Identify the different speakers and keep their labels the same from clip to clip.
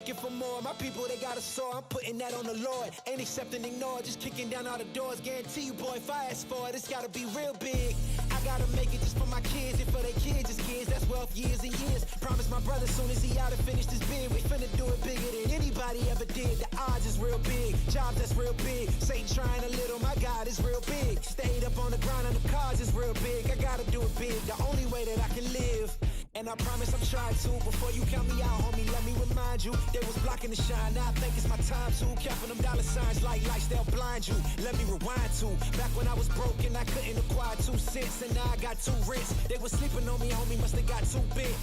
Speaker 1: looking for more. My people, they got a soar. I'm putting that on the Lord. Ain't accept and ignore, just kicking down all the doors. Guarantee you, boy, if I ask for it, it's gotta be real big. I gotta make it just for my kids and for their kids' kids. That's wealth years and years. Promise my brother soon as he out and finished his bid, we finna do it bigger than anybody ever did. The odds is real big, jobs that's real big. Satan trying a little, my God is real big. Stayed up on the ground and the cars is real big. I gotta do it big, the only way that I can live. And I promise I'm trying to. Before you count me out, homie, let me remind you, they was blocking the shine. Now I think it's my time to. Counting them dollar signs like lights, they'll blind you. Let me rewind to back when I was broke and I couldn't acquire 2 cents, and now I got 2 rents. They was sleeping on me, homie, must have got too big.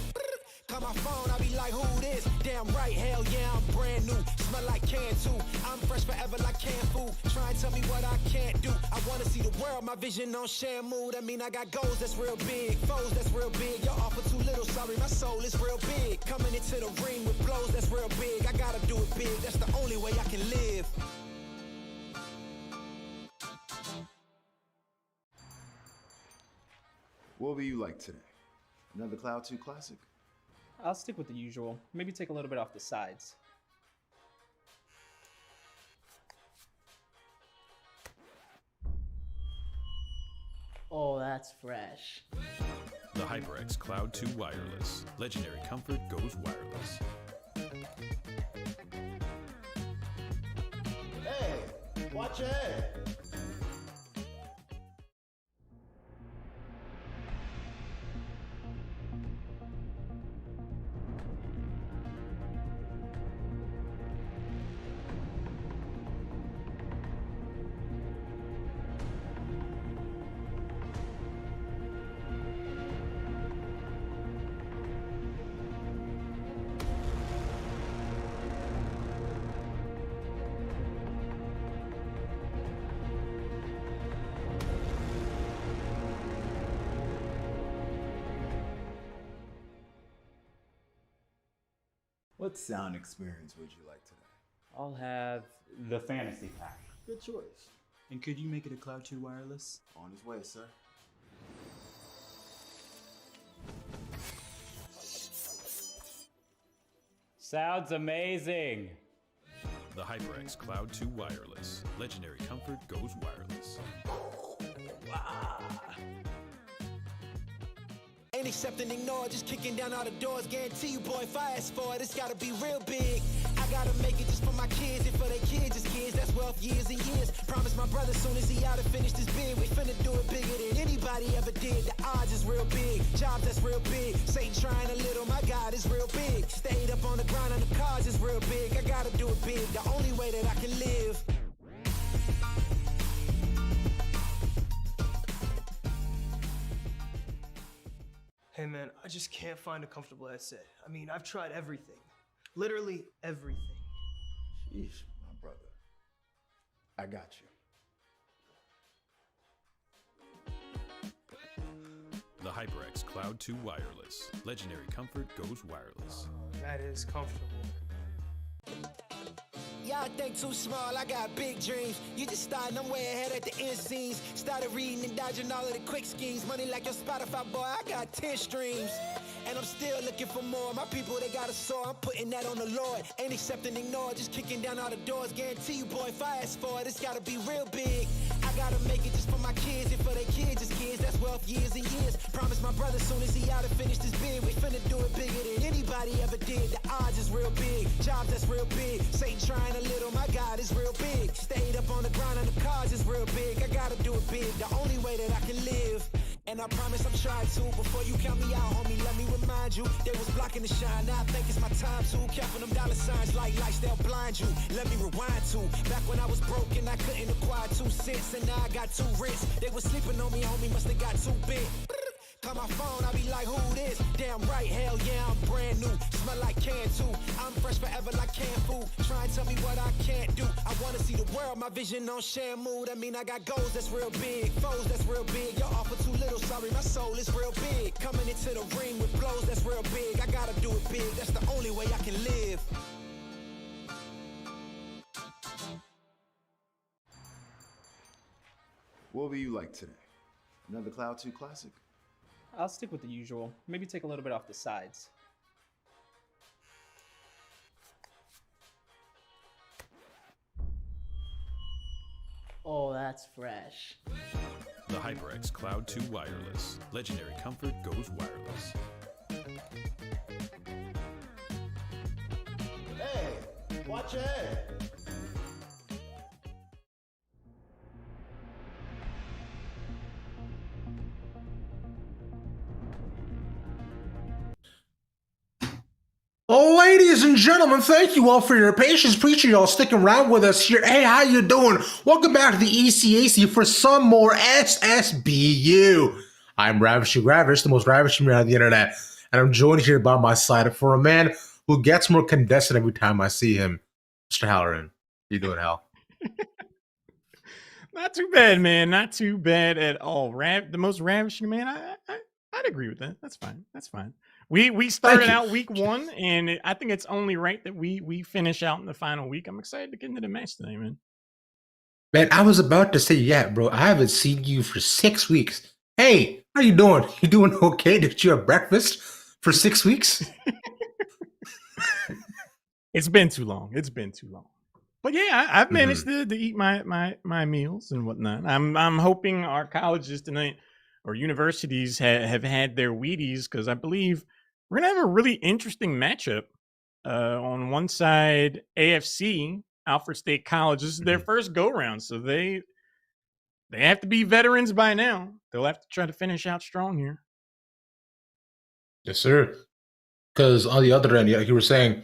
Speaker 1: Call my phone, I be like, who this? Damn right, hell yeah, I'm brand new. Smell like can too. I'm fresh forever like canned food. Try and tell me what I can't do. I wanna see the world, my vision on Shamu. That mean I got goals that's real big, foes that's real big. Your offer too little, sorry, my soul is real big. Coming into the ring with blows that's real big. I gotta do it big, that's the only way I can live.
Speaker 2: What will you like today? Another Cloud 2 classic?
Speaker 3: I'll stick with the usual. Maybe take a little bit off the sides.
Speaker 4: Oh, that's fresh.
Speaker 5: The HyperX Cloud 2 Wireless. Legendary comfort goes wireless.
Speaker 6: Hey, watch your head.
Speaker 2: What sound experience would you like today?
Speaker 3: I'll have the fantasy pack.
Speaker 6: Good choice.
Speaker 7: And could you make it a Cloud 2 wireless?
Speaker 2: On his way, sir.
Speaker 3: Sounds amazing.
Speaker 5: The HyperX Cloud 2 Wireless. Legendary comfort goes wireless.
Speaker 1: Ain't accept and ignore, just kicking down all the doors. Guarantee you, boy, if I ask for it, it's gotta be real big. I gotta make it just for my kids and for their kids' kids. That's wealth years and years. Promise my brother soon as he out and finished his bid, we finna do it bigger than anybody ever did. The odds is real big, jobs that's real big. Satan trying a little, my God is real big. Stayed up on the ground and the cars is real big. I gotta do it big, the only way that I can live.
Speaker 7: Hey man, I just can't find a comfortable headset. I mean, I've tried everything. Literally everything.
Speaker 2: Sheesh, my brother. I got you.
Speaker 5: The HyperX Cloud 2 Wireless. Legendary comfort goes wireless.
Speaker 7: That is comfortable.
Speaker 1: Y'all think too small, I got big dreams. You just starting, I'm way ahead at the end scenes. Started reading and dodging all of the quick schemes. Money like your Spotify, boy, I got 10 streams. And I'm still looking for more. My people, they got a soar. I'm putting that on the Lord. Ain't accept and ignore, just kicking down all the doors. Guarantee you, boy, if I ask for it, it's gotta be real big. I gotta make it just for my kids and for their kids' kids. That's wealth years and years. Promise my brother soon as he out and finished his bid, we finna do it bigger than anybody ever did. The odds is real big, jobs that's real big. Satan trying a little, my God is real big. Stayed up on the ground and the cars is real big. I gotta do it big, the only way that I can live. And I promise I'm trying to. Before you count me out, homie, let me remind you, they was blocking the shine. Now I think it's my time to. Counting them dollar signs like lights, they'll blind you. Let me rewind to back when I was broke and I couldn't acquire 2 cents, and now I got 2 rents. They was sleeping on me, homie, must have got too big. Call my phone, I be like, who this? Damn right, hell yeah, I'm brand new. Smell like can too. I'm fresh forever like canned food. Try and tell me what I can't do. I wanna see the world, my vision on Shamu. That mean I got goals that's real big, foes that's real big. Your offer too little, sorry, my soul is real big. Coming into the ring with blows that's real big. I gotta do it big, that's the only way I can live.
Speaker 2: What will you like today? Another Cloud 2 classic?
Speaker 3: I'll stick with the usual. Maybe take a little bit off the sides.
Speaker 4: Oh, that's fresh.
Speaker 5: The HyperX Cloud 2 Wireless. Legendary comfort goes wireless.
Speaker 6: Hey, watch your head.
Speaker 8: Ladies and gentlemen, thank you all for your patience. Appreciate y'all sticking around with us here. Hey, how you doing? Welcome back to the ECAC for some more SSBU. I'm Ravishing Ravish, the most ravishing man on the internet, and I'm joined here by my side for a man who gets more condensed every time I see him, Mr. Halloran. How you doing, Hal?
Speaker 9: Not too bad, man. Not too bad at all. The most ravishing man. I'd agree with that. That's fine. That's fine. We started out week 1, and I think it's only right that we finish out in the final week. I'm excited to get into the match today, man.
Speaker 8: Man, I was about to say, yeah, bro. I haven't seen you for 6 weeks. Hey, how you doing? You doing okay? Did you have breakfast for 6 weeks?
Speaker 9: It's been too long. It's been too long. But yeah, I've managed to eat my meals and whatnot. I'm hoping our colleges tonight or universities have had their Wheaties, because I believe we're gonna have a really interesting matchup. On one side, AFC, Alfred State College. This is their first go round, so they have to be veterans by now. They'll have to try to finish out strong here.
Speaker 8: Yes, sir. Because on the other end, like you were saying,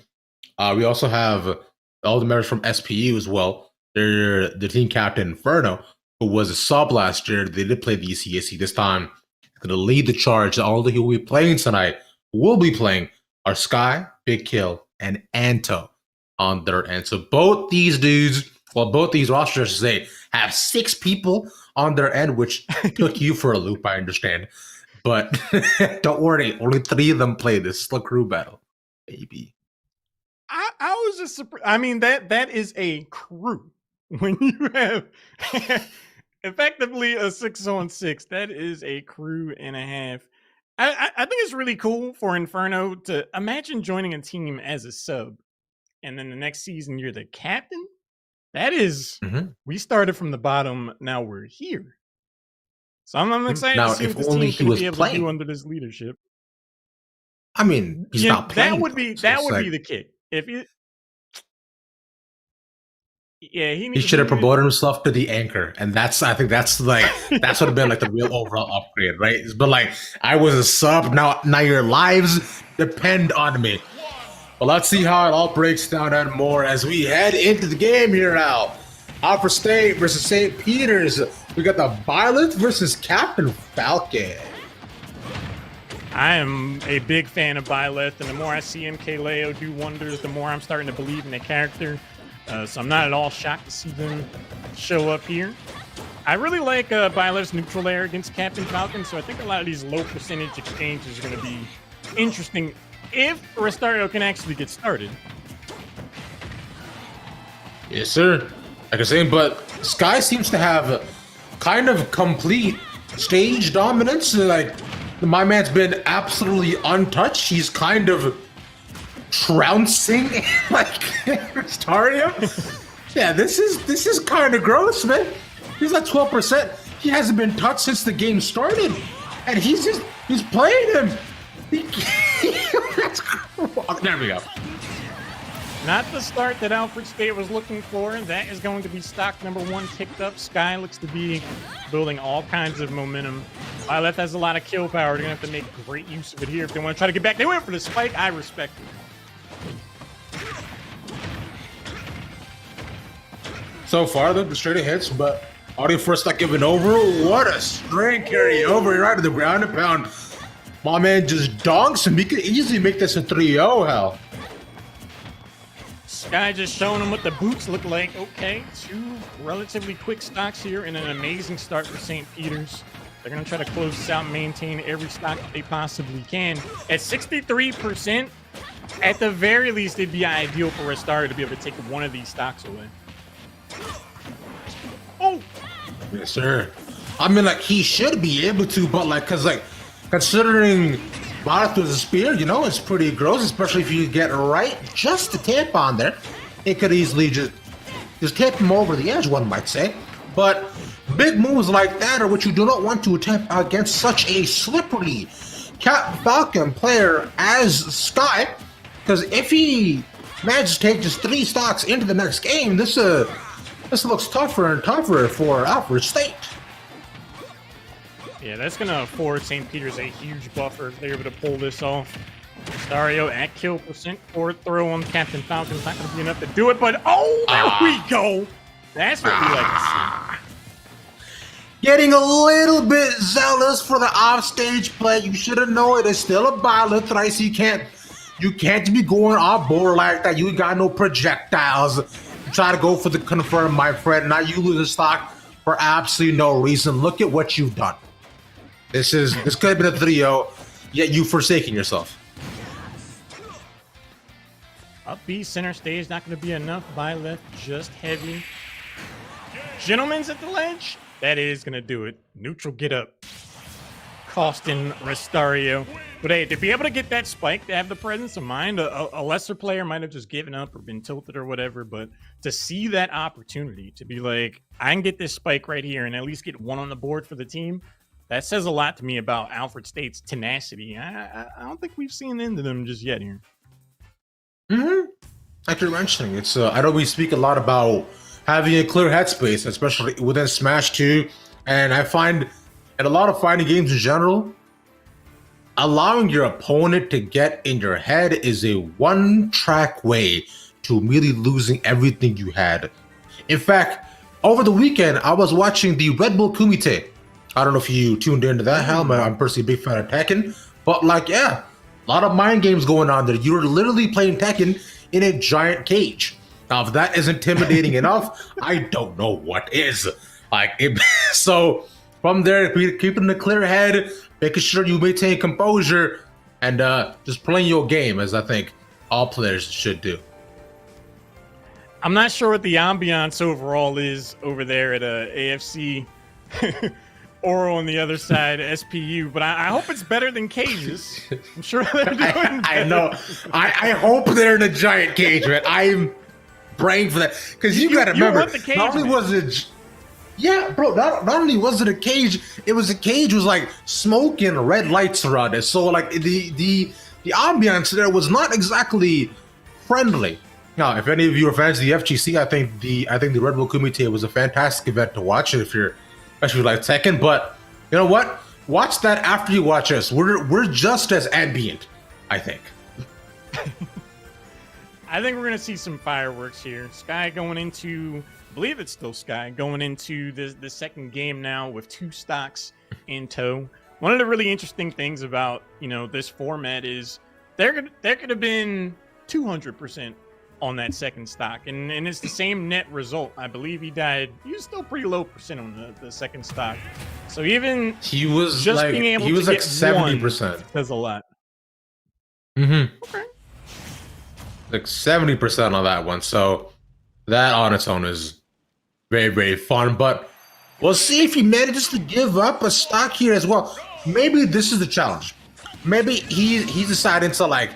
Speaker 8: we also have all the members from SPU as well. They're the team captain Inferno, who was a sub last year. They did play the ECAC this time. Going to lead the charge. All that he will be playing tonight will be playing are Sky, Big Kill, and Anto on their end. So both these dudes, well, both these rosters, I should say, have 6 people on their end, which took you for a loop, I understand. But don't worry, only 3 of them play this slow crew battle, baby.
Speaker 9: I was just surprised. I mean, that is a crew. When you have effectively a 6-on-6, that is a crew and a half. I think it's really cool for Inferno to imagine joining a team as a sub, and then the next season you're the captain. That is, we started from the bottom, now we're here. So I'm excited to see what this team can be able to do under this leadership.
Speaker 8: I mean, he's not playing.
Speaker 9: That would be the kick. If you, he
Speaker 8: should have promoted himself to the anchor, and I think that's would have been like the real overall upgrade, right? But like, I was a sub, now your lives depend on me. Well, let's see how it all breaks down and more as we head into the game here now. Alfred State versus St. Peter's. We got the Violet versus Captain Falcon.
Speaker 9: I am a big fan of Byleth, and the more I see MKLeo do wonders, the more I'm starting to believe in the character. So I'm not at all shocked to see them show up here. I really like Byleth's neutral air against Captain Falcon, so I think a lot of these low percentage exchanges are going to be interesting if Restario can actually get started.
Speaker 8: Yes, sir. Like I was saying, but Sky seems to have kind of complete stage dominance. Like, my man's been absolutely untouched. He's kind of trouncing like Restario. Yeah, this is kind of gross, man. He's at 12%. He hasn't been touched since the game started, and he's playing him. There we go.
Speaker 9: Not the start that Alfred State was looking for. That is going to be stock number 1 picked up. Sky looks to be building all kinds of momentum. Violet has a lot of kill power. They're going to have to make great use of it here if they want to try to get back. They went for the spike. I respect it.
Speaker 8: So far, the straight hits, but Audio first not giving over. What a string carry over right to the ground and pound. My man just donks him. He could easily make this a 3-0, hell.
Speaker 9: Sky just showing him what the boots look like. Okay, 2 relatively quick stocks here and an amazing start for St. Peter's. They're going to try to close this out and maintain every stock that they possibly can. At 63%, at the very least, it'd be ideal for a starter to be able to take one of these stocks away. Oh!
Speaker 8: Yes, sir. I mean, like, he should be able to, but, like, because, like, considering Barath was a spear, you know, it's pretty gross, especially if you get right just the tip on there. It could easily just tip him over the edge, one might say. But big moves like that are what you do not want to attempt against such a slippery Cap Falcon player as Sky, because if he manages to take just 3 stocks into the next game, this looks tougher and tougher for Alfred State.
Speaker 9: Yeah, that's going to afford St. Peter's a huge buffer if they're able to pull this off. Stario at kill percent, forward throw on Captain Falcon's not going to be enough to do it, but oh, there we go. That's what we like to see.
Speaker 8: Getting a little bit zealous for the offstage play. You should have known it is still a byleth, right? So you can't be going off board like that. You got no projectiles. Try to go for the confirm, my friend. Now you lose a stock for absolutely no reason. Look at what you've done. This could have been a 3-0, yet you've forsaken yourself.
Speaker 9: Up B, center stage, not going to be enough. By left, just heavy. Gentlemen's at the ledge. That is going to do it. Neutral get up. Costing Restario. But hey, to be able to get that spike, to have the presence of mind, a lesser player might have just given up or been tilted or whatever, but to see that opportunity, to be like, I can get this spike right here and at least get 1 on the board for the team, that says a lot to me about Alfred State's tenacity. I don't think we've seen into them just yet here.
Speaker 8: Like you're mentioning, it's I know we speak a lot about having a clear headspace, especially within Smash 2, and I find in a lot of fighting games in general, allowing your opponent to get in your head is a one-track way to immediately losing everything you had. In fact, over the weekend, I was watching the Red Bull Kumite. I don't know if you tuned into that, Hal. I'm personally a big fan of Tekken, but like, yeah, a lot of mind games going on there. You're literally playing Tekken in a giant cage. Now, if that is intimidating enough, I don't know what is. So from there, keeping a clear head, making sure you maintain composure, and just playing your game, as I think all players should do.
Speaker 9: I'm not sure what the ambiance overall is over there at AFC. Or on the other side, SPU, but I hope it's better than cages. I'm sure they're doing
Speaker 8: I know. I hope they're in a giant cage, man. I'm praying for that. Because you got to remember,
Speaker 9: cage,
Speaker 8: not only was it... Yeah, bro, not only was it a cage, it was a cage with like smoke and red lights around it. So like the ambiance there was not exactly friendly. Now, if any of you are fans of the FGC, I think the Red Bull Kumite was a fantastic event to watch if you're especially like Tekken, but you know what? Watch that after you watch us. We're just as ambient, I think.
Speaker 9: I think we're gonna see some fireworks here. Sky going into, I believe it's still Sky, going into the second game now with 2 stocks in tow. One of the really interesting things about this format is there could have been 200% on that second stock, and it's the same net result. I believe he was still pretty low percent on the second stock, so even
Speaker 8: he was
Speaker 9: just
Speaker 8: like,
Speaker 9: being able
Speaker 8: he was
Speaker 9: to
Speaker 8: like
Speaker 9: get
Speaker 8: 70%.
Speaker 9: says a lot.
Speaker 8: Okay.
Speaker 9: Like
Speaker 8: 70% on that one, so that on its own is very, very fun. But we'll see if he manages to give up a stock here as well. Maybe this is the challenge. Maybe he's deciding to like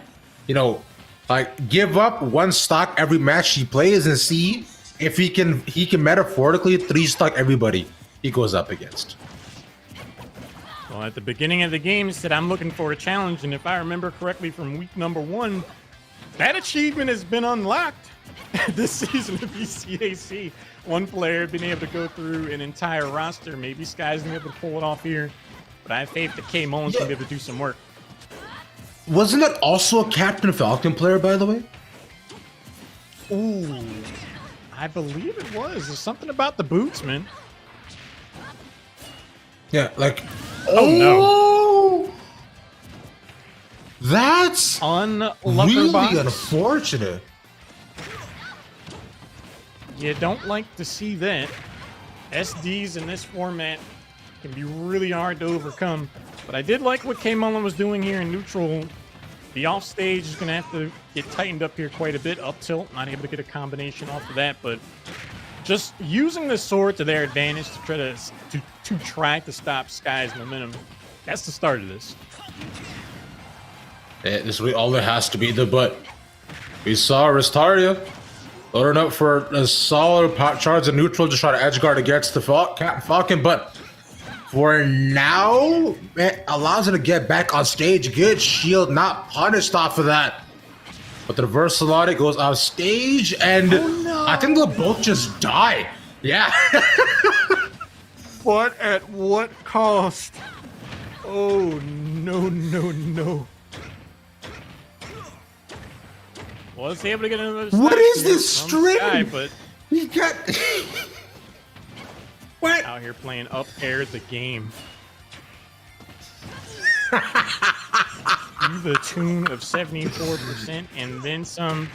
Speaker 8: give up 1 stock every match he plays and see if he can metaphorically 3 stock everybody he goes up against.
Speaker 9: Well, at the beginning of the game, he said, I'm looking for a challenge, and if I remember correctly from week number 1, that achievement has been unlocked this season of ECAC. 1 player being able to go through an entire roster. Maybe Sky's going to be able to pull it off here, but I have faith that K Mullen's going to be able to do some work.
Speaker 8: Wasn't that also a Captain Falcon player, by the way?
Speaker 9: Ooh, I believe it was. There's something about the boots, man.
Speaker 8: Yeah, like...
Speaker 9: Oh, no.
Speaker 8: That's really
Speaker 9: box.
Speaker 8: Unfortunate.
Speaker 9: You don't like to see that. SDs in this format can be really hard to overcome. But I did like what K Mullen was doing here in neutral. The off stage is going to have to get tightened up here quite a bit. Up tilt, not able to get a combination off of that. But just using the sword to their advantage to try to stop Sky's momentum. That's the start of this.
Speaker 8: This is all there has to be, but we saw Restario Loading up for a solid pot charge and neutral, just try to edge guard against the Captain Falcon, but for now, it allows her to get back on stage. Good shield, not punished off of that. But the reverse Salati goes off stage, and I think they'll both just die. Yeah.
Speaker 9: But at what cost? Oh, no, no, no. Was able to get another.
Speaker 8: What is this string?
Speaker 9: Sky, but
Speaker 8: he got. What?
Speaker 9: Out here playing up air the game. To the tune of 74% and then some.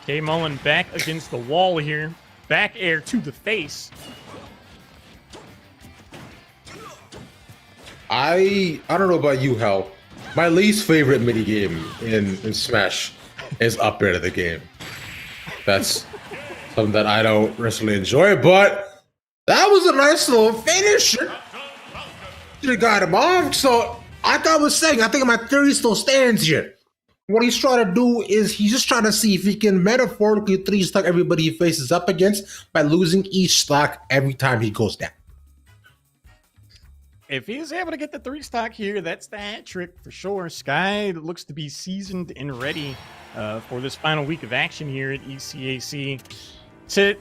Speaker 9: K Mullen back against the wall here. Back air to the face.
Speaker 8: I don't know about you, Hal. My least favorite minigame in Smash is up air to the game. That's something that I don't necessarily enjoy, but that was a nice little finish. Should have got him off. So, like I was saying, I think my theory still stands here. What he's trying to do is he's just trying to see if he can metaphorically 3-stock everybody he faces up against by losing each stock every time he goes down.
Speaker 9: If he's able to get the 3-stock here, that's the hat trick for sure. Sky looks to be seasoned and ready for this final week of action here at ECAC. To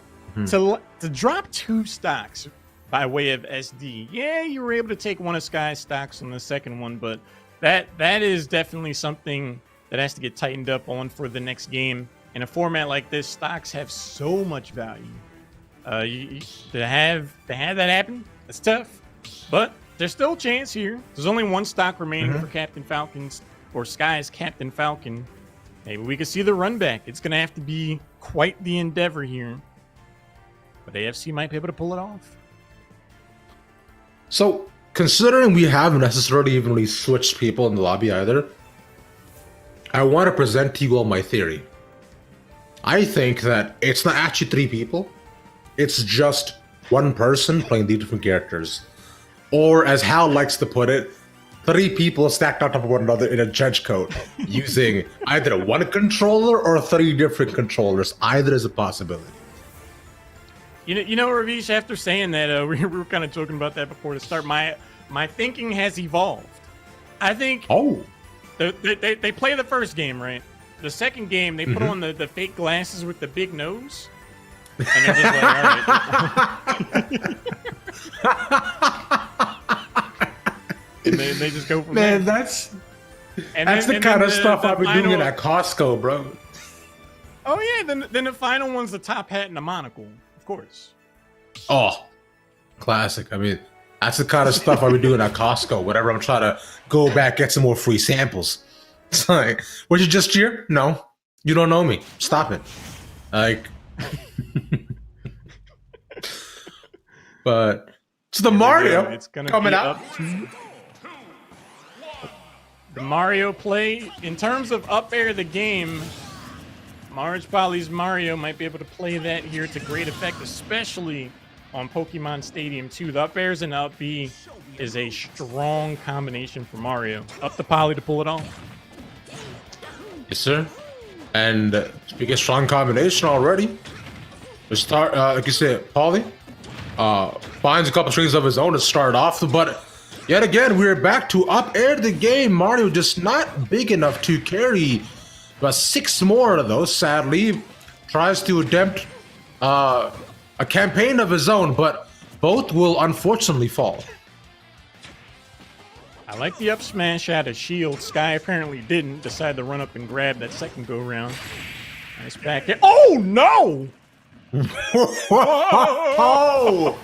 Speaker 9: drop 2 stocks by way of SD. Yeah, you were able to take one of Sky's stocks on the second one, but that is definitely something that has to get tightened up on for the next game. In a format like this, stocks have so much value. To have that happen, it's tough, but there's still a chance here. There's only 1 stock remaining for Captain Falcon's or Sky's Captain Falcon. Maybe we could see the run back. It's going to have to be quite the endeavor here. But AFC might be able to pull it off.
Speaker 8: So, considering we haven't necessarily evenly switched people in the lobby either, I want to present to you all my theory. I think that it's not actually 3 people. It's just 1 person playing the different characters. Or, as Hal likes to put it, 3 people stacked on top of one another in a trench coat using either 1 controller or 3 different controllers. Either is a possibility.
Speaker 9: You know, Ravish, after saying that, we were kind of joking about that before the start. My thinking has evolved. I think they play the first game, right? The second game, they put on the fake glasses with the big nose. And they're just like, all right. And they just go from there.
Speaker 8: That's the kind of stuff I've been doing at Costco, bro.
Speaker 9: Oh yeah, then the final one's the top hat and the monocle, of course.
Speaker 8: Oh, classic. I mean, that's the kind of stuff I've been doing at Costco. Whenever I'm trying to go back, get some more free samples. It's like, was you just here? No, you don't know me. Stop it. Like, but it's the Mario.
Speaker 9: It's gonna
Speaker 8: coming
Speaker 9: be
Speaker 8: out.
Speaker 9: Up to the Mario play. In terms of up air the game, Marge Polly's Mario might be able to play that here to great effect, especially on Pokemon Stadium 2. The up airs and up B is a strong combination for Mario. Up to Polly to pull it off.
Speaker 8: Yes, sir. And speaking of strong combination already, we start, like you said, Polly finds a couple strings of his own to start off, but yet again, we're back to up air the game. Mario just not big enough to carry about 6 more of those, sadly. Tries to attempt a campaign of his own, but both will unfortunately fall.
Speaker 9: I like the up smash out of shield. Sky apparently didn't decide to run up and grab that second go round. Nice back there. Oh no!
Speaker 8: Oh!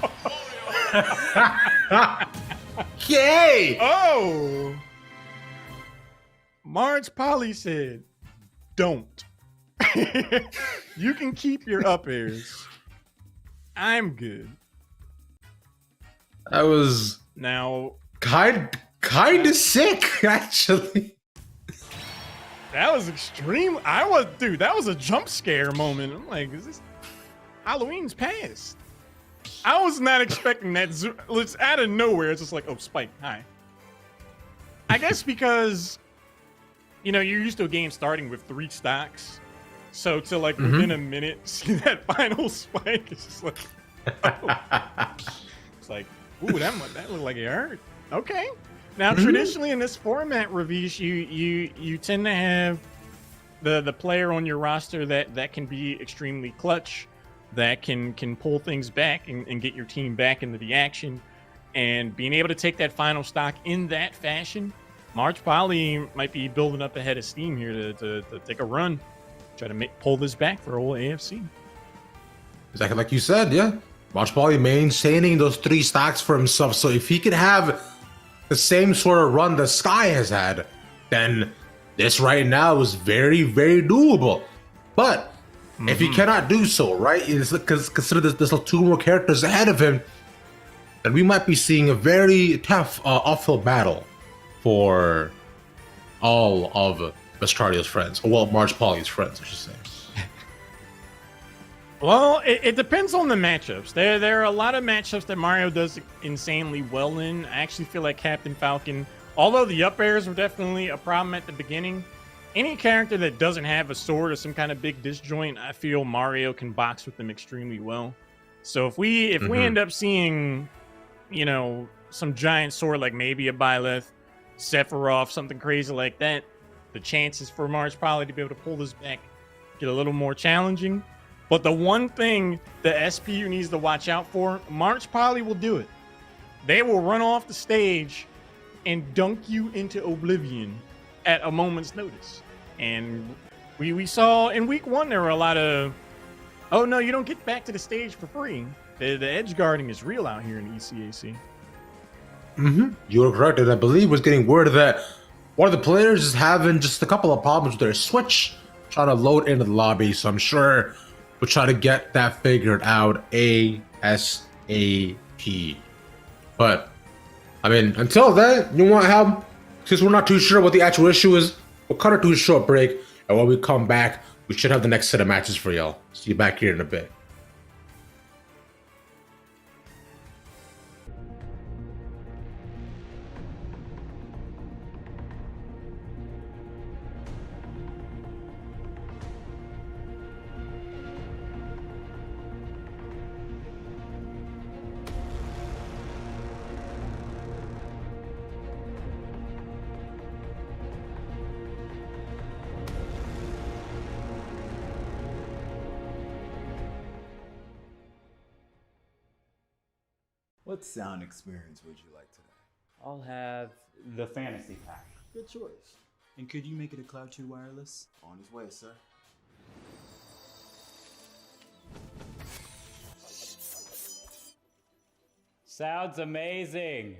Speaker 8: Yay!
Speaker 9: Oh! Marge Polly said, don't. You can keep your up airs. I'm good.
Speaker 8: That was
Speaker 9: Now,
Speaker 8: kind of sick, actually.
Speaker 9: that was extreme. That was a jump scare moment. I'm like, is this Halloween's past? I was not expecting that. It's out of nowhere. It's just like, oh, Spike, hi. I guess because, you're used to a game starting with 3 stocks. So to like within a minute, see that final spike, it's just like, oh. It's like, ooh, that looked like it hurt. Okay. Now traditionally in this format, Ravish, you tend to have the player on your roster that can be extremely clutch, that can pull things back and get your team back into the action, and being able to take that final stock in that fashion. March Poly might be building up a head of steam here to take a run, try to pull this back for old AFC.
Speaker 8: Exactly like you said, yeah. March Poly maintaining those 3 stocks for himself. So if he could have the same sort of run that Sky has had, then this right now is very, very doable. But if he cannot do so, right, because consider there's 2 more characters ahead of him, then we might be seeing a very tough off-field battle for all of Bestardio's friends. Or, well, March Poly's friends, I should say.
Speaker 9: Well, it depends on the matchups. There are a lot of matchups that Mario does insanely well in. I actually feel like Captain Falcon, although the up airs were definitely a problem at the beginning, any character that doesn't have a sword or some kind of big disjoint, I feel Mario can box with them extremely well. So if we end up seeing, you know, some giant sword like maybe a Byleth, Sephiroth, something crazy like that, the chances for March Poly to be able to pull this back get a little more challenging. But the one thing the SPU needs to watch out for, March Poly will do it. They will run off the stage and dunk you into oblivion at a moment's notice. And we saw in week 1 there were a lot of, oh no, you don't get back to the stage for free. The edge guarding is real out here in ECAC.
Speaker 8: You are correct, and I believe was getting word that one of the players is having just a couple of problems with their Switch, trying to load into the lobby, so I'm sure we'll try to get that figured out ASAP. But, I mean, until then, you want help? Since we're not too sure what the actual issue is, we'll cut it to a short break, and when we come back, we should have the next set of matches for y'all. See you back here in a bit.
Speaker 2: What sound experience would you like today?
Speaker 10: I'll have the fantasy pack.
Speaker 2: Good choice.
Speaker 7: And could you make it a Cloud 2 wireless?
Speaker 2: On his way, sir.
Speaker 10: Sounds amazing.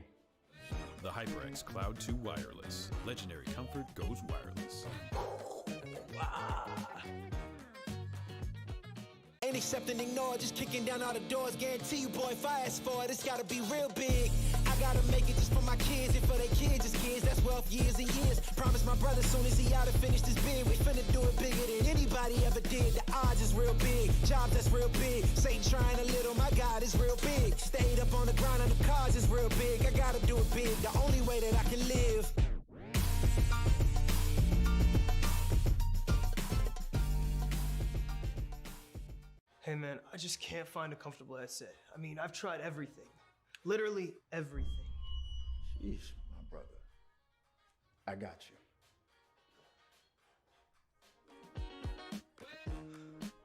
Speaker 5: The HyperX Cloud 2 Wireless. Legendary comfort goes wireless.
Speaker 1: Ain't accept and ignore, just kicking down all the doors. Guarantee you, boy, if I ask for it, it's gotta be real big. I gotta make it just for my kids and for their kids, just kids. That's wealth years and years. Promise my brother soon as he out and finish this bid, we finna do it bigger than anybody ever did. The odds is real big, jobs that's real big. Satan trying a little, my God is real big. Stayed up on the ground on the cars is real big. I gotta do it big, the only way that I can live.
Speaker 7: Hey man, I just can't find a comfortable headset. I mean, I've tried everything. Literally everything.
Speaker 2: Sheesh, my brother. I got you.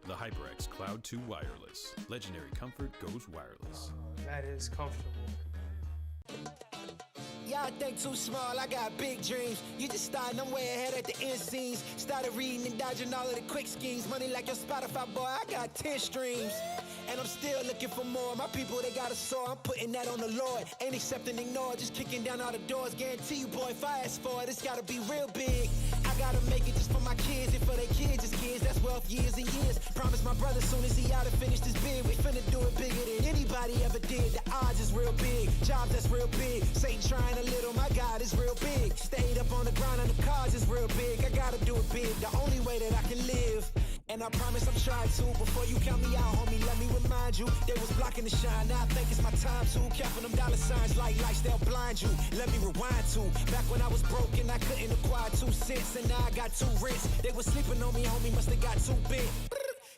Speaker 5: The HyperX Cloud 2 Wireless. Legendary comfort goes wireless.
Speaker 7: That is comfortable.
Speaker 1: Y'all think too small, I got big dreams. You just starting, I'm way ahead at the end scenes. Started reading and dodging all of the quick schemes. Money like your Spotify, boy, I got 10 streams. And I'm still looking for more. My people, they got a soar, I'm putting that on the Lord. Ain't accept and ignore, just kicking down all the doors. Guarantee you, boy, if I ask for it, it's gotta be real big. I gotta make it just for my kids and for their kids, just kids. That's wealth years and years. Promise my brother soon as he out and finish this bid, we finna do it bigger than anybody ever did. The odds is real big, jobs that's real big. Satan trying a little, my God is real big. Stayed up on the ground on the cars is real big. I gotta do it big, the only way that I can live. And I promise I'm trying to. Before you count me out, homie, let me remind you. They was blocking the shine, now I think it's my time to. Counting them dollar signs like lights, they'll blind you. Let me rewind to. Back when I was broke and I couldn't acquire 2 cents. And now I got 2 rents. They was sleeping on me, homie, must have got too big.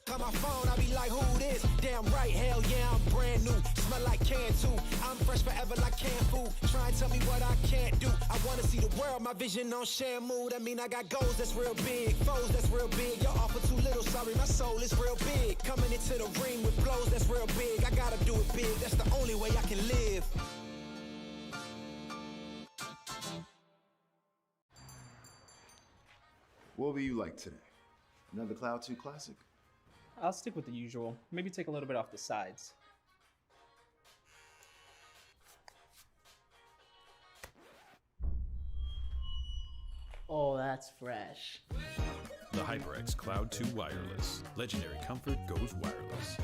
Speaker 1: Call my phone, I be like, who this? Damn right, hell yeah, I'm brand new. Smell like can too. I'm fresh forever like canned food. Try and tell me what I can't do. I wanna see the world, my vision on Shamu. That mean I got goals that's real big, foes that's real big. Y'all offer too little, sorry, my soul is real big. Coming into the ring with blows that's real big. I gotta do it big, that's the only way I can live.
Speaker 2: What will you like today? Another Cloud 2 classic?
Speaker 3: I'll stick with the usual. Maybe take a little bit off the sides.
Speaker 4: Oh, that's fresh.
Speaker 5: The HyperX Cloud 2 Wireless. Legendary comfort goes wireless.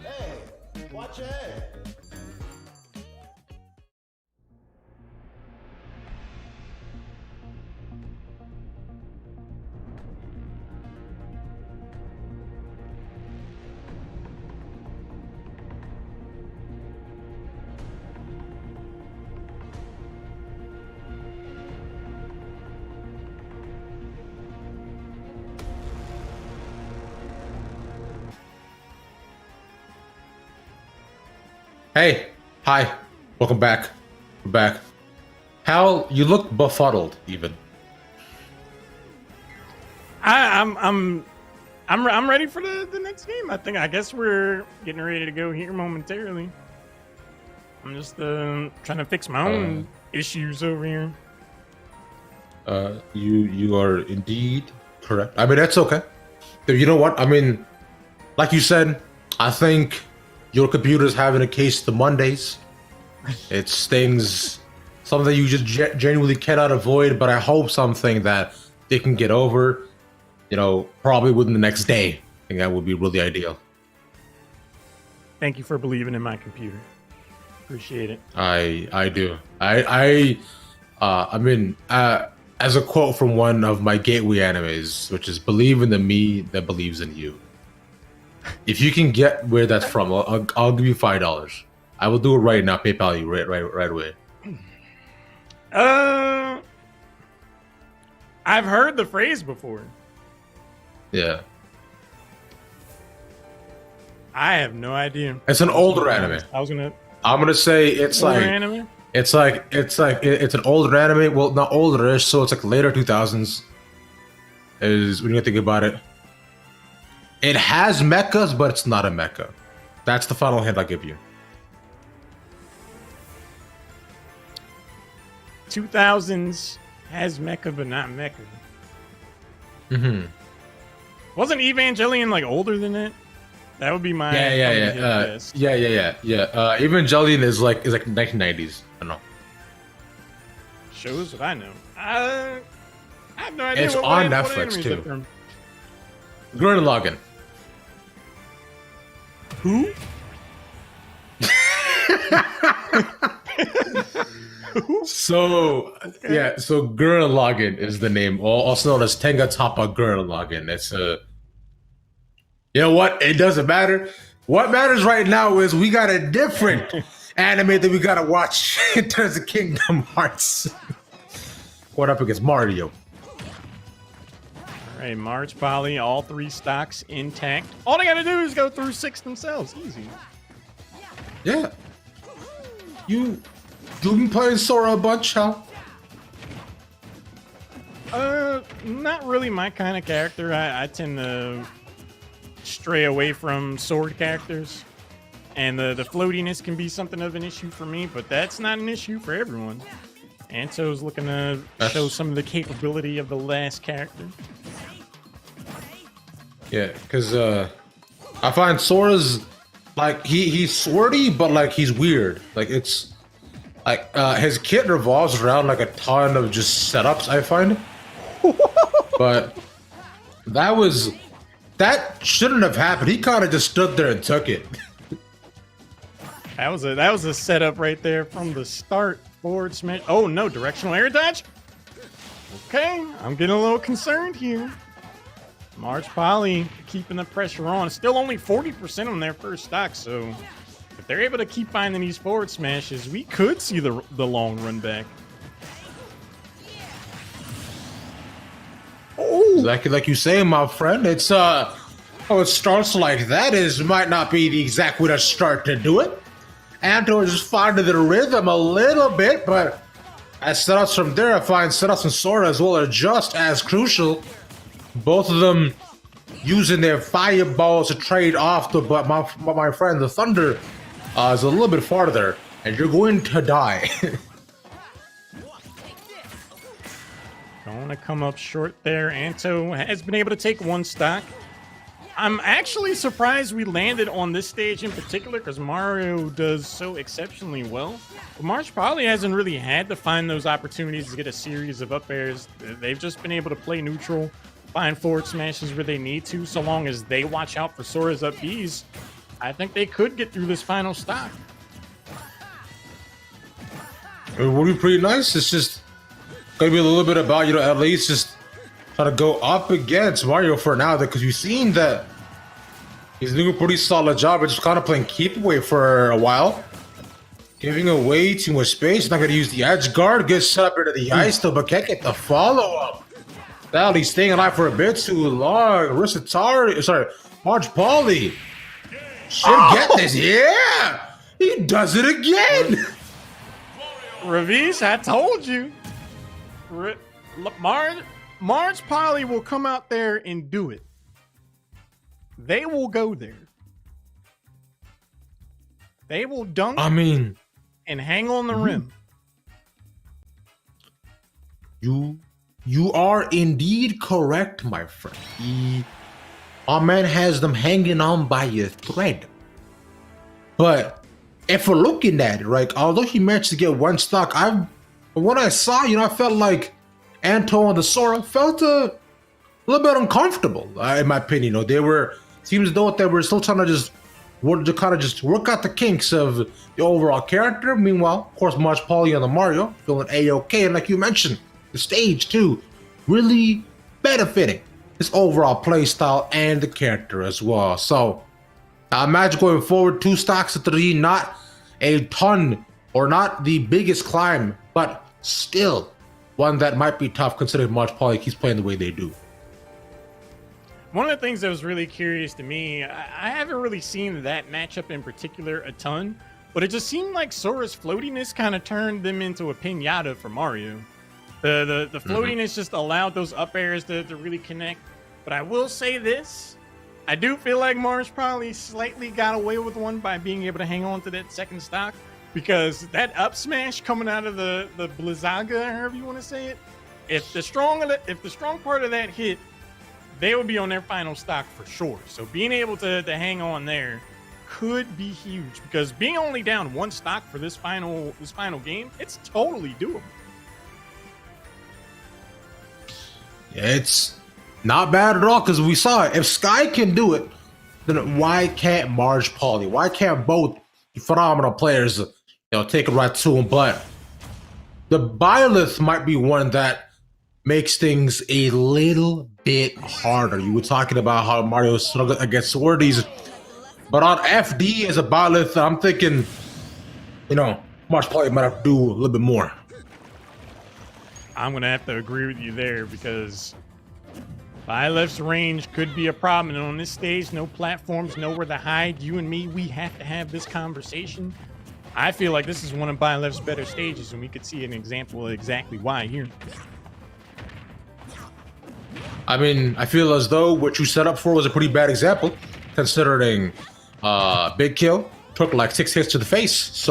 Speaker 6: Hey, watch your head.
Speaker 8: Hey, hi, welcome back. We're back. Hal, you look befuddled, even.
Speaker 9: I'm ready for the next game. I guess we're getting ready to go here momentarily. I'm just trying to fix my own issues over here.
Speaker 8: You are indeed correct. I mean, that's okay. You know what? I mean, like you said, I think your computer's having a case of the Mondays. It's things, something that you just genuinely cannot avoid, but I hope something that they can get over, you know, probably within the next day. I think that would be really ideal.
Speaker 9: Thank you for believing in my computer. Appreciate it.
Speaker 8: I do. I mean, as a quote from one of my gateway animes, which is "Believe in the me that believes in you." If you can get where that's from, I'll give you $5. I will do it right now. PayPal you right away.
Speaker 9: I've heard the phrase before.
Speaker 8: Yeah.
Speaker 9: I have no idea.
Speaker 8: It's an older anime. I'm gonna say it's
Speaker 9: older
Speaker 8: like
Speaker 9: anime?
Speaker 8: it's an older anime. Well, not older-ish, so it's like later 2000s. Is when you think about it. It has mechas, but it's not a mecha. That's the final hint I'll give you.
Speaker 9: 2000s has mecha, but not mecha.
Speaker 8: Mm-hmm.
Speaker 9: Wasn't Evangelion like older than that? That would be my guess.
Speaker 8: Yeah. Evangelion is like 1990s. I don't know.
Speaker 9: Shows what I know. I have no idea.
Speaker 8: It's on Netflix too. Gurren Lagann.
Speaker 9: Who?
Speaker 8: So yeah, so Gurren Lagann is the name, also known as Tenga Toppa Gurren Lagann. It's a. You know what? It doesn't matter. What matters right now is we got a different anime that we gotta watch in terms of Kingdom Hearts. What up against Mario?
Speaker 9: All right, March Poly, all 3 stocks intact. All they gotta do is go through 6 themselves. Easy.
Speaker 8: Yeah. You've been playing Sora a bunch, huh?
Speaker 9: Not really my kind of character. I tend to stray away from sword characters. And the floatiness can be something of an issue for me, but that's not an issue for everyone. Anto's looking to show some of the capability of the last character.
Speaker 8: Yeah, because I find Sora's like he's swordy, but like he's weird. Like it's like his kit revolves around like a ton of just setups, I find. But that shouldn't have happened. He kind of just stood there and took it.
Speaker 9: That was a setup right there from the start. Forward smash. Oh no, directional air dodge. Okay, I'm getting a little concerned here. March Poly keeping the pressure on. Still only 40% on their first stock, so if they're able to keep finding these forward smashes, we could see the long run back. Oh,
Speaker 8: Exactly like you say, my friend. It's it starts like that might not be the exact way to start to do it. Anto is just finding the rhythm a little bit, but as setups from there, I find setups and Sora as well are just as crucial. Both of them using their fireballs to trade off but my friend, the Thunder is a little bit farther, and you're going to die.
Speaker 9: Going to come up short there. Anto has been able to take one stock. I'm actually surprised we landed on this stage in particular because Mario does so exceptionally well. But March Poly hasn't really had to find those opportunities to get a series of up airs. They've just been able to play neutral, find forward smashes where they need to. So long as they watch out for Sora's up Bs, I think they could get through this final stock.
Speaker 8: It would be pretty nice. It's just gonna be a little bit about, at least just try to go up against Mario for now, because you've seen that he's doing a pretty solid job of just kind of playing keep away for a while, giving away too much space. Not gonna use the edge guard, gets set up into the ice though, but can't get the follow up. Now he's staying alive for a bit too long. March Poly should get this. Yeah, he does it again.
Speaker 9: Ravish, I told you. March Poly will come out there and do it. They will go there. They will dunk. And hang on the rim.
Speaker 8: You are indeed correct, my friend. Our man has them hanging on by a thread. But if we're looking at it, right, although he managed to get one stock, when I saw, I felt like Anto and the Sora felt a little bit uncomfortable, in my opinion. Seems as though they were still trying to just work out the kinks of the overall character. Meanwhile, of course, March Poly and the Mario feeling A-OK, and like you mentioned, the stage too, really benefiting his overall play style and the character as well. So I imagine going forward, 2 stocks to 3, not a ton or not the biggest climb, but still one that might be tough considering March Poly keeps playing the way they do.
Speaker 9: One of the things that was really curious to me, I haven't really seen that matchup in particular a ton, but it just seemed like Sora's floatiness kind of turned them into a pinata for Mario. The floatiness just allowed those up airs to really connect. But I will say this, I do feel like March Poly slightly got away with one by being able to hang on to that second stock, because that up smash coming out of the Blizzaga, however you want to say it, if the strong part of that hit, they would be on their final stock for sure. So being able to hang on there could be huge, because being only down 1 stock for this final game, it's totally doable.
Speaker 8: It's not bad at all, because we saw it. If Sky can do it, then why can't March Poly? Why can't both phenomenal players, take it right to him? But the Byleth might be one that makes things a little bit harder. You were talking about how Mario struggled against Swordies, but on FD as a Byleth, I'm thinking, March Poly might have to do a little bit more.
Speaker 9: I'm going to have to agree with you there, because Byleth's range could be a problem. And on this stage, no platforms, nowhere to hide. You and me, we have to have this conversation. I feel like this is one of Byleth's better stages, and we could see an example of exactly why here.
Speaker 8: I feel as though what you set up for was a pretty bad example, considering Big Kill took like 6 hits to the face.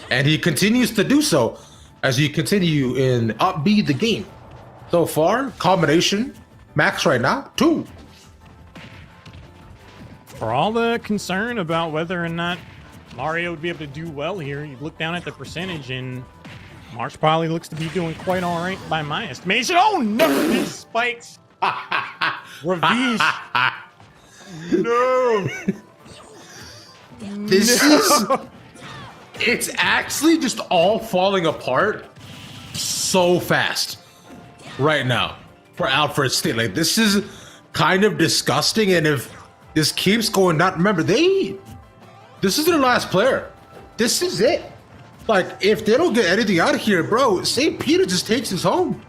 Speaker 8: And he continues to do so as you continue in up B the game. So far, combination max right now 2.
Speaker 9: For all the concern about whether or not Mario would be able to do well here, you look down at the percentage, and March Poly looks to be doing quite all right by my estimation. Oh no, these spikes! Ravish! No!
Speaker 8: It's actually just all falling apart so fast. right now for Alfred State. Like, this is kind of disgusting. And if this keeps going, not remember, this is their last player. This is it. Like, if they don't get anything out of here, bro, St. Peter just takes us home.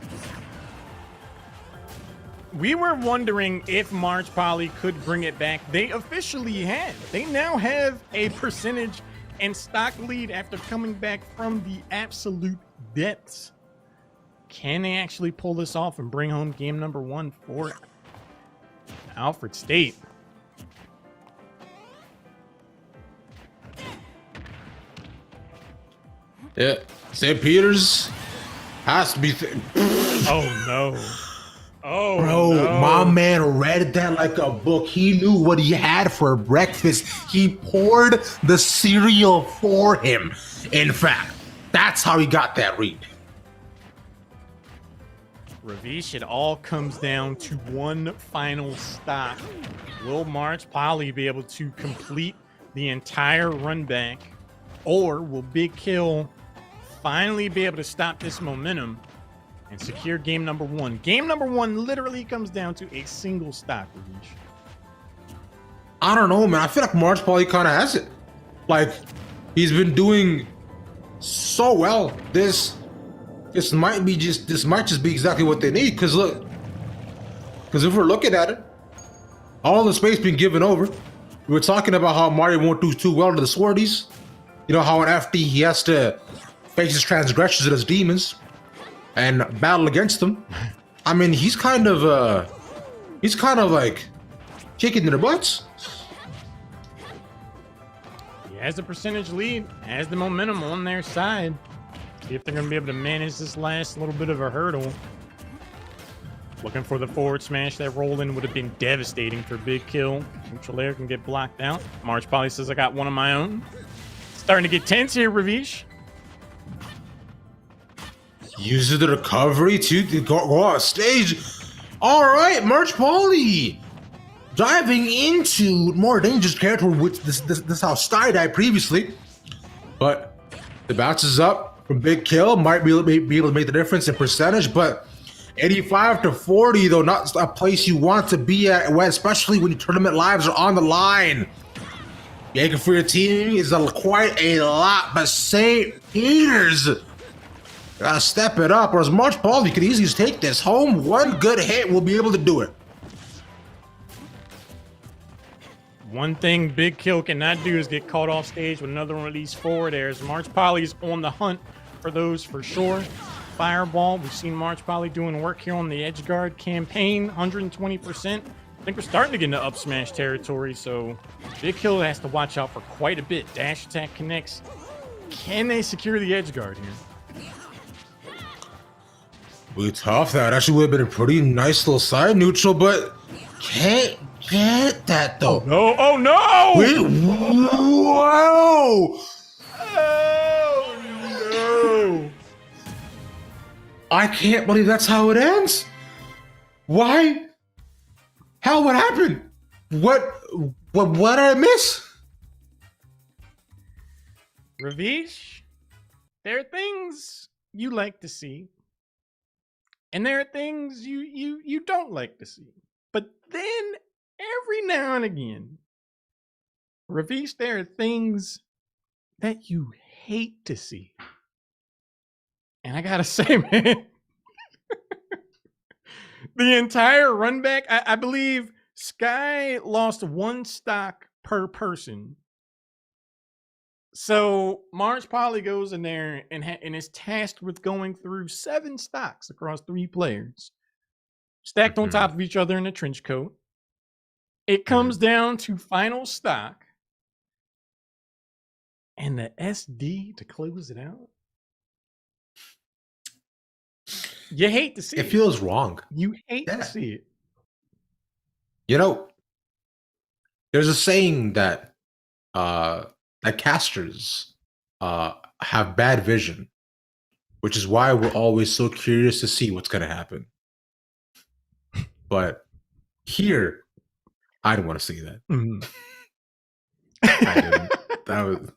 Speaker 9: We were wondering if March Poly could bring it back. They officially have. They now have a percentage and stock lead after coming back from the absolute depths. Can they actually pull this off and bring home game number 1 for Alfred State?
Speaker 8: Yeah, St. Peter's has to be.
Speaker 9: Oh no. Oh,
Speaker 8: bro,
Speaker 9: no.
Speaker 8: My man read that like a book. He knew what he had for breakfast. He poured the cereal for him. In fact, that's how he got that read.
Speaker 9: Ravish, it all comes down to one final stock. Will March Poly be able to complete the entire run back, or will Big Kill finally be able to stop this momentum and secure game number 1? Game number 1 literally comes down to a single stock, Ravish.
Speaker 8: I don't know, man. I feel like March Poly kind of has it. Like, he's been doing so well. This might just be exactly what they need. Because look, if we're looking at it, all the space being given over. We were talking about how Mario won't do too well to the Swordies. You know how in FD he has to face his transgressions and his demons and battle against them. I mean, he's kind of like kicking their butts.
Speaker 9: He has the percentage lead, has the momentum on their side. See if they're going to be able to manage this last little bit of a hurdle. Looking for the forward smash. That roll in would have been devastating for Big Kill. Neutral air can get blocked out. March Poly says, I got one of my own. Starting to get tense here, Ravish.
Speaker 8: Uses the recovery to go off stage. All right, March Poly diving into more dangerous territory, which this how Sky died previously. But the bounces up from Big Kill might be able to make the difference in percentage, but 85 to 40, though, not a place you want to be at, especially when your tournament lives are on the line. Yanking for your team is quite a lot, but St. Peter's gotta step it up, or as March Poly could easily just take this home. One good hit will be able to do it.
Speaker 9: One thing Big Kill cannot do is get caught off stage with another one of these forward airs. March Poly's on the hunt for those for sure. Fireball, we've seen March Poly doing work here on the edge guard campaign, 120%. I think we're starting to get into up smash territory, so Big Kill has to watch out for quite a bit. Dash attack connects. Can they secure the edge guard here?
Speaker 8: Really tough. That actually would have been a pretty nice little side neutral, but can't get that though.
Speaker 9: Oh no! Oh no!
Speaker 8: Wait, whoa!
Speaker 9: Oh no!
Speaker 8: I can't believe that's how it ends. Why? How? What happened? What did I miss?
Speaker 9: Ravish, there are things you like to see, and there are things you don't like to see. But then every now and again, Ravish, there are things that you hate to see. And I gotta say, man, the entire run back, I believe Sky lost one stock per person. So March Poly goes in there and is tasked with going through 7 stocks across 3 players, stacked on top of each other in a trench coat. It comes down to final stock and the SD to close it out. You hate to see it.
Speaker 8: It feels wrong.
Speaker 9: You hate to see it.
Speaker 8: You know, there's a saying that that casters have bad vision, which is why we're always so curious to see what's going to happen. But here, I didn't want to see that.
Speaker 9: Mm-hmm.
Speaker 8: I didn't. That was.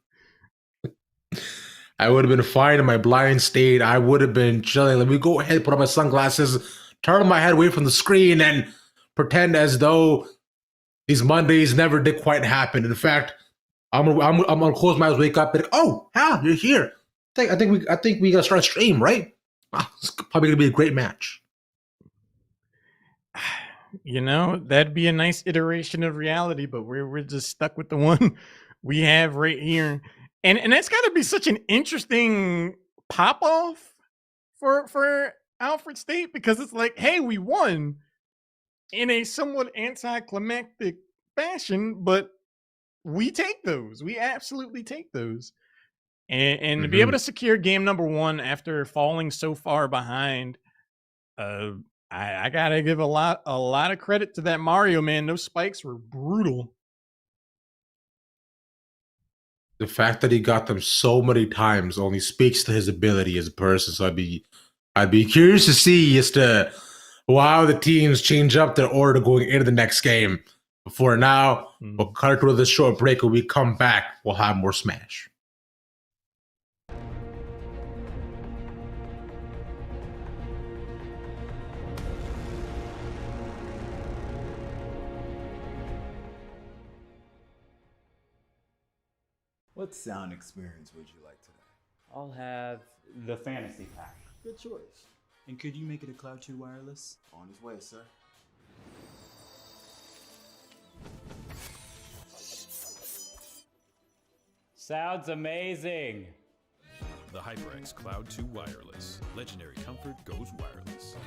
Speaker 8: I would have been fine in my blind state. I would have been chilling. Let me go ahead, put on my sunglasses, turn my head away from the screen, and pretend as though these Mondays never did quite happen. In fact, I'm gonna close my eyes, wake up, and oh, Hal, you're here. I think we gotta start a stream, right? It's probably gonna be a great match.
Speaker 9: You know, that'd be a nice iteration of reality, but we're just stuck with the one we have right here. And that's got to be such an interesting pop off for Alfred State, because it's like, hey, we won in a somewhat anticlimactic fashion, but we take those. We absolutely take those. And to be able to secure game number 1 after falling so far behind, I gotta give a lot of credit to that Mario, man. Those spikes were brutal.
Speaker 8: The fact that he got them so many times only speaks to his ability as a person. So I'd be curious to see as to how the teams change up their order going into the next game. Before now, we'll cut through this short break. When we come back, we'll have more Smash.
Speaker 2: What sound experience would you like today?
Speaker 10: I'll have the fantasy pack.
Speaker 2: Good choice.
Speaker 11: And could you make it a Cloud 2 wireless?
Speaker 2: On his way, sir.
Speaker 10: Sounds amazing.
Speaker 5: The HyperX Cloud 2 Wireless. Legendary comfort goes wireless.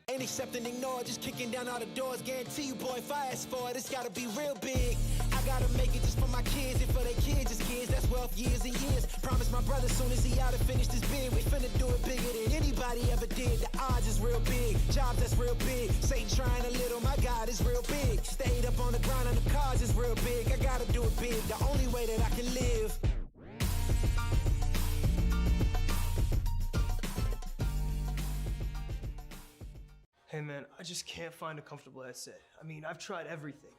Speaker 1: Ain't accepting, ignore, just kicking down all the doors. Guarantee you, boy, if I ask for it, it's gotta be real big. I gotta make it just for my kids and for their kids' kids. That's wealth years and years. Promise my brother soon as he out and finish this bid, we finna do it bigger than anybody ever did. The odds is real big, jobs that's real big. Satan trying a little, my God is real big. Stayed up on the grind on the cars is real big. I gotta do it big, the only way that I can live.
Speaker 7: Hey man, I just can't find a comfortable headset. I mean, I've tried everything.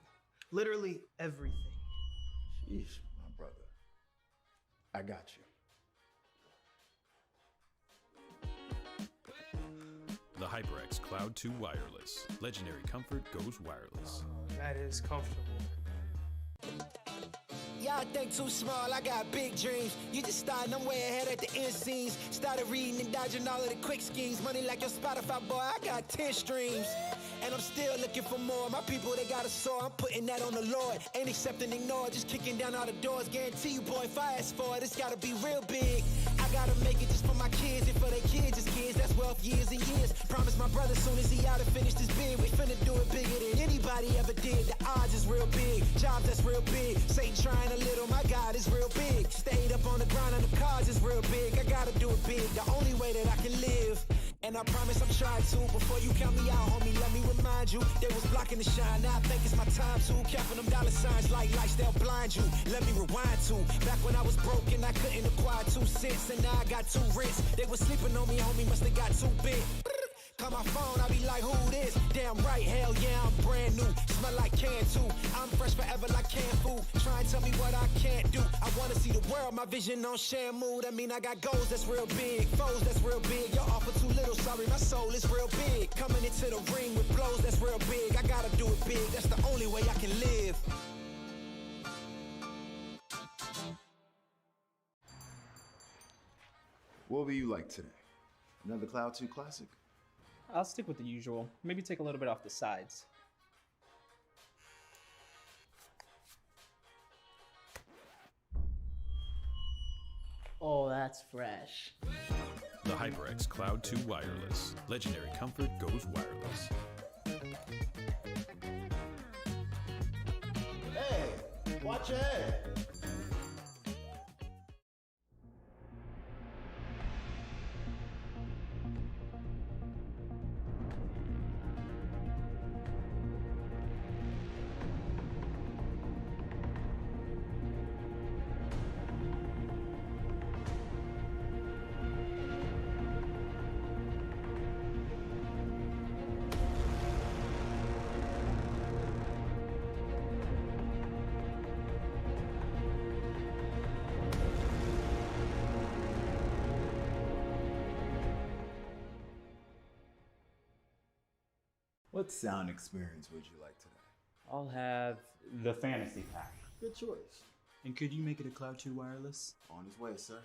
Speaker 7: Literally everything.
Speaker 2: Sheesh, my brother. I got you.
Speaker 5: The HyperX Cloud 2 Wireless. Legendary comfort goes wireless.
Speaker 7: That is comfortable.
Speaker 1: Y'all think too small, I got big dreams. You just starting, I'm way ahead at the end scenes. Started reading and dodging all of the quick schemes. Money like your Spotify, boy, I got 10 streams. And I'm still looking for more. My people, they got a soar, I'm putting that on the Lord. Ain't accepting, ignore, just kicking down all the doors. Guarantee you, boy, if I ask for it, it's gotta be real big. I gotta make it just for my kids and for their kids' kids. That's wealth years and years. Promise my brother soon as he out and finish this bid, we finna do it bigger than anybody ever did. The odds is real big, jobs that's real big. Satan trying a little, my God is real big. Stayed up on the grind on the cars is real big. I gotta do it big, the only way that I can live. And I promise I'm trying to. Before you count me out, homie, let me remind you. They was blocking the shine, now I think it's my time to. Counting them dollar signs like lights, they'll blind you. Let me rewind to. Back when I was broke and I couldn't acquire 2 cents. And now I got 2 rents. They was sleeping on me, homie, must have got too big. Call my phone, I be like, who this? Damn right, hell yeah, I'm brand new. Smell like can too. I'm fresh forever like canned food. Try and tell me what I can't do. I wanna see the world, my vision on Shamu. That mean I got goals that's real big, foes that's real big. Your offer too little, sorry, my soul is real big. Coming into the ring with blows that's real big. I gotta do it big, that's the only way I can live.
Speaker 2: What will you like today? Another Cloud 2 classic?
Speaker 3: I'll stick with the usual. Maybe take a little bit off the sides.
Speaker 4: Oh, that's fresh.
Speaker 5: The HyperX Cloud 2 Wireless. Legendary comfort goes wireless.
Speaker 6: Hey, watch your head.
Speaker 2: What sound experience would you like today?
Speaker 10: I'll have the fantasy pack.
Speaker 2: Good choice.
Speaker 11: And could you make it a Cloud 2 wireless?
Speaker 2: On his way, sir.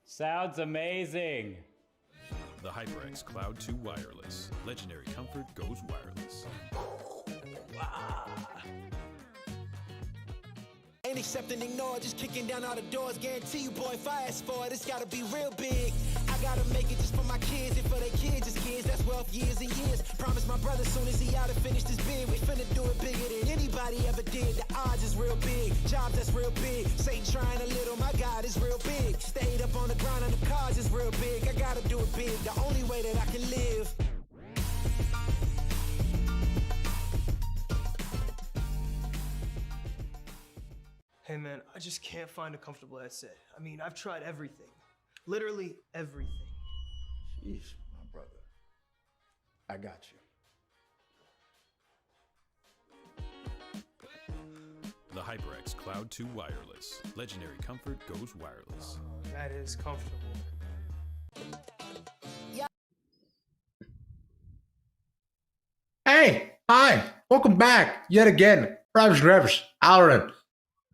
Speaker 10: Sounds amazing.
Speaker 5: The HyperX Cloud 2 Wireless. Legendary comfort goes wireless.
Speaker 1: Ain't accept and ignore, just kicking down all the doors. Guarantee you, boy, if I ask for it, it's gotta be real big. I gotta make it just for my kids and for their kids' kids. That's wealth years and years. Promise my brother soon as he out and finish this bid, we finna do it bigger than anybody ever did. The odds is real big, jobs that's real big. Satan trying a little, my God is real big. Stayed up on the ground and the cars is real big. I gotta do it big, the only way that I can live.
Speaker 7: Hey man, I just can't find a comfortable headset. I mean, I've tried everything. Literally everything.
Speaker 2: Sheesh, my brother. I got you.
Speaker 5: The HyperX Cloud 2 Wireless. Legendary comfort goes wireless.
Speaker 7: That is comfortable.
Speaker 8: Hey, hi, welcome back yet again. Travis Grevers, Alfred.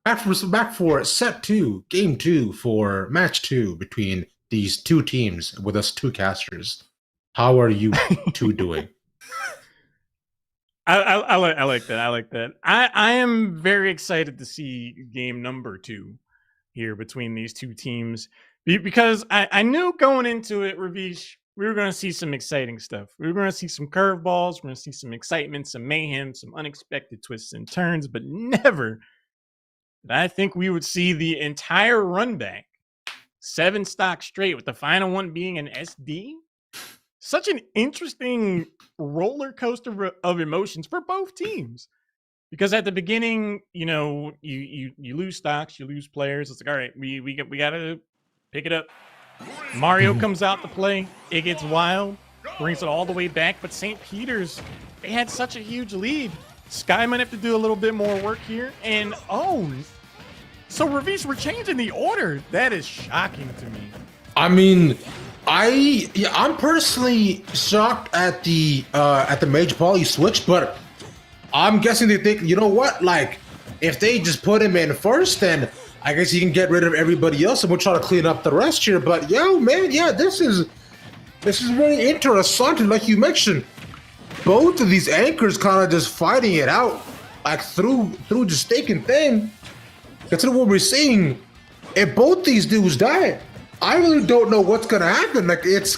Speaker 8: Back for set 2, game 2 for match 2 between these two teams with us two casters. How are you two doing?
Speaker 9: I like that. I like that. I am very excited to see game number 2 here between these two teams because I knew going into it, Ravish, we were going to see some exciting stuff. We were going to see some curveballs. We're going to see some excitement, some mayhem, some unexpected twists and turns, but never did I think we would see the entire run back, 7 stocks straight, with the final one being an SD. Such an interesting roller coaster of emotions for both teams. Because at the beginning, you know, you lose stocks, you lose players. It's like, all right, we got to pick it up. Mario comes out to play. It gets wild, brings it all the way back. But St. Peter's, they had such a huge lead. Sky might have to do a little bit more work here. And, so Ravish, we're changing the order. That is shocking to me.
Speaker 8: I mean, I'm personally shocked at the Mage Poly switch, but I'm guessing they think, you know what, like, if they just put him in first, then I guess he can get rid of everybody else and we'll try to clean up the rest here. But yo, man, yeah, this is very interesting. Like you mentioned, both of these anchors kind of just fighting it out, like through just taking thing. Consider what we're seeing. If both these dudes die, I really don't know what's gonna happen. Like it's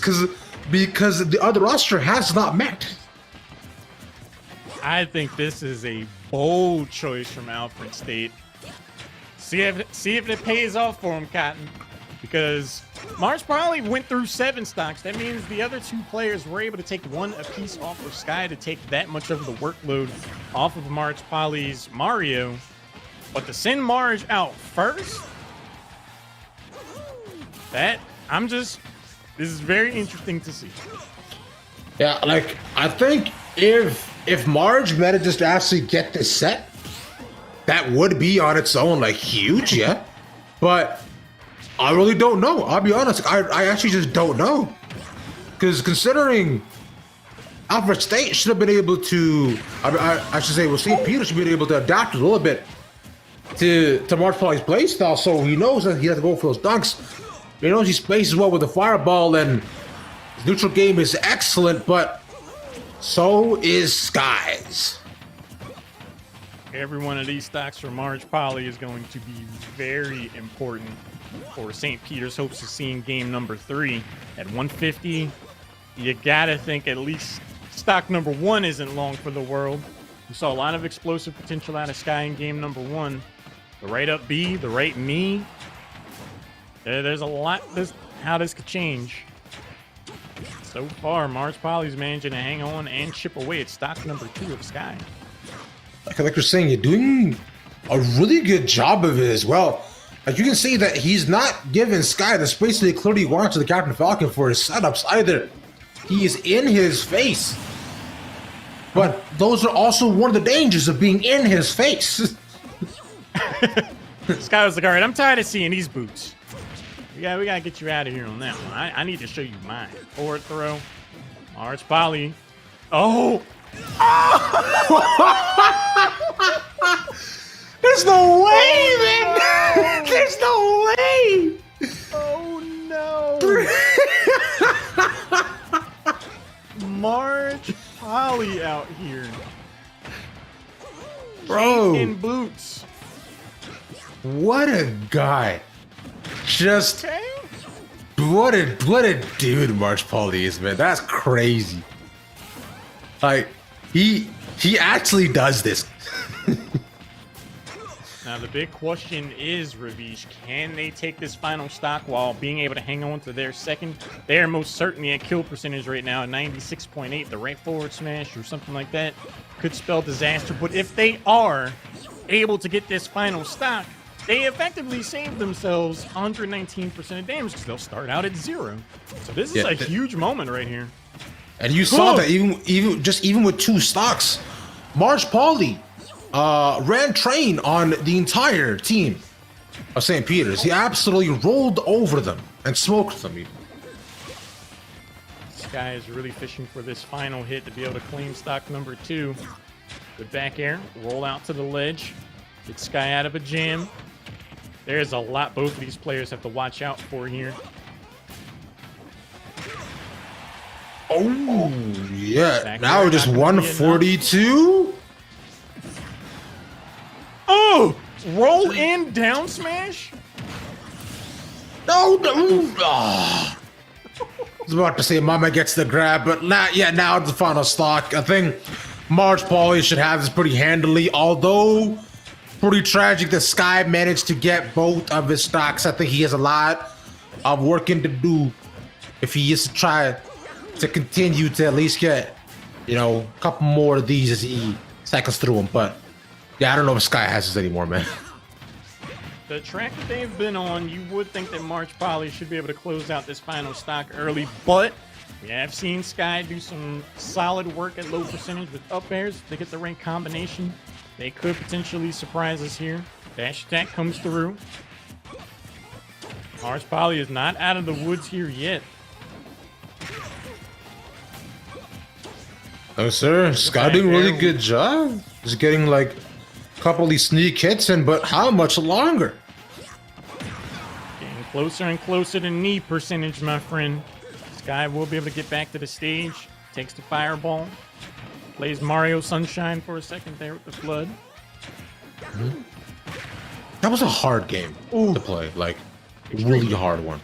Speaker 8: because the other roster has not met.
Speaker 9: I think this is a bold choice from Alfred State. See if it pays off for him, Cotton. Because Mars probably went through 7 stocks. That means the other 2 players were able to take 1 apiece off of Sky to take that much of the workload off of March Poly's Mario. But to send Marge out first, this is very interesting to see.
Speaker 8: Yeah, like I think if Marge manages to actually get this set, that would be on its own like huge, yeah. But I really don't know. I'll be honest, I actually just don't know. Because considering Alfred State should have been able to, I should say, well, St. Peter should be able to adapt a little bit to March Poly's playstyle, so he knows that he has to go for those dunks. He knows he spaces well with the fireball, and his neutral game is excellent, but so is Sky's.
Speaker 9: Every one of these stocks for March Poly is going to be very important for St. Peter's hopes of seeing game number 3 at 150. You gotta think at least stock number 1 isn't long for the world. You saw a lot of explosive potential out of Sky in game number 1. The right up B, the right knee. There's a lot how this could change. So far, March Poly's managing to hang on and chip away at stock number 2 of Sky.
Speaker 8: Like you're saying, you're doing a really good job of it as well. Like you can see that he's not giving Sky the space that he clearly wants to the Captain Falcon for his setups either. He is in his face. But those are also one of the dangers of being in his face.
Speaker 9: Sky was like, all right, I'm tired of seeing these boots. We gotta get you out of here on that one. I need to show you mine. Forward throw. Arch Poly. Oh!
Speaker 8: There's no way, man! There's no way!
Speaker 9: Oh no! March Poly out here.
Speaker 8: Bro.
Speaker 9: In boots.
Speaker 8: What a guy. Just
Speaker 9: Okay.
Speaker 8: what a dude March Pauly is, man. That's crazy. Like he actually does this.
Speaker 9: Now the big question is, Ravish, can they take this final stock while being able to hang on to their second? They are most certainly at kill percentage right now, 96.8. The right forward smash or something like that could spell disaster. But if they are able to get this final stock, they effectively saved themselves 119% of damage because they'll start out at 0. So this is a huge moment right here.
Speaker 8: And you saw that even with 2 stocks, March Pauly ran train on the entire team of St. Peter's. He absolutely rolled over them and smoked them.
Speaker 9: This guy is really fishing for this final hit to be able to claim stock number 2. Good back air, roll out to the ledge, get Sky out of a jam. There's a lot both of these players have to watch out for here.
Speaker 8: Oh, yeah. Now we're just 142.
Speaker 9: Oh! Roll in down smash?
Speaker 8: No. I was about to say Mama gets the grab, but not yet. Now it's the final stock. I think March Pauly should have this pretty handily, although pretty tragic that Sky managed to get both of his stocks. I think he has a lot of working to do if he is to try to continue to at least get, a couple more of these as he cycles through them. But yeah, I don't know if Sky has this anymore, man.
Speaker 9: The track that they've been on, you would think that March Poly should be able to close out this final stock early, but we have seen Sky do some solid work at low percentage with up airs. If they get the right combination, they could potentially surprise us here. Dash attack comes through. March Poly is not out of the woods here yet.
Speaker 8: Oh, sir. Sky doing a really good job. Just getting like a couple of these sneak hits in, but how much longer?
Speaker 9: Getting closer and closer to knee percentage, my friend. Sky will be able to get back to the stage. Takes the fireball. Plays Mario Sunshine for a second there with the flood.
Speaker 8: That was a hard game to play. Like, really hard one.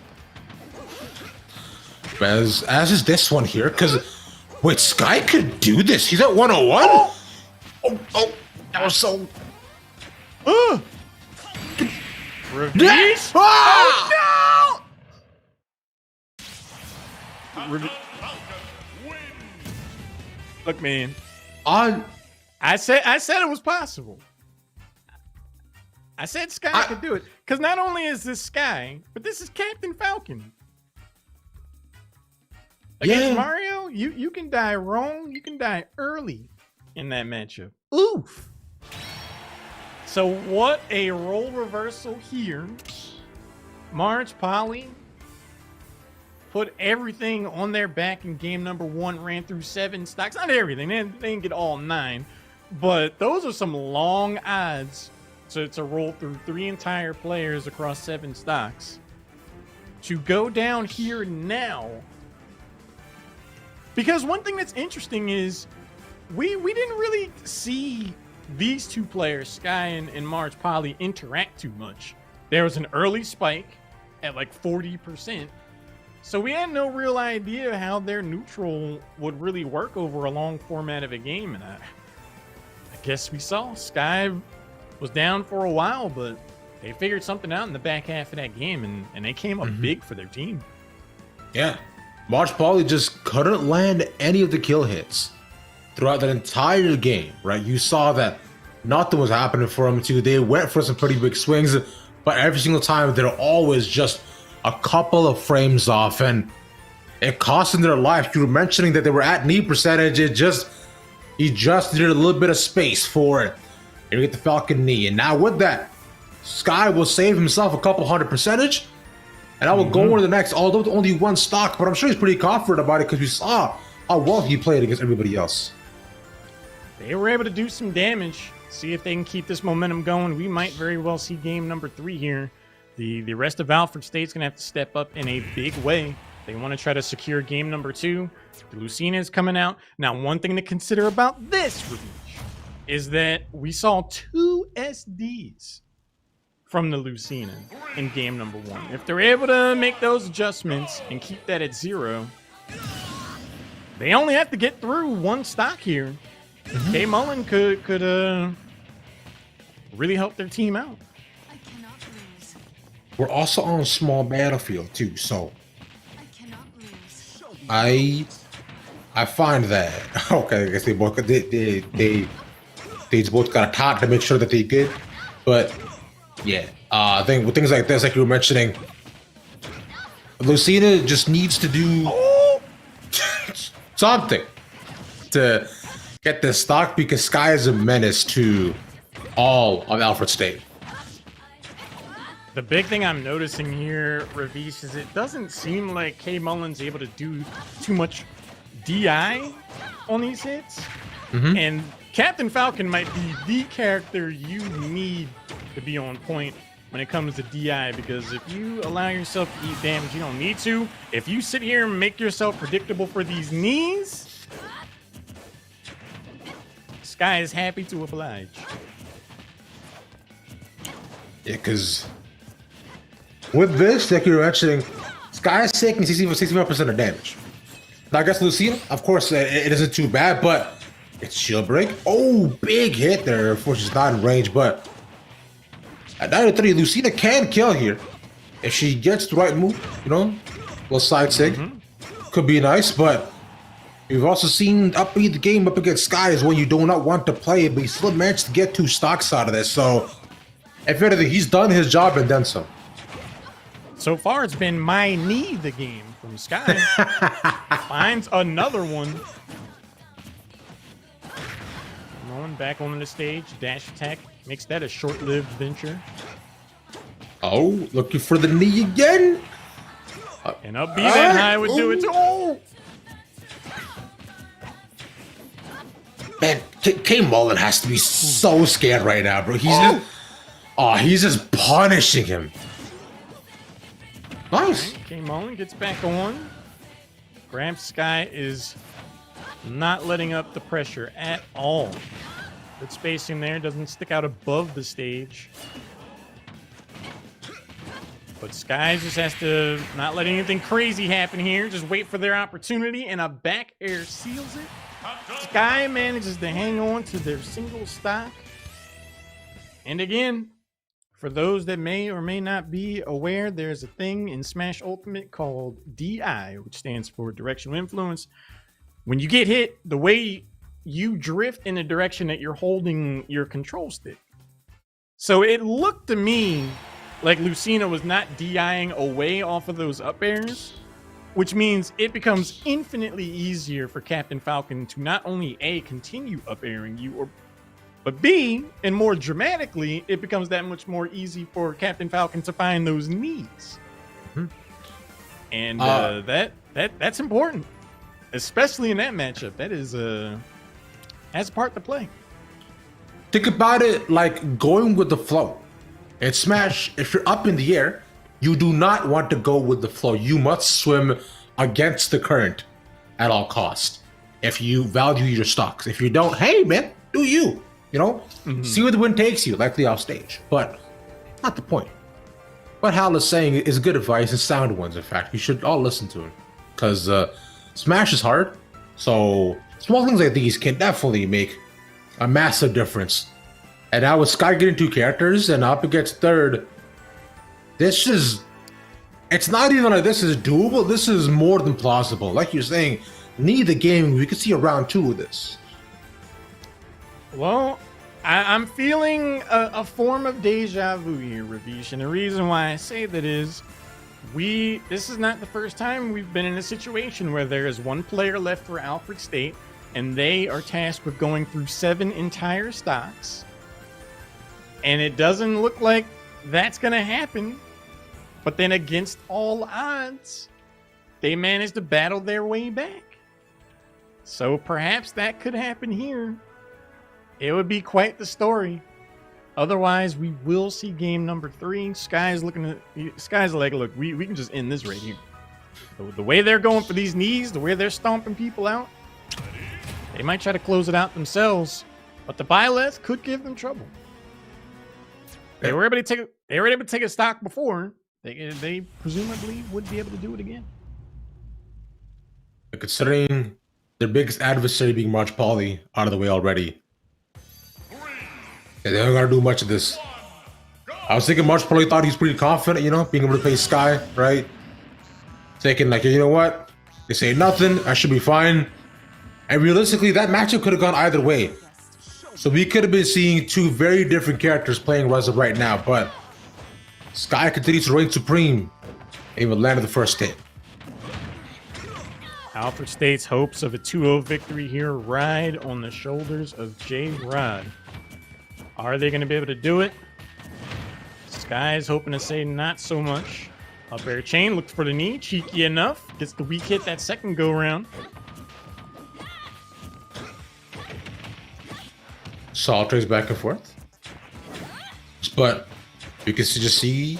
Speaker 8: As is this one here, because wait, Sky could do this. He's at 101. Oh, that was so.
Speaker 9: Release.
Speaker 8: Ah!
Speaker 9: Oh, no! Look, man. I said it was possible. I said Sky could do it because not only is this Sky, but this is Captain Falcon. Against Mario, you can die wrong. You can die early in that matchup. Oof. So what a role reversal here. March Poly put everything on their back in game number 1, ran through 7 stocks. Not everything, they didn't get all 9, but those are some long odds to roll through 3 entire players across 7 stocks. To go down here now, because one thing that's interesting is we didn't really see these 2 players, Sky and March Poly, interact too much. There was an early spike at like 40%. So we had no real idea how their neutral would really work over a long format of a game. And I guess we saw Sky was down for a while, but they figured something out in the back half of that game, and they came up big for their team.
Speaker 8: Yeah. March Pauly just couldn't land any of the kill hits throughout that entire game, right? You saw that nothing was happening for them too. They went for some pretty big swings, but every single time they're always just a couple of frames off, and it cost them their life. You were mentioning that they were at knee percentage. He just needed a little bit of space for it. And you get the Falcon knee, and now with that, Sky will save himself a couple hundred percentage, And I will go into the next, although with only one stock, but I'm sure he's pretty confident about it because we saw how well he played against everybody else.
Speaker 9: They were able to do some damage. See if they can keep this momentum going. We might very well see game number 3 here. The rest of Alfred State's going to have to step up in a big way. They want to try to secure game number 2. The Lucina is coming out. Now, one thing to consider about this Ravitch is that we saw 2 SDs from the Lucina in game number 1. If they're able to make those adjustments and keep that at 0, they only have to get through 1 stock here. K Mullen could really help their team out.
Speaker 8: We're also on a small battlefield too, so I find that okay. I guess they both got a top to make sure that they good, but yeah, I think with things like this, like you were mentioning, Lucina just needs to do something to get this stock because Sky is a menace to all of Alfred State.
Speaker 9: The big thing I'm noticing here, Ravish, is it doesn't seem like K Mullen's able to do too much DI on these hits. And Captain Falcon might be the character you need to be on point when it comes to DI, because if you allow yourself to eat damage you don't need to, if you sit here and make yourself predictable for these knees, Sky is happy to oblige.
Speaker 8: Yeah, because with this, like you were mentioning, Sky is taking 65% of damage. Now, I guess Lucina, of course, it isn't too bad, but it's shield break. Oh, big hit there. Of course, she's not in range, but at 93, Lucina can kill here. If she gets the right move, you know, little side sig, could be nice, but we've also seen upbeat the game up against Sky is when you do not want to play it, but he still managed to get 2 stocks out of this, so if anything, he's done his job and then some.
Speaker 9: So far, it's been my knee the game from Sky. Finds another one. Mullen back on the stage. Dash attack. Makes that a short-lived venture.
Speaker 8: Oh, looking for the knee again.
Speaker 9: And up B that high would do it too. Oh!
Speaker 8: Man, K Mullen has to be so scared right now, bro. He's just punishing him. Nice.
Speaker 9: Right, K Mullen gets back on. Gramps Sky is not letting up the pressure at all. Good spacing there, doesn't stick out above the stage. But Sky just has to not let anything crazy happen here. Just wait for their opportunity, and a back air seals it. Sky manages to hang on to their single stock. And again, for those that may or may not be aware, there's a thing in Smash Ultimate called DI, which stands for Directional Influence. When you get hit, the way you drift in the direction that you're holding your control stick. So it looked to me like Lucina was not DIing away off of those up airs, which means it becomes infinitely easier for Captain Falcon to not only A, continue up airing you, but B, and more dramatically, it becomes that much more easy for Captain Falcon to find those knees. And that's important, especially in that matchup. That is has a part to play.
Speaker 8: Think about it like going with the flow. In Smash, if you're up in the air, you do not want to go with the flow. You must swim against the current at all costs. If you value your stocks. If you don't, hey man, do you. You know, see where the wind takes you, likely off stage. But not the point. What Hal is saying is good advice and sound ones, in fact. You should all listen to him. Because Smash is hard. So small things like these can definitely make a massive difference. And now with Sky getting 2 characters and up against third, it's not even like this is doable. This is more than plausible. Like you're saying, need the game. We could see a round 2 of this.
Speaker 9: Well, I'm feeling a form of deja vu here, Ravish, and the reason why I say that is this is not the first time we've been in a situation where there is 1 player left for Alfred State, and they are tasked with going through 7 entire stocks, and it doesn't look like that's going to happen But then against all odds, they managed to battle their way back. So perhaps that could happen here. It would be quite the story. Otherwise, we will see game number 3. Sky's like, look, we can just end this right here. The way they're going for these knees, the way they're stomping people out, they might try to close it out themselves. But the Byleth could give them trouble. They were able to take a stock before. They presumably would be able to do it again.
Speaker 8: Considering their biggest adversary being March Pauly out of the way already, they don't gotta do much of this. I was thinking March Pauly thought he was pretty confident, you know, being able to play Sky, right? Thinking like, you know what? They say nothing, I should be fine. And realistically, that matchup could have gone either way. So we could have been seeing 2 very different characters playing as of right now, but Sky continues to reign supreme and even landed the first hit.
Speaker 9: Alfred State's hopes of a 2-0 victory here ride on the shoulders of J-Rod. Are they going to be able to do it? Sky's hoping to say not so much. Up air chain, looked for the knee, cheeky enough. Gets the weak hit that second go round.
Speaker 8: Solid trades back and forth. But you can just see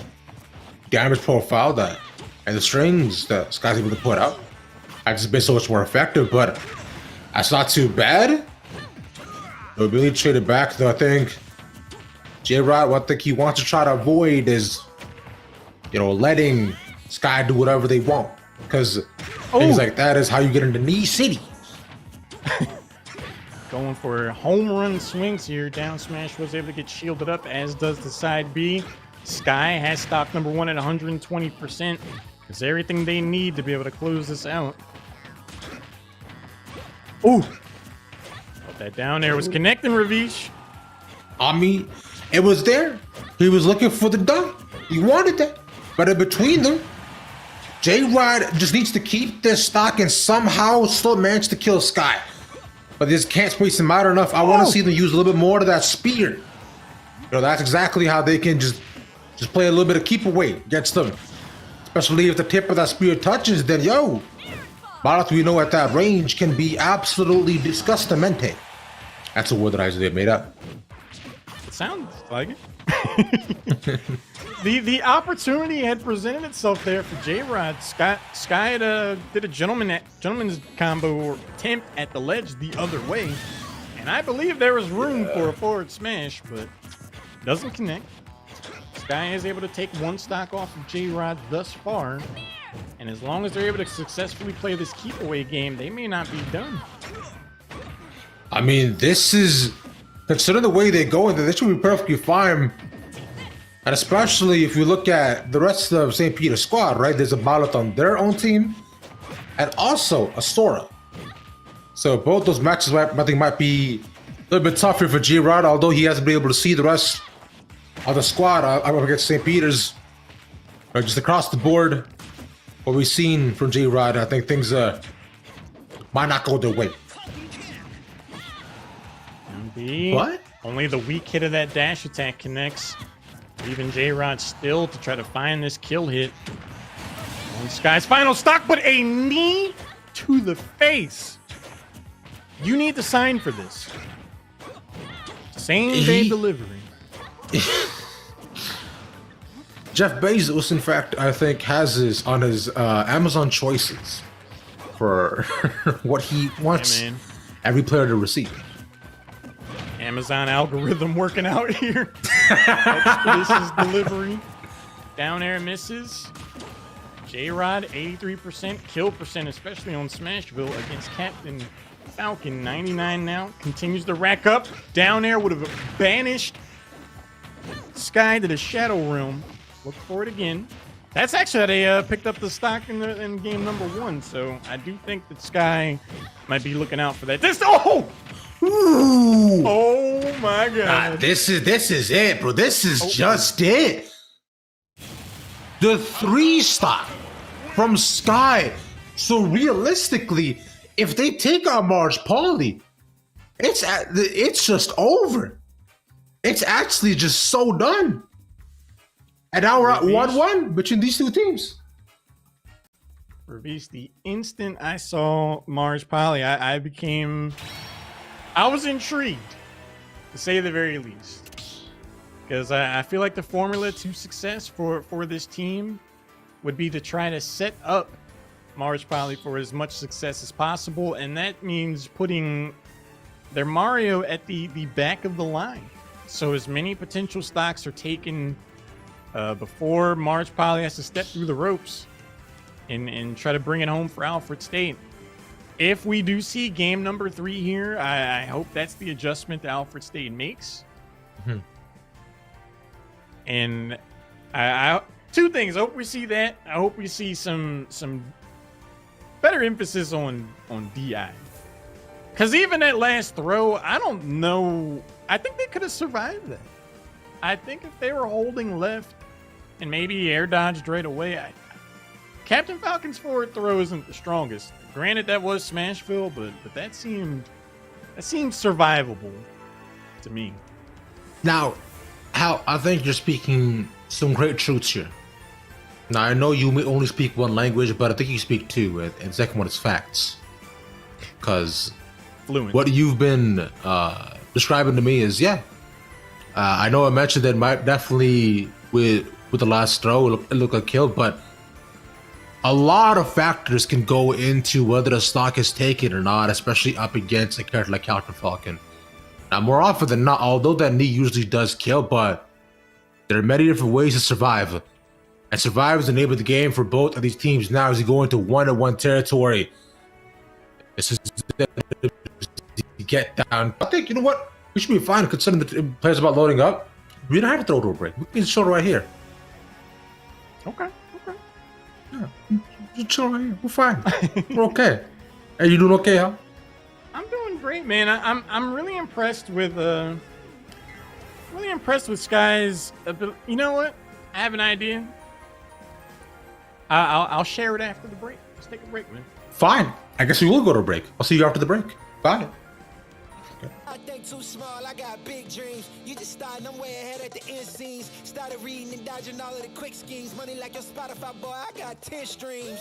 Speaker 8: damage profile that and the strings that Sky's able to put out. I've just been so much more effective, but that's not too bad. The ability to trade it back, though, I think J-Rod, what I think he wants to try to avoid is, you know, letting Sky do whatever they want. Because things like that is how you get into Knee City.
Speaker 9: Going for home run swings here. Down smash was able to get shielded up, as does the side B. Sky has stock number 1 at 120%. It's everything they need to be able to close this out. Ooh! But that down there was connecting, Ravish.
Speaker 8: I mean, it was there. He was looking for the dunk. He wanted that. But in between them, J-Rod just needs to keep this stock and somehow still manage to kill Sky. But this can't space him out enough. I want to see them use a little bit more of that spear. You know, that's exactly how they can just play a little bit of keep away against them. Especially if the tip of that spear touches, then yo, Byleth, we know at that range can be absolutely disgustamente. That's a word that I usually made up.
Speaker 9: It sounds like it. The opportunity had presented itself there for J-Rod. Sky did a gentleman's combo or attempt at the ledge the other way, and I believe there was room for a forward smash, but doesn't connect. Sky is able to take 1 stock off of J-Rod thus far, and as long as they're able to successfully play this keep away game, they may not be done.
Speaker 8: I mean, this is, considering the way they go, this should be perfectly fine. And especially if you look at the rest of St. Peter's squad, right? There's a Byleth on their own team, and also a Sora. So both those matches, I think, might be a little bit tougher for J-Rod, although he hasn't been able to see the rest of the squad up against St. Peter's. Just across the board, what we've seen from J-Rod, I think things might not go their way.
Speaker 9: What? Only the weak hit of that dash attack connects. Leaving J-Rod still to try to find this kill hit. On Sky's final stock, but a knee to the face. You need to sign for this. Same day delivery.
Speaker 8: Jeff Bezos, in fact, I think has his on his Amazon choices for what he wants every player to receive.
Speaker 9: Amazon algorithm working out here. Expeditious delivery. Down air misses. J-Rod 83% kill percent, especially on Smashville against Captain Falcon. 99 now. Continues to rack up. Down air would have banished Sky to the Shadow Realm. Look for it again. That's actually how they picked up the stock in game number 1. So I do think that Sky might be looking out for that.
Speaker 8: Ooh.
Speaker 9: Oh my god.
Speaker 8: This is it, bro. This is just it. The 3 stock from Sky. So realistically, if they take out March Pauly, it's just over. It's actually just so done. And now we're at
Speaker 9: Ravish.
Speaker 8: 1-1 between these two teams.
Speaker 9: Ravish, the instant I saw Mars Poly, I was intrigued, to say the very least. Because I feel like the formula to success for this team would be to try to set up Mars Poly for as much success as possible, and that means putting their Mario at the back of the line. So as many potential stocks are taken before Mars Poly has to step through the ropes and try to bring it home for Alfred State. If we do see game number 3 here, I hope that's the adjustment that Alfred State makes.
Speaker 8: Mhm.
Speaker 9: And I two things. I hope we see that. I hope we see some better emphasis on DI. Because even that last throw, I don't know. I think they could have survived that. I think if they were holding left and maybe air dodged right away, Captain Falcon's forward throw isn't the strongest. Granted, that was Smashville, but that seemed survivable to me.
Speaker 8: Now, Hal, I think you're speaking some great truths here. Now, I know you may only speak one language, but I think you speak two, and the second one is facts. Because what you've been describing to me is, I know I mentioned that might definitely with the last throw it looked like kill, but a lot of factors can go into whether the stock is taken or not, especially up against a character like Captain Falcon. Now, more often than not, although that knee usually does kill, but there are many different ways to survive. And survive is the name of the game for both of these teams now as you go into 1-1 territory. This is get down. I think, you know what? We should be fine considering the players about loading up. We don't have to throw to a break. We can chill right here.
Speaker 9: Okay.
Speaker 8: Yeah, just chill right here. We're fine. We're okay. Are you doing okay, Hal?
Speaker 9: I'm doing great, man. I'm really impressed with Sky's. You know what? I have an idea. I'll share it after the break. Let's take a break, man.
Speaker 8: Fine. I guess we will go to a break. I'll see you after the break. Bye.
Speaker 1: I think too small, I got big dreams. You just starting, I'm way ahead at the end scenes. Started reading and dodging all of the quick schemes. Money like your Spotify, boy, I got 10 streams.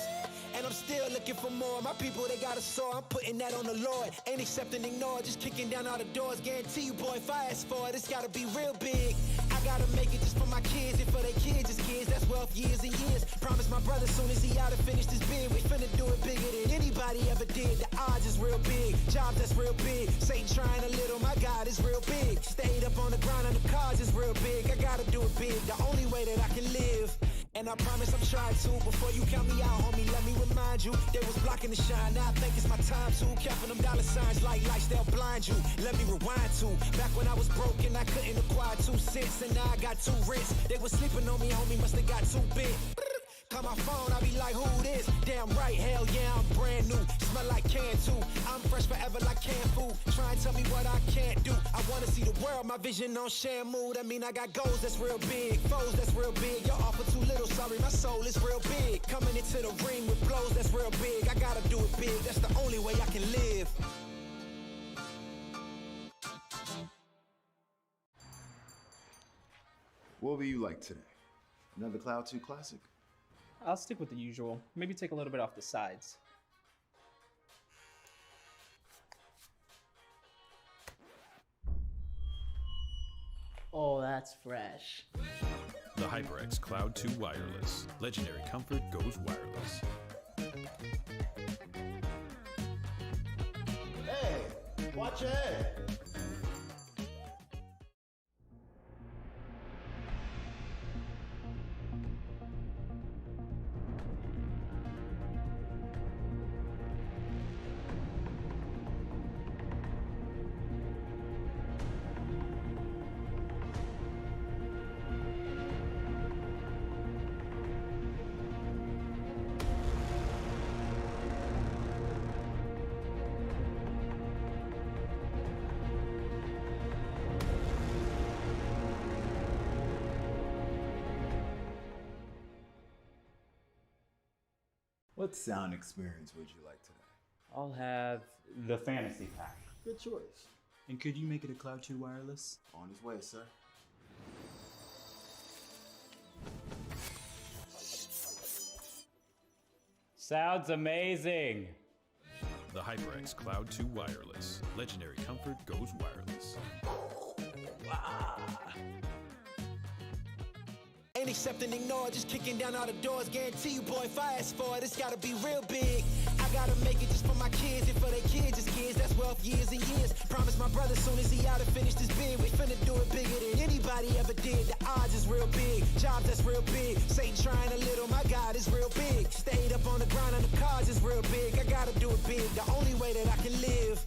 Speaker 1: And I'm still looking for more. My people, they got a soar. I'm putting that on the Lord. Ain't accepting, ignore, just kicking down all the doors. Guarantee you, boy, if I ask for it, it's gotta be real big. I gotta make it just for my kids and for their kids' kids. That's wealth years and years. Promise my brother soon as he out and finish this bid, we finna do it bigger than anybody ever did. The odds is real big. Jobs that's real big. Satan trying a little, my God is real big. Stayed up on the ground and the cards is real big. I gotta do it big, the only way that I can live. And I promise I'm trying to. Before you count me out, homie, let me remind you. They was blocking the shine, now I think it's my time to. Counting them dollar signs like lights, they'll blind you. Let me rewind to. Back when I was broke and I couldn't acquire 2 cents. And now I got 2 rents. They was sleeping on me, homie, must have got too big. Call my phone, I be like, who this? Damn right, hell yeah, I'm brand new. Smell like can too. I'm fresh forever like canned food. Try and tell me what I can't do. I wanna see the world, my vision on Shamu. That mean I got goals that's real big. Foes that's real big. Your offer too little, sorry, my soul is real big. Coming into the ring with blows that's real big. I gotta do it big, that's the only way I can live.
Speaker 2: What will you like today? Another Cloud 2 classic?
Speaker 3: I'll stick with the usual. Maybe take a little bit off the sides.
Speaker 4: Oh, that's fresh.
Speaker 5: The HyperX Cloud 2 Wireless. Legendary comfort goes wireless.
Speaker 6: Hey, watch your head.
Speaker 2: What sound experience would you like today?
Speaker 10: I'll have the fantasy pack.
Speaker 2: Good choice.
Speaker 11: And could you make it a Cloud 2 wireless?
Speaker 2: On his way, sir.
Speaker 10: Sounds amazing.
Speaker 5: The HyperX Cloud 2 Wireless. Legendary comfort goes wireless.
Speaker 1: Ain't accepting, ignore, just kicking down all the doors. Guarantee you, boy, if I ask for it, it's gotta be real big. I gotta make it just for my kids and for their kids, just kids. That's wealth years and years. Promise my brother soon as he out and finish this bid, we finna do it bigger than anybody ever did. The odds is real big, jobs that's real big. Satan trying a little, my God is real big. Stayed up on the grind on the cards is real big. I gotta do it big, the only way that I can live.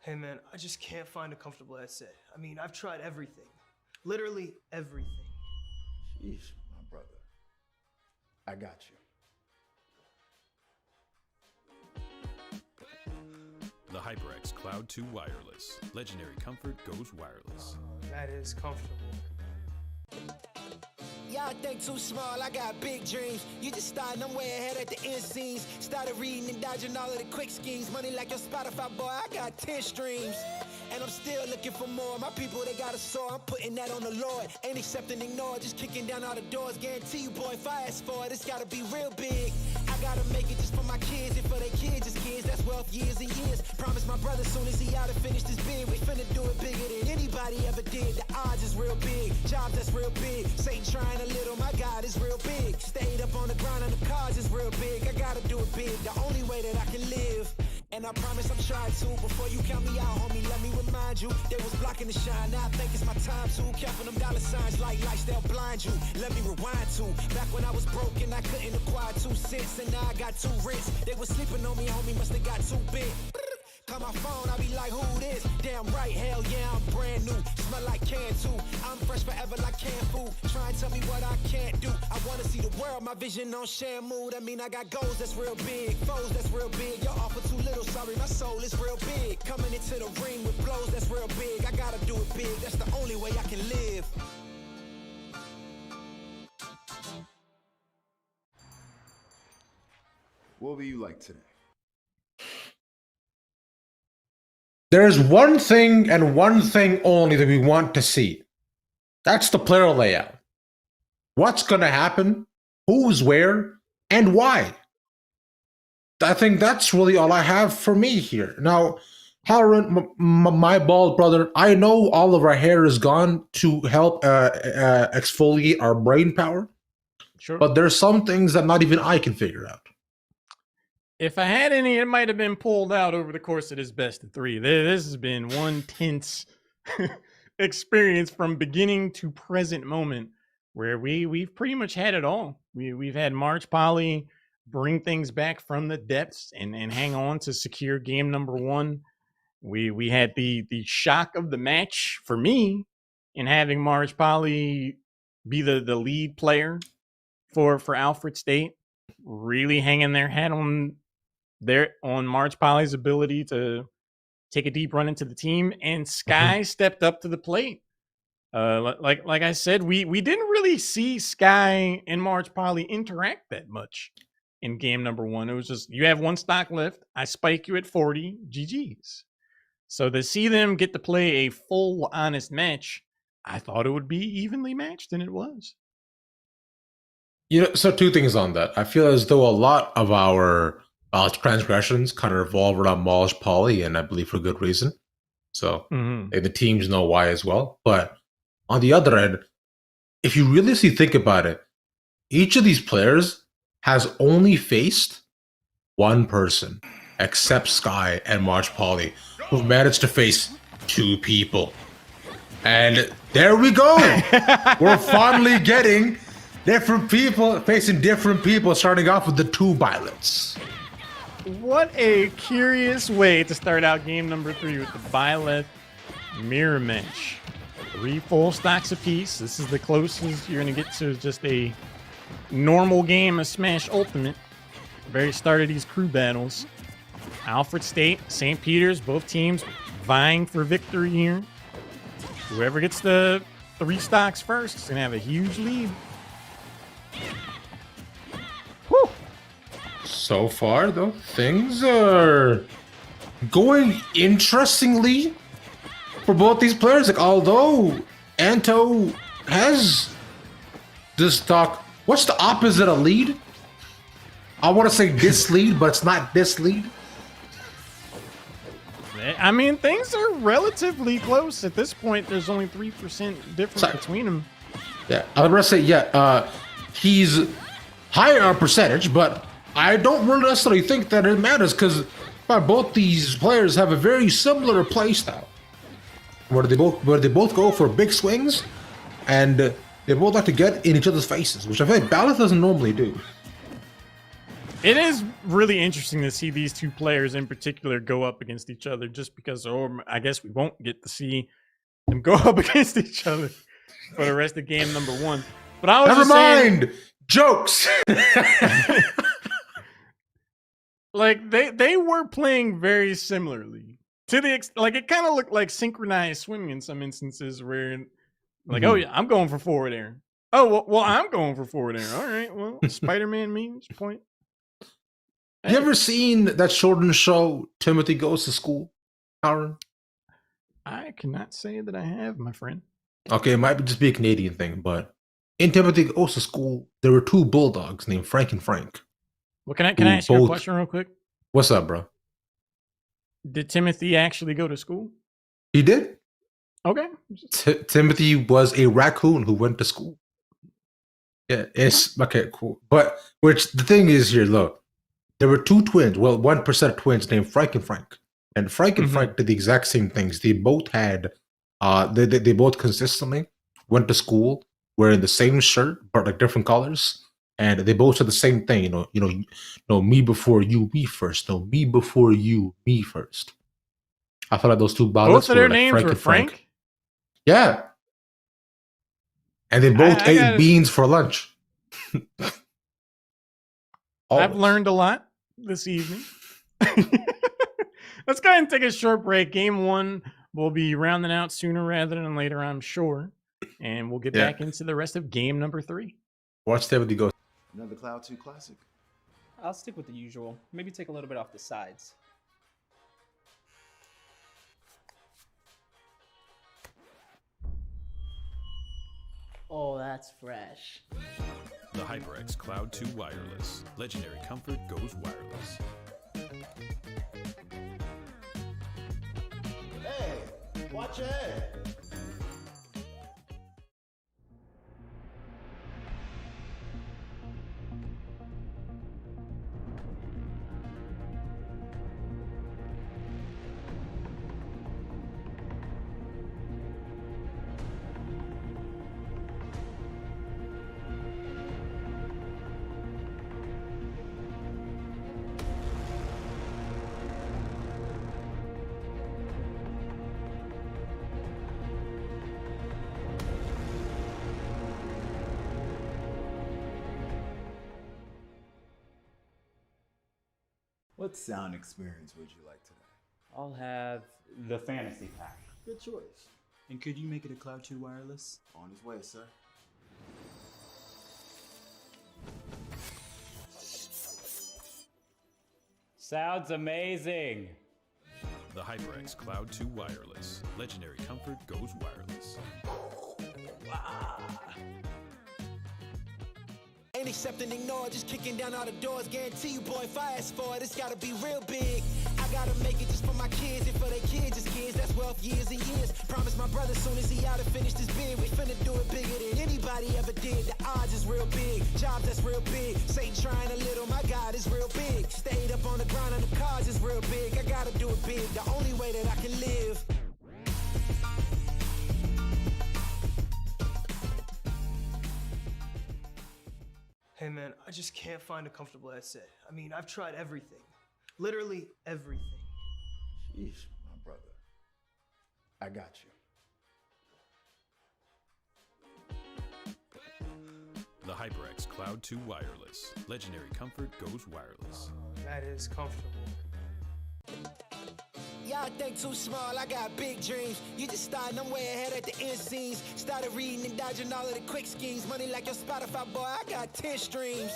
Speaker 7: Hey man, I just can't find a comfortable headset. I mean, I've tried everything. Literally everything.
Speaker 2: Jeez, my brother. I got you.
Speaker 5: The HyperX Cloud 2 Wireless. Legendary comfort goes wireless.
Speaker 7: That is comfortable.
Speaker 1: Y'all think too small, I got big dreams. You just starting, I'm way ahead at the end scenes. Started reading and dodging all of the quick schemes. Money like your Spotify, boy, I got 10 streams. And I'm still looking for more. My people, they got a soar, I'm putting that on the Lord. Ain't accepting, ignore, just kicking down all the doors. Guarantee you, boy, if I ask for it, it's gotta be real big. I gotta make it just for my kids and for their kids, just kids. That's wealth years and years. Promise my brother soon as he out and finish this bid, we finna do it bigger than anybody ever did. The odds is real big, jobs that's real big. Satan trying a little, my God is real big. Stayed up on the grind on the cards is real big. I gotta do it big, the only way that I can live. And I promise I'm trying to. Before you count me out, homie, let me remind you. They was blocking the shine, now I think it's my time to. Counting them dollar signs like lights, they'll blind you. Let me rewind to back when I was broke and I couldn't acquire 2 cents. And now I got 2 rents. They was sleeping on me, homie, must have got too big. Call my phone, I be like, who this? Damn right, hell yeah, I'm brand new. Smell like can too. I'm fresh forever like canned food. Try and tell me what I can't do. I wanna see the world, my vision on Shamu. That mean I got goals that's real big, foes that's real big. Y'all offer too little, sorry, my soul is real big. Coming into the ring with blows that's real big. I gotta do it big, that's the only way I can live.
Speaker 2: What were you like today?
Speaker 8: There's one thing and one thing only that we want to see. That's the player layout. What's going to happen, who's where, and why. I think that's really all I have for me here. Now, Halloran, my bald brother, I know all of our hair is gone to help exfoliate our brain power.
Speaker 9: Sure.
Speaker 8: But there's some things that not even I can figure out.
Speaker 9: If I had any, it might have been pulled out over the course of this best of 3. This has been one tense experience from beginning to present moment, where we've pretty much had it all. We've had March Poly bring things back from the depths and hang on to secure game number 1. We had the shock of the match for me in having March Poly be the lead player for Alfred State, really hanging their hat on March Poly's ability to take a deep run into the team, and Sky stepped up to the plate. Like I said, we didn't really see Sky and March Poly interact that much in game number 1. It was just, you have 1 stock left, I spike you at 40, GG's. So to see them get to play a full, honest match, I thought it would be evenly matched, and it was.
Speaker 8: You know, so 2 things on that. I feel as though a lot of our transgressions kind of revolve around March Poly, and I believe for good reason. So the teams know why as well. But on the other end, if you really think about it, each of these players has only faced one person, except Sky and March Poly, who've managed to face 2 people. And there we go. We're finally getting different people facing different people, starting off with the 2 Violets.
Speaker 9: What a curious way to start out game number 3 with the Violet mirror match. 3 full stocks apiece. This is the closest you're going to get to just a normal game of Smash Ultimate. Very start of these crew battles. Alfred State, St. Peter's, both teams vying for victory here. Whoever gets the 3 stocks first is going to have a huge lead. Whew.
Speaker 8: So far, though, things are going interestingly for both these players. Like, although Anto has this talk. What's the opposite of lead? I want to say this lead, but it's not this lead.
Speaker 9: I mean, things are relatively close at this point. There's only 3% difference between them.
Speaker 8: Yeah, I was going to say, yeah, he's higher on percentage, but I don't really necessarily think that it matters because both these players have a very similar play style, where they both go for big swings, and they both like to get in each other's faces, which I feel like Ballot doesn't normally do.
Speaker 9: It is really interesting to see these two players in particular go up against each other, just because, or I guess we won't get to see them go up against each other for the rest of game number 1. But I was
Speaker 8: Never
Speaker 9: just
Speaker 8: mind.
Speaker 9: saying,
Speaker 8: Jokes.
Speaker 9: like they were playing very similarly to the like it kind of looked like synchronized swimming in some instances where like oh yeah, I'm going for forward air. Oh well I'm going for forward air. All right, well Spider-Man means point. Hey.
Speaker 8: You ever seen that children's show Timothy Goes to School, Aaron?
Speaker 9: I cannot say that I have, my friend.
Speaker 8: Okay, it might just be a Canadian thing, but in Timothy Goes to School, there were 2 bulldogs named Frank and Frank.
Speaker 9: Well, can I ask you a question real quick?
Speaker 8: What's up, bro?
Speaker 9: Did Timothy actually go to school?
Speaker 8: He did.
Speaker 9: Okay.
Speaker 8: Timothy was a raccoon who went to school. Yeah, it's okay, cool. But which the thing is here, look, there were 2 twins. Well, 1% of twins named Frank and Frank, and Frank and Frank did the exact same things. They both had, they both consistently went to school wearing the same shirt but like different colors. And they both said the same thing, you know, me before you, me first. No, me before you, me first. I thought like those 2 ballots.
Speaker 9: Both of their names were Frank?
Speaker 8: Yeah. And they both ate beans for lunch.
Speaker 9: I've learned a lot this evening. Let's go ahead and take a short break. Game 1 will be rounding out sooner rather than later, I'm sure. And we'll get back into the rest of game number 3.
Speaker 8: Watch Timothy go.
Speaker 2: Another Cloud 2 classic.
Speaker 3: I'll stick with the usual. Maybe take a little bit off the sides.
Speaker 4: Oh, that's fresh.
Speaker 5: The HyperX Cloud 2 Wireless. Legendary comfort goes wireless.
Speaker 6: Hey, watch your head.
Speaker 2: What sound experience would you like today?
Speaker 10: I'll have the fantasy pack.
Speaker 2: Good choice.
Speaker 11: And could you make it a Cloud 2 wireless?
Speaker 2: On his way, sir.
Speaker 10: Sounds amazing.
Speaker 5: The HyperX Cloud 2 Wireless. Legendary comfort goes wireless.
Speaker 1: Ain't accept and ignore, just kicking down all the doors. Guarantee you, boy, if I ask for it, it's gotta be real big. I gotta make it just for my kids and for their kids' kids. That's wealth years and years. Promise my brother soon as he out and finish this bid, we finna do it bigger than anybody ever did. The odds is real big, jobs that's real big. Satan trying a little, my God is real big. Stayed up on the ground and the cars is real big. I gotta do it big, the only way that I can live.
Speaker 7: Hey man, I just can't find a comfortable headset. I mean, I've tried everything. Literally everything.
Speaker 2: Sheesh, my brother. I got you.
Speaker 5: The HyperX Cloud 2 Wireless. Legendary comfort goes wireless.
Speaker 7: That is comfortable.
Speaker 1: Y'all think too small, I got big dreams. You just starting, I'm way ahead at the end scenes. Started reading and dodging all of the quick schemes. Money like your Spotify, boy, I got 10 streams.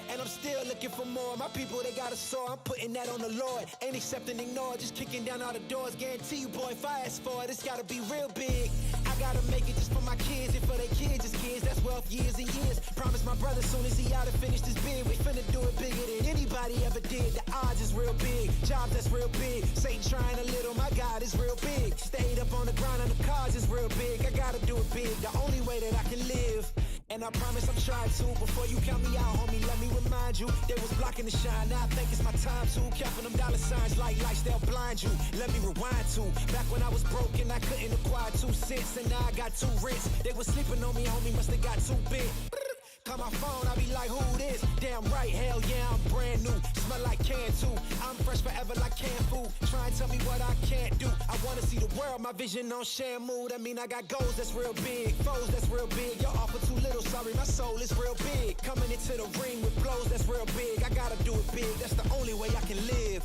Speaker 1: And I'm still looking for more. My people, they got a soar, I'm putting that on the Lord. Ain't accept and ignore, just kicking down all the doors. Guarantee you, boy, if I ask for it, it's gotta be real big. I gotta make it just for my off years and years. Promise my brother soon as he out to finish this bid, we finna do it bigger than anybody ever did. The odds is real big, jobs that's real big. Satan trying a little, my God is real big. Stayed up on the grind on the cards is real big. I gotta do it big, the only way that I can live. And I promise I'm trying to. Before you count me out, homie, let me remind you. They was blocking the shine, now I think it's my time to. Counting them dollar signs like lights, they'll blind you. Let me rewind to back when I was broke and I couldn't acquire 2 cents. And now I got 2 rents. They was sleeping on me, homie, must have got too big. Call my phone, I be like, who this? Damn right, hell yeah, I'm brand new. Smell like can too. I'm fresh forever like canned food. Try and tell me what I can't do. I wanna see the world, my vision on Shamu. That mean I got goals that's real big, foes that's real big. Y'all offer too little, sorry, my soul is real big. Coming into the ring with blows that's real big. I gotta do it big, that's the only way I can live.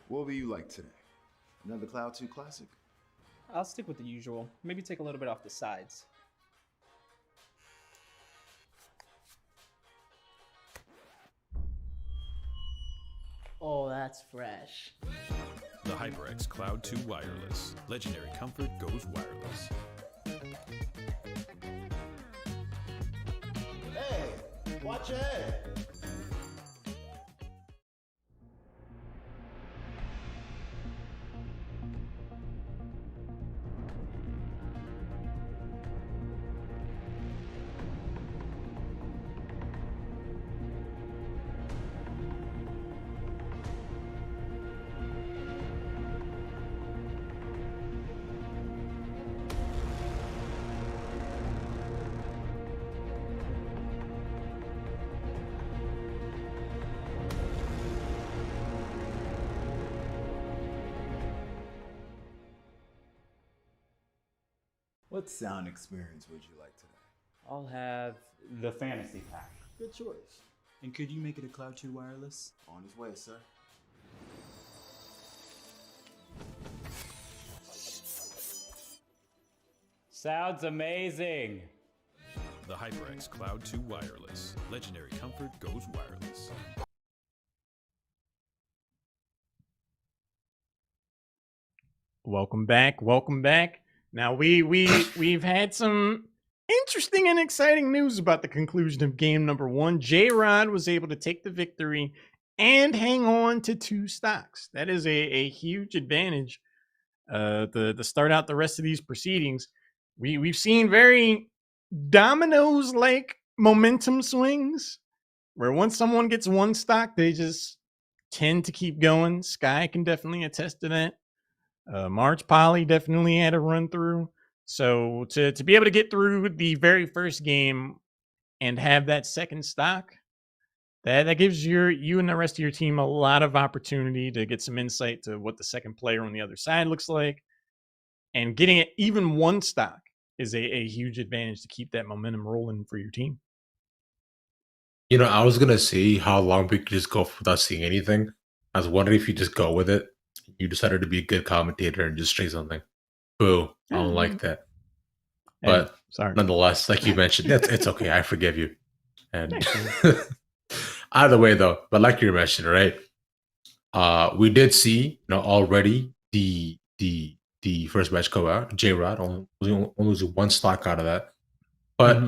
Speaker 2: What will you like today? Another Cloud 2 classic?
Speaker 3: I'll stick with the usual. Maybe take a little bit off the sides.
Speaker 4: Oh, that's fresh.
Speaker 5: The HyperX Cloud 2 Wireless. Legendary comfort goes wireless.
Speaker 6: Hey, watch your head.
Speaker 2: What sound experience would you like today?
Speaker 10: I'll have the fantasy pack.
Speaker 2: Good choice.
Speaker 11: And could you make it a Cloud 2 wireless?
Speaker 2: On his way, sir.
Speaker 10: Sounds amazing.
Speaker 5: The HyperX Cloud 2 Wireless. Legendary comfort goes wireless.
Speaker 9: Welcome back. Welcome back. Now we've had some interesting and exciting news about the conclusion of game number 1. J-Rod was able to take the victory and hang on to 2 stocks. That is a huge advantage to start out the rest of these proceedings. We've seen very dominoes like momentum swings where once someone gets 1 stock, they just tend to keep going. Sky can definitely attest to that. March Poly definitely had a run through. So to be able to get through the very first game and have that second stock, that gives you and the rest of your team a lot of opportunity to get some insight to what the second player on the other side looks like. And getting it even 1 stock is a huge advantage to keep that momentum rolling for your team.
Speaker 8: You know, I was gonna see how long we could just go without seeing anything. I was wondering if you just go with it. You decided to be a good commentator and just say something. Boo! I don't like that. But
Speaker 9: sorry.
Speaker 8: Nonetheless, like you mentioned, it's okay. I forgive you. And either way, though, but like you mentioned, right? We did see, already the first match go out. J-Rod only losing 1 stock out of that. But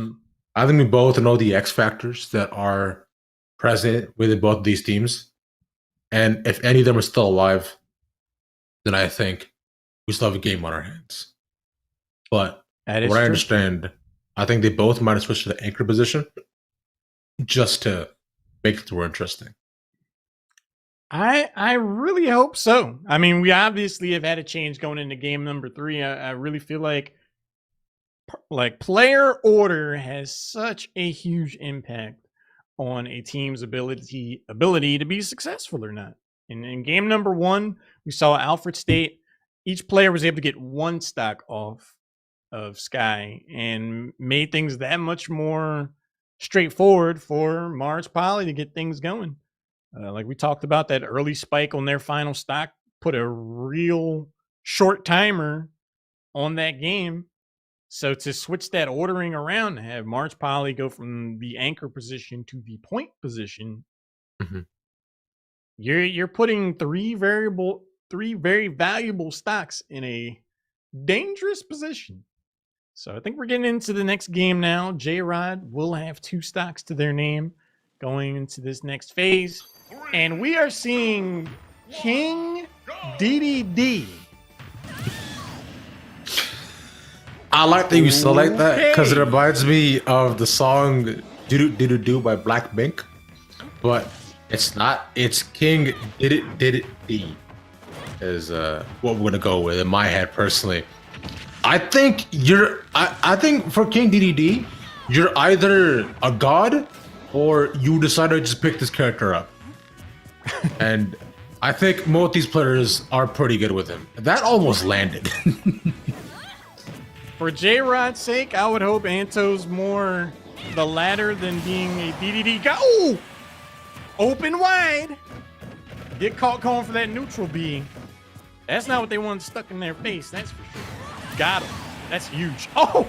Speaker 8: I think we both know the X factors that are present within both of these teams. And if any of them are still alive, then I think we still have a game on our hands. But what I understand, I think they both might have switched to the anchor position just to make it more interesting.
Speaker 9: I really hope so. I mean, we obviously have had a change going into game number 3. I really feel like player order has such a huge impact on a team's ability to be successful or not. In game number 1, we saw Alfred State. Each player was able to get 1 stock off of Sky and made things that much more straightforward for March Poly to get things going. Like we talked about, that early spike on their final stock put a real short timer on that game. So to switch that ordering around, to have March Poly go from the anchor position to the point position, you're putting three 3 very valuable stocks in a dangerous position. So I think we're getting into the next game now. J-Rod will have 2 stocks to their name going into this next phase. And we are seeing King DDD.
Speaker 8: I like that you select that because it reminds me of the song "Do Do Do Do" by Black Mink, but it's not. It's King Did It D is what we're gonna go with in my head personally. I think I think for King DDD, you're either a god or you decide to just pick this character up, and I think most of these players are pretty good with him. That almost landed.
Speaker 9: For J-Rod's sake, I would hope Anto's more the latter than being a DDD guy. Ooh! Open wide. Get caught calling for that neutral B. That's not what they want stuck in their face, that's for sure. Got him. That's huge. Oh!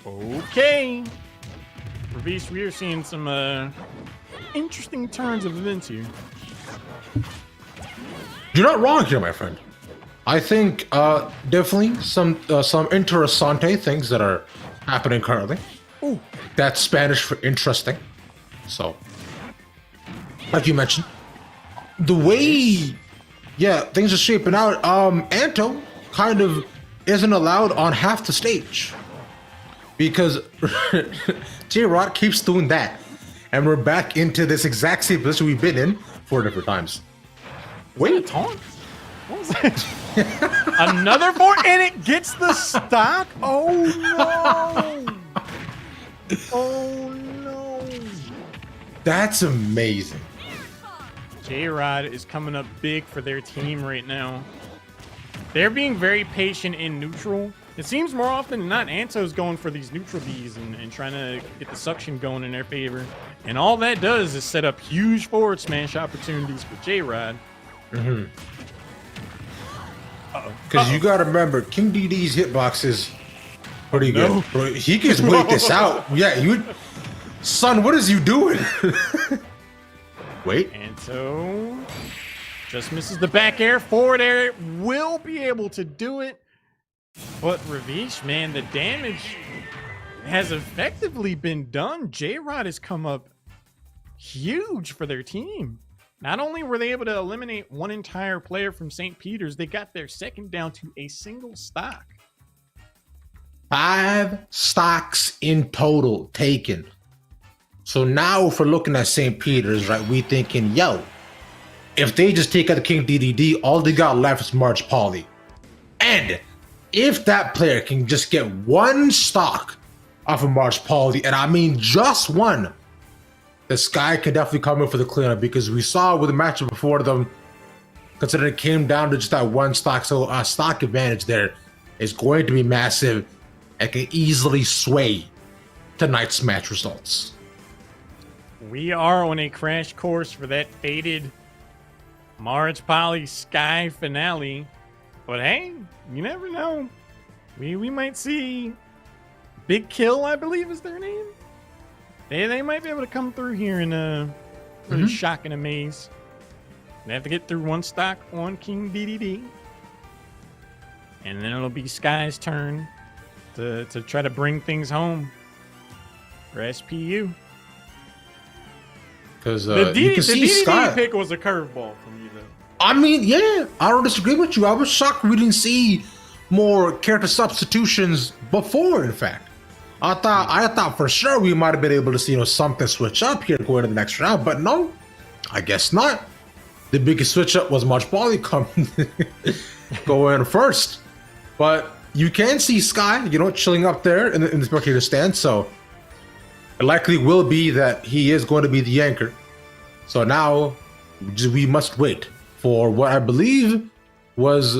Speaker 9: Okay. Ravish, we are seeing some interesting turns of events here.
Speaker 8: You're not wrong here, my friend. I think definitely some interessante things that are happening currently.
Speaker 9: Ooh.
Speaker 8: That's Spanish for interesting. So, like you mentioned, the way, things are shaping out. Anto kind of isn't allowed on half the stage because J-Rod keeps doing that, and we're back into this exact same position we've been in 4 different times.
Speaker 9: Wait, a taunt? What was that? Another 4, and it gets the stock. Oh no! Oh no!
Speaker 8: That's amazing.
Speaker 9: J-Rod is coming up big for their team right now. They're being very patient in neutral. It seems more often than not, Anto's going for these neutral Bs and trying to get the suction going in their favor. And all that does is set up huge forward smash opportunities for J-Rod.
Speaker 8: Mm-hmm. Because you got to remember, King DD's hitbox is pretty good. Bro, he can wait this out. Yeah, son, what is you doing? Wait.
Speaker 9: Anto just misses the back air. Forward air will be able to do it. But Ravish, man, the damage has effectively been done. J-Rod has come up huge for their team. Not only were they able to eliminate one entire player from St. Peter's, they got their second down to a single stock.
Speaker 8: 5 stocks in total taken. So now if we're looking at St. Peter's, right, we thinking, yo, if they just take out the King DDD, all they got left is March Pauly. And if that player can just get 1 stock off of March Pauly, and I mean just 1, the Sky can definitely come in for the cleanup, because we saw with the matchup before them, considering it came down to just that 1 stock, so a stock advantage there is going to be massive and can easily sway tonight's match results.
Speaker 9: We are on a crash course for that fated March Poly Sky finale. But hey, you never know. We might see Big Kill, I believe is their name. They might be able to come through here and really shock and amaze. They have to get through 1 stock on King DDD. And then it'll be Sky's turn to try to bring things home for SPU.
Speaker 8: Because
Speaker 9: the
Speaker 8: you can see
Speaker 9: DDD
Speaker 8: Sky
Speaker 9: pick was a curveball from you, though.
Speaker 8: I mean, yeah, I don't disagree with you. I was shocked we didn't see more character substitutions before, in fact. I thought for sure we might have been able to see, something switch up here going to the next round, but no, I guess not. The biggest switch up was March Poly coming going first. But you can see Sky, chilling up there in the spectator stand, so it likely will be that he is going to be the anchor. So now we must wait for what I believe was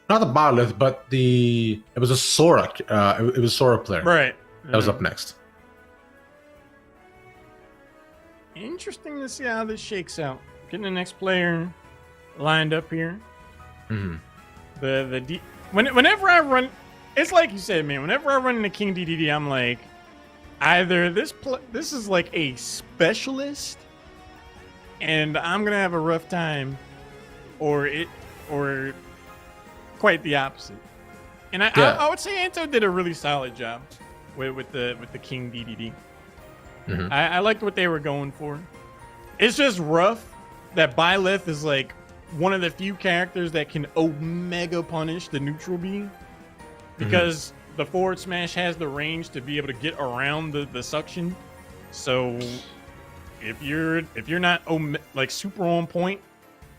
Speaker 8: not the Byleth, but it was a Sora. It was a Sora player.
Speaker 9: Right.
Speaker 8: That was up next.
Speaker 9: Interesting to see how this shakes out. Getting the next player lined up here.
Speaker 8: Mm-hmm.
Speaker 9: Whenever I run, it's like you said, man. Whenever I run into King DDD, I'm like, either this is like a specialist, and I'm gonna have a rough time or quite the opposite. And I would say Anto did a really solid job with the King DDD.
Speaker 8: Mhm.
Speaker 9: I liked what they were going for. It's just rough that Byleth is like one of the few characters that can Omega punish the neutral B, because the forward smash has the range to be able to get around the suction. So if you're not like super on point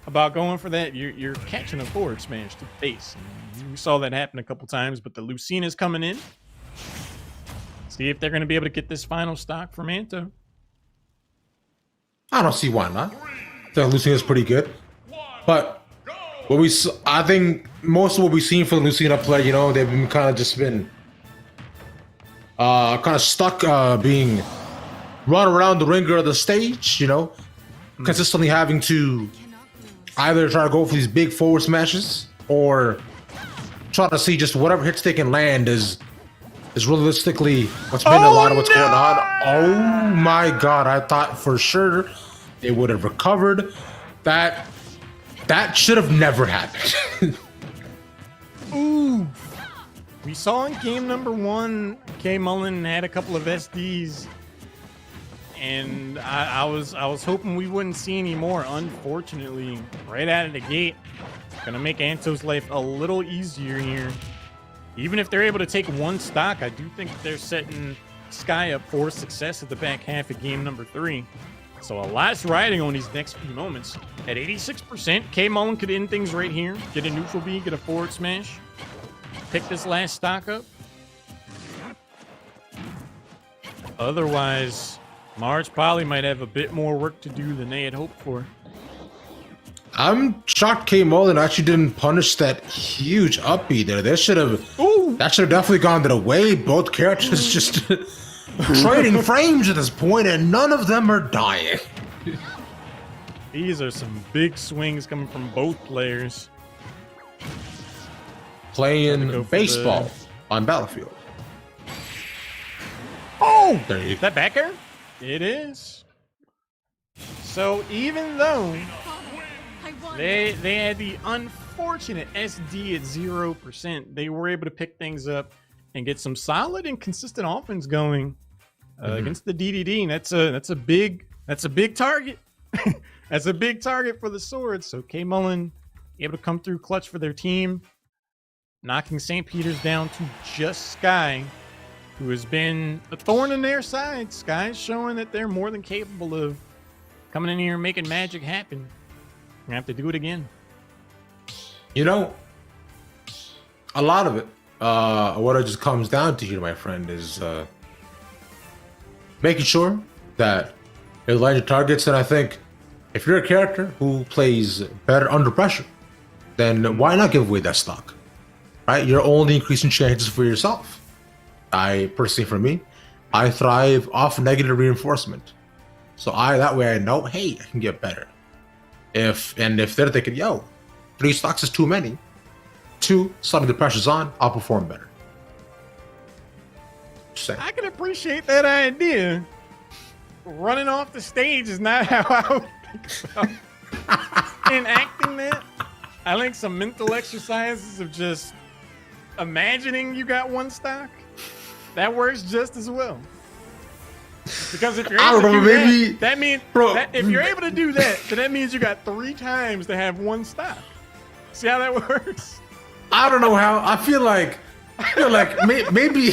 Speaker 9: about going for that, you're catching a forward smash to the face. And we saw that happen a couple times, but the Lucina's coming in. See if they're going to be able to get this final stock from Anto.
Speaker 8: I don't see why not. I think Lucina's pretty good, but I think most of what we've seen for the Lucina play, you know, they've been kind of stuck being run around the ringer of the stage, you know, consistently having to either try to go for these big forward smashes or try to see just whatever hits they can land is realistically what's been a lot of what's going on. Oh my god, I thought for sure they would have recovered. That should have never happened.
Speaker 9: Ooh. We saw in game number 1, K Mullen had a couple of SDs, and I was hoping we wouldn't see any more. Unfortunately, right out of the gate, gonna make Anto's life a little easier here. Even if they're able to take one stock, I do think they're setting Sky up for success at the back half of game number 3. So a lot's riding on these next few moments. At 86%, K Mullen could end things right here. Get a neutral B, get a forward smash. Pick this last stock up. Otherwise, Marge Polly might have a bit more work to do than they had hoped for.
Speaker 8: I'm shocked K Mullen actually didn't punish that huge up B there. That should have definitely gone to the way. Both characters just trading frames at this point, and none of them are dying.
Speaker 9: These are some big swings coming from both players.
Speaker 8: Playing baseball on Battlefield.
Speaker 9: Oh!
Speaker 8: There you
Speaker 9: Is that back air? It is. So even though they had the unfortunate SD at 0%, they were able to pick things up and get some solid and consistent offense going against the DDD. And that's a big target. That's a big target for the Swords. So K Mullen able to come through clutch for their team, knocking St. Peter's down to just Sky, who has been a thorn in their side. Sky's showing that they're more than capable of coming in here and making magic happen. We're gonna have to do it again.
Speaker 8: You know, a lot of it, what it just comes down to here, my friend, is making sure that you land your targets. And I think if you're a character who plays better under pressure, then why not give away that stock? Right? You're only increasing chances for yourself. For me, I thrive off negative reinforcement. So that way I know, hey, I can get better. If they're thinking, yo, 3 stocks is too many, 2, suddenly the pressure's on, I'll perform better.
Speaker 9: I can appreciate that idea. Running off the stage is not how I would think about enacting that. I think some mental exercises of just imagining you got 1 stock, that works just as well. Because if you're able to do that means if you're able to do that, then that means you got 3 times to have 1 stock. See how that works?
Speaker 8: I don't know how. I feel like maybe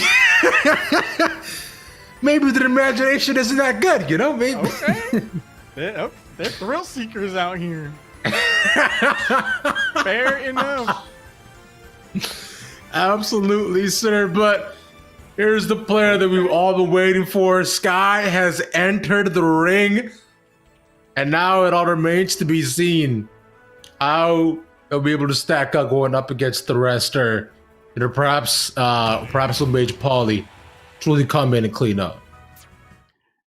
Speaker 8: maybe the imagination isn't that good, you know? Maybe.
Speaker 9: Okay. They're thrill seekers out here. Fair enough.
Speaker 8: Absolutely, sir. But here's the player that we've all been waiting for. Sky has entered the ring, and now it all remains to be seen how they'll be able to stack up going up against the rest, or perhaps will Mage Polly truly come in and clean up.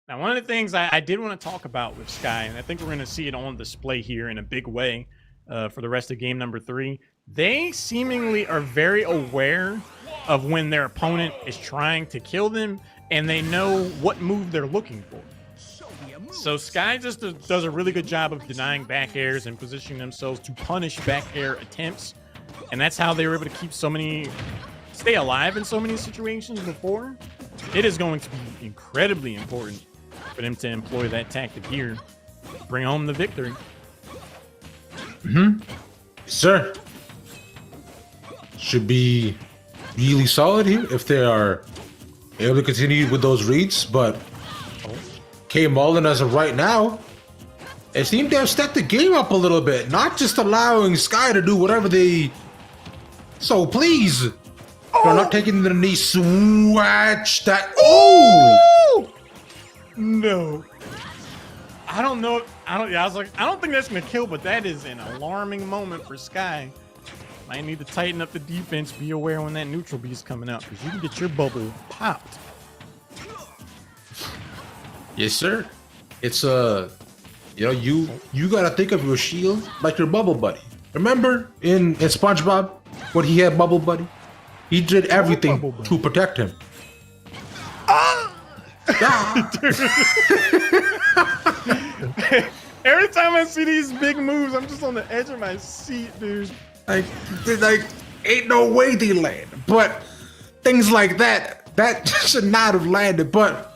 Speaker 9: Now, one of the things I did want to talk about with Sky, and I think we're going to see it on display here in a big way for the rest of game number 3, they seemingly are very aware of when their opponent is trying to kill them, and they know what move they're looking for. So Sky just does a really good job of denying back airs and positioning themselves to punish back air attempts. And that's how they were able to stay alive in so many situations before. It is going to be incredibly important for them to employ that tactic here. Bring home the victory.
Speaker 8: Sir. Should be really solid here if they are able to continue with those reads, but K Mullen as of right now, it seemed to have stepped the game up a little bit, not just allowing Sky to do whatever they so please. They're not taking the knee swatch that. Oh
Speaker 9: no. I don't know. I don't think that's gonna kill, but that is an alarming moment for Sky. Might need to tighten up the defense. Be aware when that neutral B is coming up, because you can get your bubble popped.
Speaker 8: Yes, sir. It's you gotta think of your shield like your bubble buddy. Remember in SpongeBob when he had Bubble Buddy? He did everything to protect him.
Speaker 9: Every time I see these big moves, I'm just on the edge of my seat, dude.
Speaker 8: Like ain't no way they land. But things like that should not have landed. But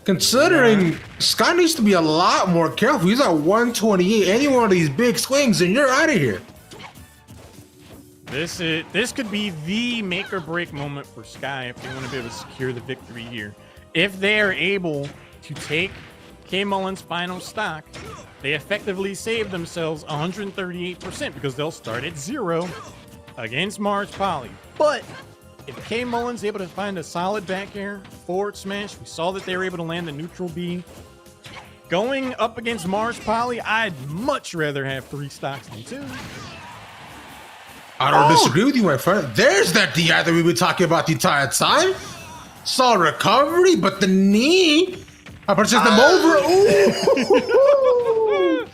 Speaker 8: considering Sky needs to be a lot more careful. He's at 128. Any one of these big swings and you're out of here.
Speaker 9: This could be the make or break moment for Sky if they want to be able to secure the victory here. If they are able to take K Mullen's final stock, they effectively save themselves 138% because they'll start at 0 against Mars Poly. But if K Mullen's able to find a solid back air, forward smash, we saw that they were able to land the neutral B. Going up against Mars Poly, I'd much rather have 3 stocks than 2.
Speaker 8: I don't disagree with you, my friend. There's that DI that we've been talking about the entire time. Saw recovery, but the knee. I pushes them over. Ooh.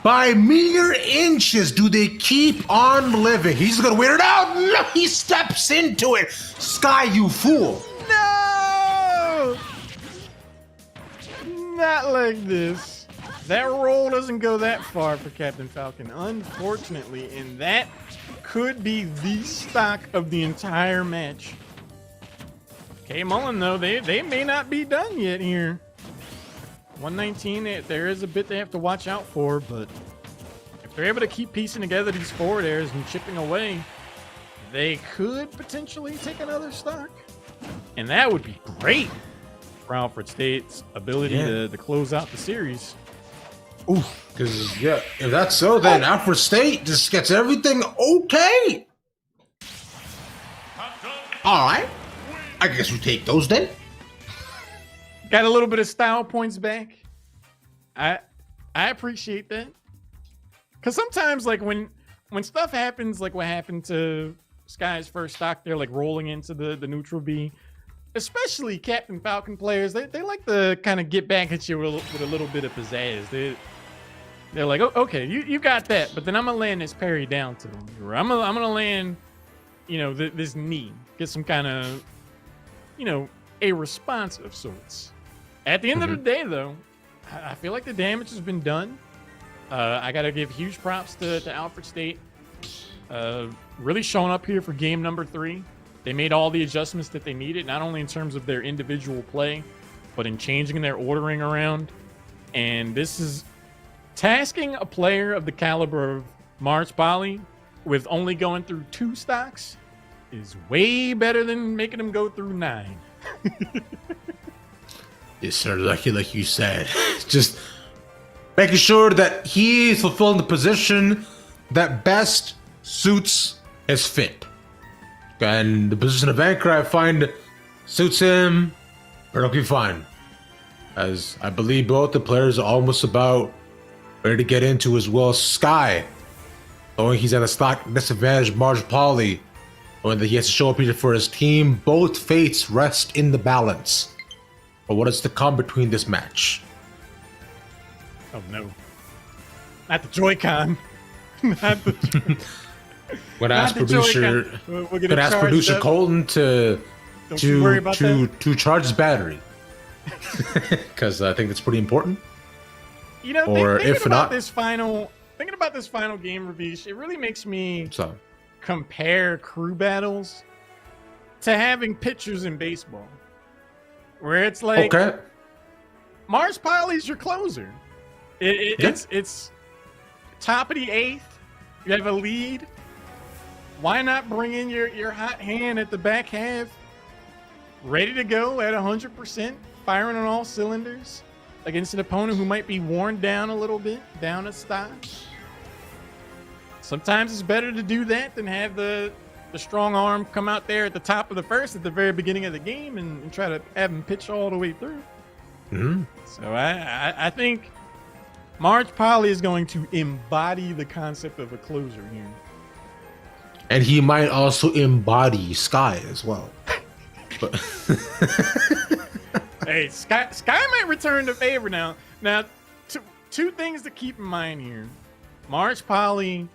Speaker 8: By mere inches do they keep on living. He's gonna win it out. No, he steps into it. Sky, you fool.
Speaker 9: No! Not like this. That roll doesn't go that far for Captain Falcon, unfortunately, and that could be the stock of the entire match. K Mullen, though, they may not be done yet here. 119, there is a bit they have to watch out for, but if they're able to keep piecing together these forward airs and chipping away, they could potentially take another stock. And that would be great for Alfred State's ability to close out the series.
Speaker 8: Oof, because if that's so, then Alfred State just gets everything okay. All right, I guess we take those then.
Speaker 9: Got a little bit of style points back. I appreciate that, because sometimes like when stuff happens, like what happened to Sky's first stock, they're like rolling into the neutral B. Especially Captain Falcon players, they like to kind of get back at you with a little bit of pizzazz. They're like, oh, okay, you got that, but then I'm gonna land this parry down to them. I'm gonna land, this knee, get some kind of, a response of sorts. At the end of the day, though, I feel like the damage has been done. I gotta give huge props to Alfred State. Really showing up here for game number 3. They made all the adjustments that they needed, not only in terms of their individual play, but in changing their ordering around. And this is tasking a player of the caliber of Mars Poly with only going through 2 stocks is way better than making him go through 9.
Speaker 8: Yes, sir. Like you said, just making sure that he is fulfilling the position that best suits his fit. And the position of anchor, I find, suits him perfectly fine. As I believe both the players are almost about ready to get into as well. Sky, knowing he's at a stock disadvantage, Mars Poly, knowing that he has to show up here for his team. Both fates rest in the balance. But what is to come between this match?
Speaker 9: Oh no. Not the Joy-Con. Not the
Speaker 8: Would ask producer Colton to charge his battery. because I think that's pretty important.
Speaker 9: You know,
Speaker 8: Or
Speaker 9: thinking
Speaker 8: if
Speaker 9: about
Speaker 8: not-
Speaker 9: thinking about this final game, Ravish, it really makes me
Speaker 8: So,
Speaker 9: compare crew battles to having pitchers in baseball, where it's like
Speaker 8: okay.
Speaker 9: Mars Polly's your closer.
Speaker 8: Yeah.
Speaker 9: It's top of the eighth. You have a lead. Why not bring in your hot hand at the back half, ready to go at 100%, firing on all cylinders against an opponent who might be worn down a little bit, down a stock? Sometimes it's better to do that than have the strong arm come out there at the top of the first at the very beginning of the game and try to have him pitch all the way through.
Speaker 8: Mm-hmm.
Speaker 9: So I think Marge Polly is going to embody the concept of a closer here.
Speaker 8: And he might also embody Sky as well. But
Speaker 9: Hey, Sky might return the favor now. Now, two things to keep in mind here. Marge Polly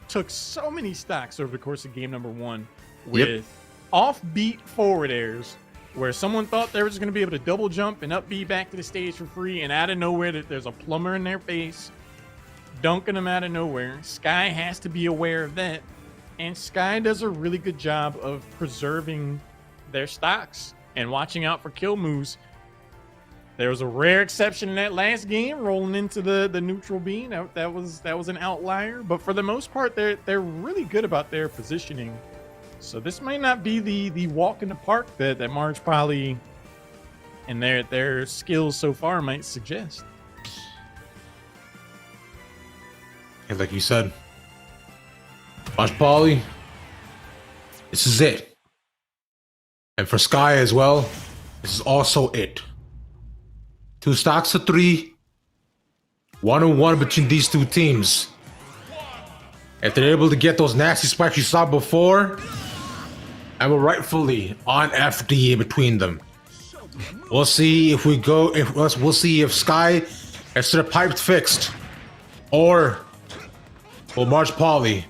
Speaker 9: took so many stocks over the course of game number 1 with offbeat forward airs where someone thought they were just going to be able to double jump and up B back to the stage for free, and out of nowhere there's a plumber in their face dunking them out of nowhere. Sky has to be aware of that, and Sky does a really good job of preserving their stocks and watching out for kill moves. There was a rare exception in that last game, rolling into the neutral beam. That was an outlier, but for the most part, they're really good about their positioning. So this might not be the walk in the park that Marge Polly and their skills so far might suggest.
Speaker 8: and like you said, Marge Polly, this is it. And for Sky as well, this is also it. 2 stocks to 3. 1-1 between these two teams. If they're able to get those nasty spikes you saw before, and we're rightfully on FD between them. We'll see if we'll see if Sky has their pipes fixed, or will Marge Polly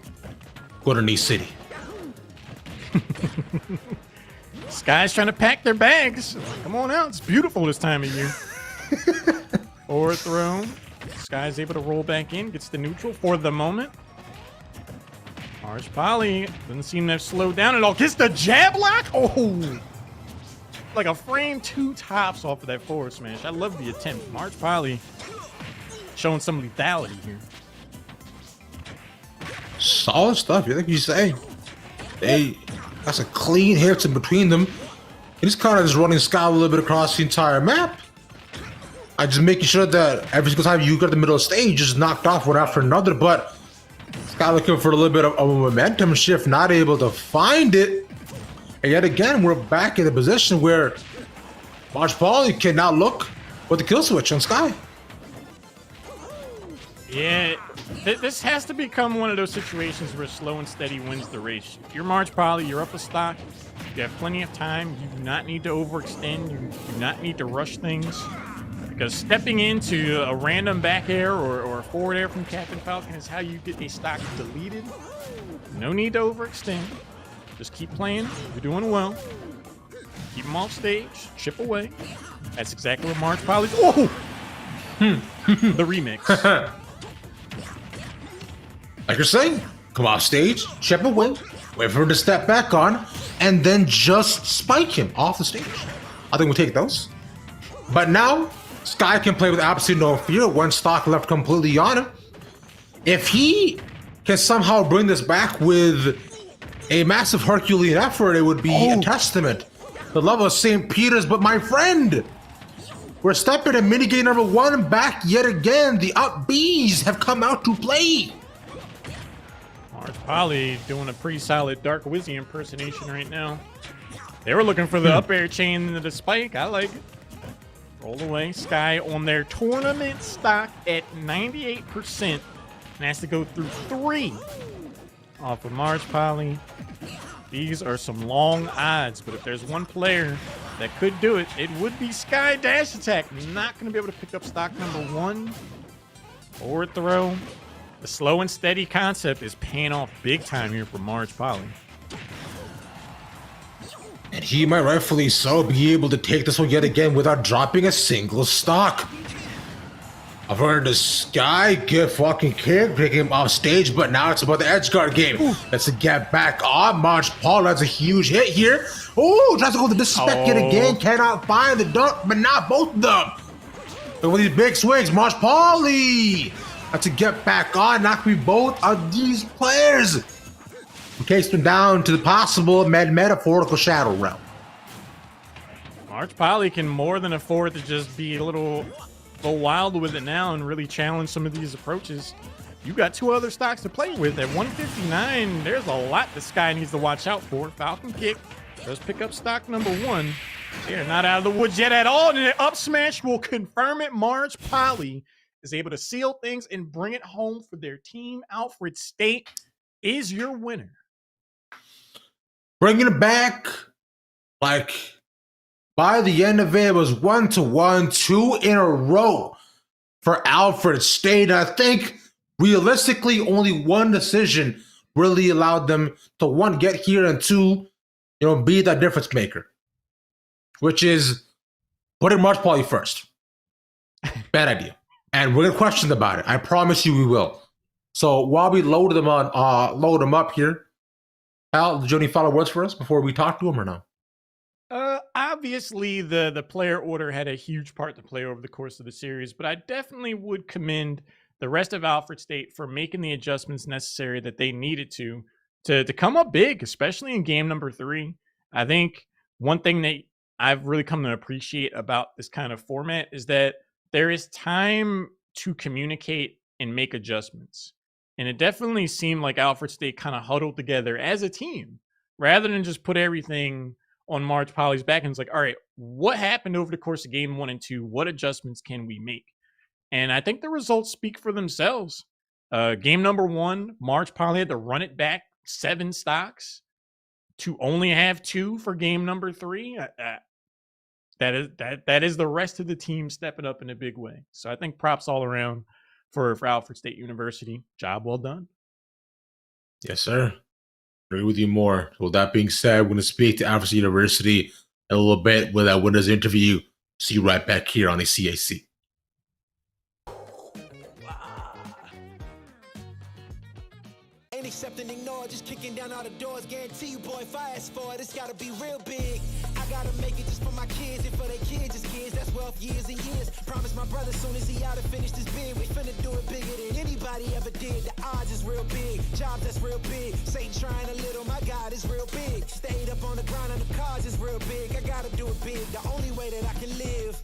Speaker 8: go to Knee City?
Speaker 9: Sky's trying to pack their bags. Come on out. It's beautiful this time of year. Forward throw. Sky's able to roll back in. Gets the neutral for the moment. Marge Polly doesn't seem to have slowed down at all. Gets the jab lock. Oh! Like a frame 2 tops off of that forward smash. I love the attempt. Marge Polly showing some lethality here.
Speaker 8: Solid stuff, you think you say? That's a clean hits in between them. He's kind of just running Sky a little bit across the entire map. I just making sure that every single time you get to the middle of the stage, just knocked off one after another. But Sky looking for a little bit of a momentum shift, not able to find it. And yet again, we're back in the position where Marge Polly cannot look with the kill switch on Sky.
Speaker 9: Yeah, this has to become one of those situations where slow and steady wins the race. If you're Marge Polly, you're up a stock, you have plenty of time, you do not need to overextend, you do not need to rush things. Because stepping into a random back air or a forward air from Captain Falcon is how you get a stock deleted. No need to overextend. Just keep playing. You're doing well. Keep them off stage. Chip away. That's exactly what Marge Polly's... Oh! The remix.
Speaker 8: Like you're saying, come off stage, chip away, wait for him to step back on, and then just spike him off the stage. I think we'll take those. But now, Sky can play with absolutely no fear. One stock left completely on him. If he can somehow bring this back with a massive Herculean effort, it would be a testament to the love of St. Peter's. But my friend, we're stepping to minigame number 1 back yet again. The up Bs have come out to play.
Speaker 9: Marge Polly doing a pretty solid Dark Wizzy impersonation right now. They were looking for the up air chain into the spike. I like it. Roll away. Sky on their tournament stock at 98% and has to go through 3 off of Marge Polly. These are some long odds, but if there's one player that could do it, it would be Sky Dash Attack. Not going to be able to pick up stock number 1. Forward throw. The slow and steady concept is paying off big time here for Marge Polly.
Speaker 8: And he might rightfully so be able to take this one yet again without dropping a single stock. I've heard this guy get fucking kicked, taking him off stage, but now it's about the edge guard game. Let's get back on. March Paul has a huge hit here. Oh, tries to go the disrespect yet again. Cannot find the dunk, but not both of them. But with these big swings, March Pauly has to get back on. Not be both of these players. In case them down to the possible metaphorical shadow realm.
Speaker 9: March Polly can more than afford to just be a little wild with it now and really challenge some of these approaches. You got two other stocks to play with. At 159, there's a lot this guy needs to watch out for. Falcon kick does pick up stock number one. They're not out of the woods yet at all, and an up smash will confirm it. March Polly is able to seal things and bring it home for their team. Alfred State is your winner.
Speaker 8: Bringing it back, like, by the end of it was 1-1, 2 in a row for Alfred State. I think realistically, only one decision really allowed them to, one, get here, and two, be that difference maker, which is putting March Pauly first. Bad idea. And we're gonna question about it. I promise you we will. So while we load them up here, Al, did you have any final words for us before we talk to him or no?
Speaker 9: Obviously, the player order had a huge part to play over the course of the series, but I definitely would commend the rest of Alfred State for making the adjustments necessary that they needed to come up big, especially in game number 3. I think one thing that I've really come to appreciate about this kind of format is that there is time to communicate and make adjustments. And it definitely seemed like Alfred State kind of huddled together as a team rather than just put everything on March Polly's back. And it's like, all right, what happened over the course of game 1 and 2? What adjustments can we make? And I think the results speak for themselves. Game number 1, March Polly had to run it back 7 stocks to only have 2 for game number 3. That is the rest of the team stepping up in a big way. So I think props all around for Alfred State University. Job well done.
Speaker 8: Yes, sir. Agree with you more. With that being said, we're going to speak to Alfred State University in a little bit with that winners interview. See you right back here on the ECAC.
Speaker 1: Ain't accept and ignore, just kicking down all the doors. Guarantee you, boy, if I ask for it, it's gotta be real big. I gotta make it just for my kids and for their kids, just kids. That's wealth years and years. Promise my brother soon as he out and finish this bid, we finna do it bigger than anybody ever did. The odds is real big, jobs that's real big. Satan trying a little, my God is real big. Stayed up on the grind on the cars is real big. I gotta do it big, the only way that I can live.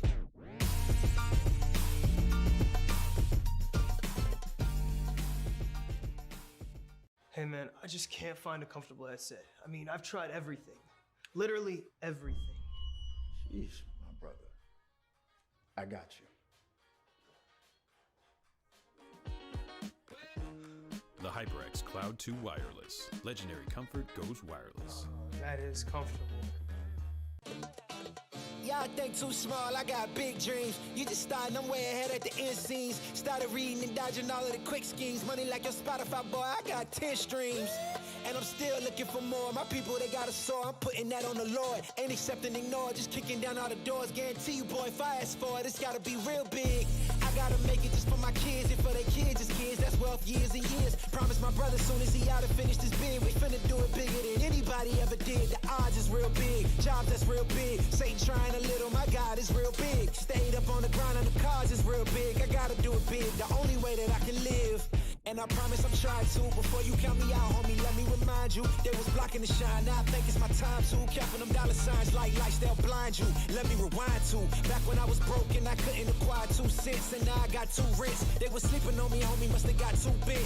Speaker 7: Hey man, I just can't find a comfortable headset. I mean, I've tried everything. Literally everything.
Speaker 2: Jeez, my brother. I got you.
Speaker 5: The HyperX Cloud 2 Wireless. Legendary comfort goes wireless.
Speaker 7: That is comfortable.
Speaker 1: Y'all think too small, I got big dreams. You just starting, I'm way ahead at the end scenes. Started reading and dodging all of the quick schemes. Money like your Spotify, boy, I got 10 streams. And I'm still looking for more. My people, they got a soar, I'm putting that on the Lord. Ain't accept and ignore, just kicking down all the doors. Guarantee you, boy, if I ask for it, it's gotta be real big. I gotta make it just for my kids and for their kids, just kids. That's wealth years and years. Promise my brother soon as he out and finish this bid, we finna do it bigger than anybody ever did. The odds is real big, jobs that's real big. Satan trying a little, my God is real big. Stayed up on the grind on the cars is real big. I gotta do it big, the only way that I can live. And I promise I'm trying to. Before you count me out, homie, let me remind you. They was blocking the shine, now I think it's my time to. Capping them dollar signs like lights, they'll blind you. Let me rewind to. Back when I was broke and I couldn't acquire 2 cents. And now I got 2 rents. They was sleeping on me, homie, must've got too big.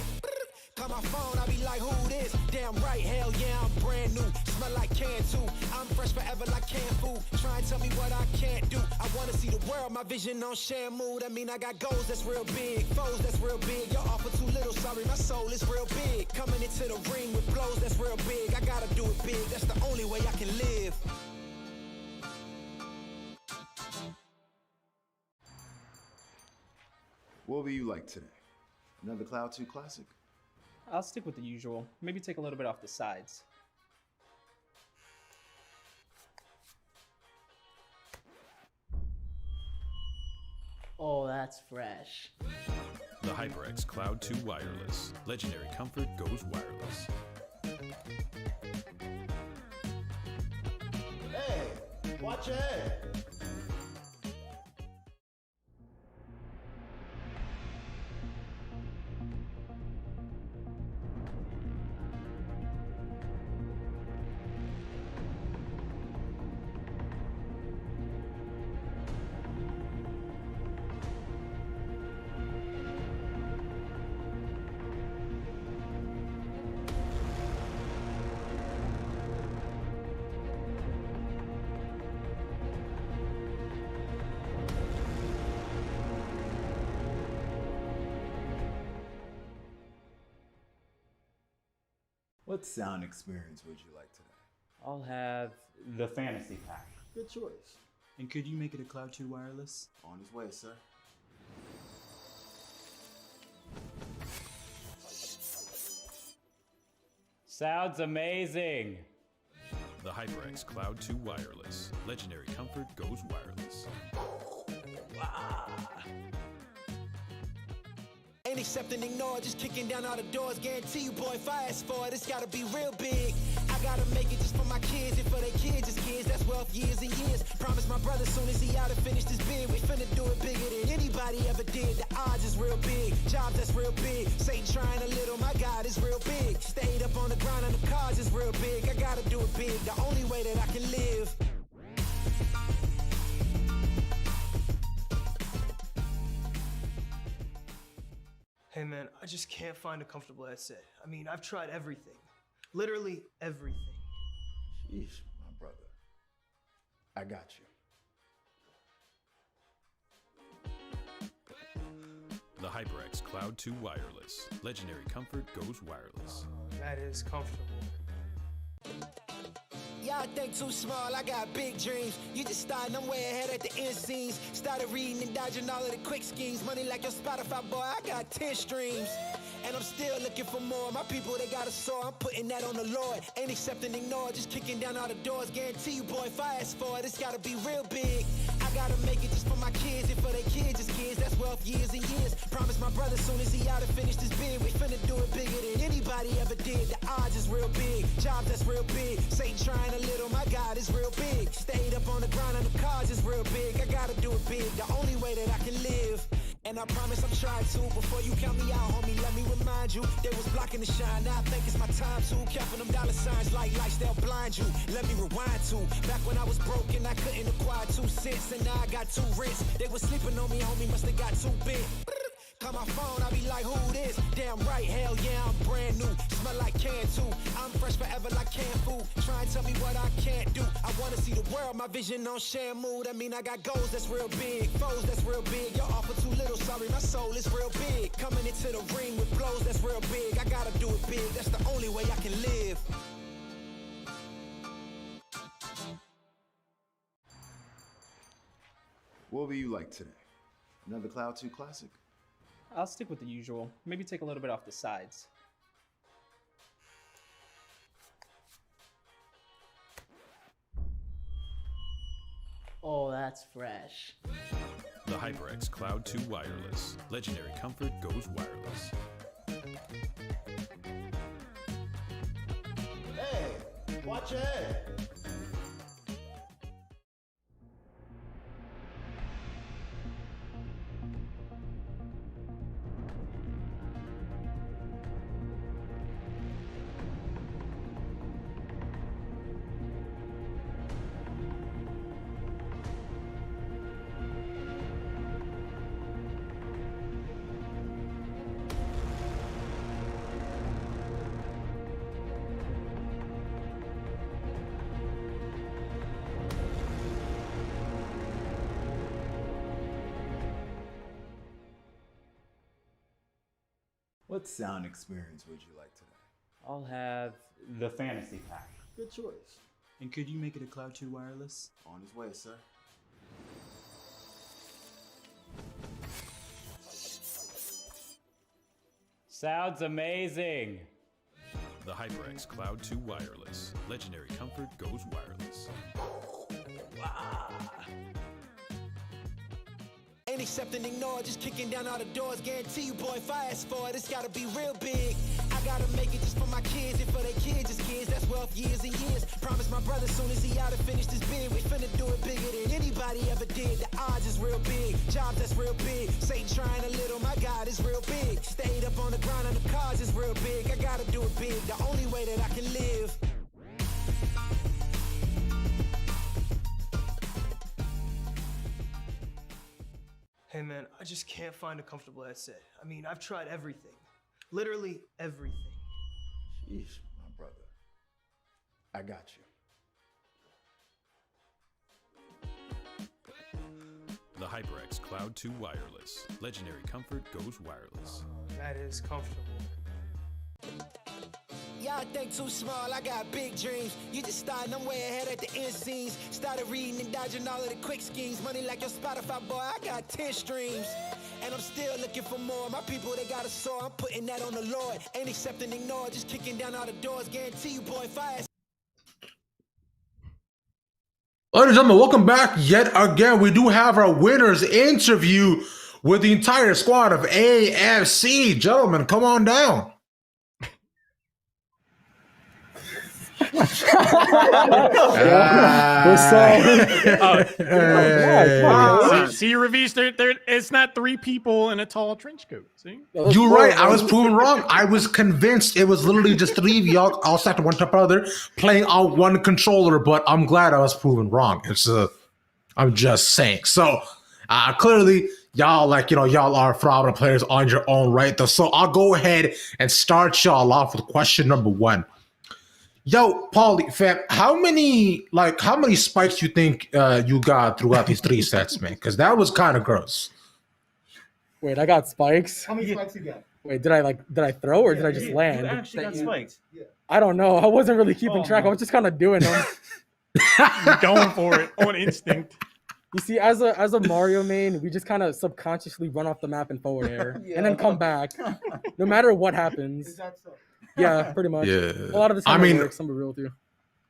Speaker 1: Call my phone, I be like, who this? Damn right, hell yeah, I'm brand new. Smell like can too. I'm fresh forever like canned food. Try and tell me what I can't do. I wanna see the world, my vision on Shamu. That mean I got goals that's real big, foes that's real big. Your offer too little, sorry, my soul is real big. Coming into the ring with blows that's real big. I gotta do it big, that's the only way I can live.
Speaker 2: What will you like today? Another Cloud 2 classic?
Speaker 3: I'll stick with the usual. Maybe take a little bit off the sides.
Speaker 4: Oh, that's fresh.
Speaker 5: The HyperX Cloud 2 Wireless. Legendary comfort goes wireless.
Speaker 6: Hey, watch your head.
Speaker 2: What sound experience would you like today?
Speaker 10: I'll have the fantasy pack.
Speaker 6: Good choice.
Speaker 11: And could you make it a Cloud 2 wireless?
Speaker 2: On his way, sir.
Speaker 10: Sounds amazing.
Speaker 5: The HyperX Cloud 2 Wireless. Legendary comfort goes wireless.
Speaker 1: Ain't accepting, ignore, just kicking down all the doors. Guarantee you, boy, if I ask for it, it's gotta be real big. I gotta make it just for my kids and for their kids' kids. That's wealth years and years. Promise my brother soon as he out and finish this bid, we finna do it bigger than anybody ever did. The odds is real big, jobs that's real big. Satan trying a little, my God is real big. Stayed up on the ground and the cars is real big. I gotta do it big, the only way that I can live.
Speaker 7: Hey man, I just can't find a comfortable headset. I mean, I've tried everything. Literally everything.
Speaker 2: Sheesh, my brother. I got you.
Speaker 5: The HyperX Cloud 2 Wireless. Legendary comfort goes wireless.
Speaker 7: That is comfortable.
Speaker 1: Y'all think too small, I got big dreams. You just starting, I'm way ahead at the end scenes. Started reading and dodging all of the quick schemes. Money like your Spotify, boy, I got 10 streams. And I'm still looking for more. My people, they got a soar, I'm putting that on the Lord. Ain't accepting, ignore, just kicking down all the doors. Guarantee you, boy, if I ask for it, it's gotta be real big. I gotta make it just for my kids and for their kids' kids. That's wealth years and years. Promise my brother soon as he out and finish this bid, we finna do it bigger than anybody ever did. The odds is real big, jobs that's real big. Satan trying a little, my God is real big. Stayed up on the ground and the cars is real big. I gotta do it big, the only way that I can live. And I promise I'm trying to. Before you count me out, homie, let me remind you. They was blocking the shine, now I think it's my time to. Counting them dollar signs like lights, they'll blind you. Let me rewind to back when I was broke and I couldn't acquire 2 cents. And now I got 2 rents. They was sleeping on me, homie, must have got too big. Call my phone, I be like, who this? Damn right, hell yeah, I'm brand new. Smell like can too. I'm fresh forever like canned food. Try and tell me what I can't do. I wanna see the world, my vision on shamu. That mean I got goals that's real big, foes that's real big. Your offer too little, sorry, my soul is real big. Coming into the ring with blows that's real big. I gotta do it big, that's the only way I can live.
Speaker 2: What will you like today? Another Cloud 2 classic?
Speaker 3: I'll stick with the usual. Maybe take a little bit off the sides.
Speaker 4: Oh, that's fresh.
Speaker 5: The HyperX Cloud 2 Wireless. Legendary comfort goes wireless.
Speaker 6: Hey, watch your head.
Speaker 2: What sound experience would you like today?
Speaker 10: I'll have the fantasy pack.
Speaker 6: Good choice.
Speaker 11: And could you make it a Cloud 2 wireless?
Speaker 2: On his way, sir.
Speaker 10: Sounds amazing.
Speaker 5: The HyperX Cloud 2 Wireless. Legendary comfort goes wireless.
Speaker 1: Ain't accept and ignore, just kicking down all the doors. Guarantee you, boy, if I ask for it, it's gotta be real big. I gotta make it just for my kids and for their kids' kids. That's wealth years and years. Promise my brother soon as he out and finish this bid, we finna do it bigger than anybody ever did. The odds is real big, jobs that's real big. Satan trying a little, my God is real big. Stayed up on the ground and the cars is real big. I gotta do it big, the only way that I can live.
Speaker 7: Hey man, I just can't find a comfortable headset. I mean, I've tried everything. Literally everything.
Speaker 2: Jeez, my brother. I got you.
Speaker 5: The HyperX Cloud 2 Wireless. Legendary comfort goes wireless.
Speaker 7: That is comfortable.
Speaker 1: Y'all think too small, I got big dreams. You just starting, I'm way ahead at the end scenes. Started reading and dodging all of the quick schemes. Money like your Spotify, boy, I got 10 streams. And I'm still looking for more. My people, they got a soar, I'm putting that on the Lord. Ain't accept and ignore, just kicking down all the doors. Guarantee you, boy, if I ask.
Speaker 8: Ladies and gentlemen, welcome back yet again. We do have our winners interview with the entire squad of ASC. Gentlemen, come on down.
Speaker 12: What's up?
Speaker 9: See, Ravish, it's not three people in a tall trench coat. See?
Speaker 8: You're right. I was proven wrong. I was convinced it was literally just three of y'all all stacked one top other playing on one controller, but I'm glad I was proven wrong. I'm just saying. So clearly y'all y'all are phenomenal players on your own right though. So I'll go ahead and start y'all off with question number 1. Yo, Paulie, fam, how many spikes you think you got throughout these 3 sets, man? Because that was kind of gross.
Speaker 12: Wait, I got spikes?
Speaker 6: How many spikes you got?
Speaker 12: Wait, did I throw or did I just land?
Speaker 11: You actually got spiked.
Speaker 6: Yeah.
Speaker 12: I don't know. I wasn't really keeping track. I was just kind of doing them.
Speaker 9: You're going for it on instinct.
Speaker 12: You see, as a Mario main, we just kind of subconsciously run off the map in forward air and then come back, no matter what happens.
Speaker 6: Is that so?
Speaker 12: Yeah, pretty much.
Speaker 8: Yeah.
Speaker 12: A lot of the time, it works. I'm be real with you.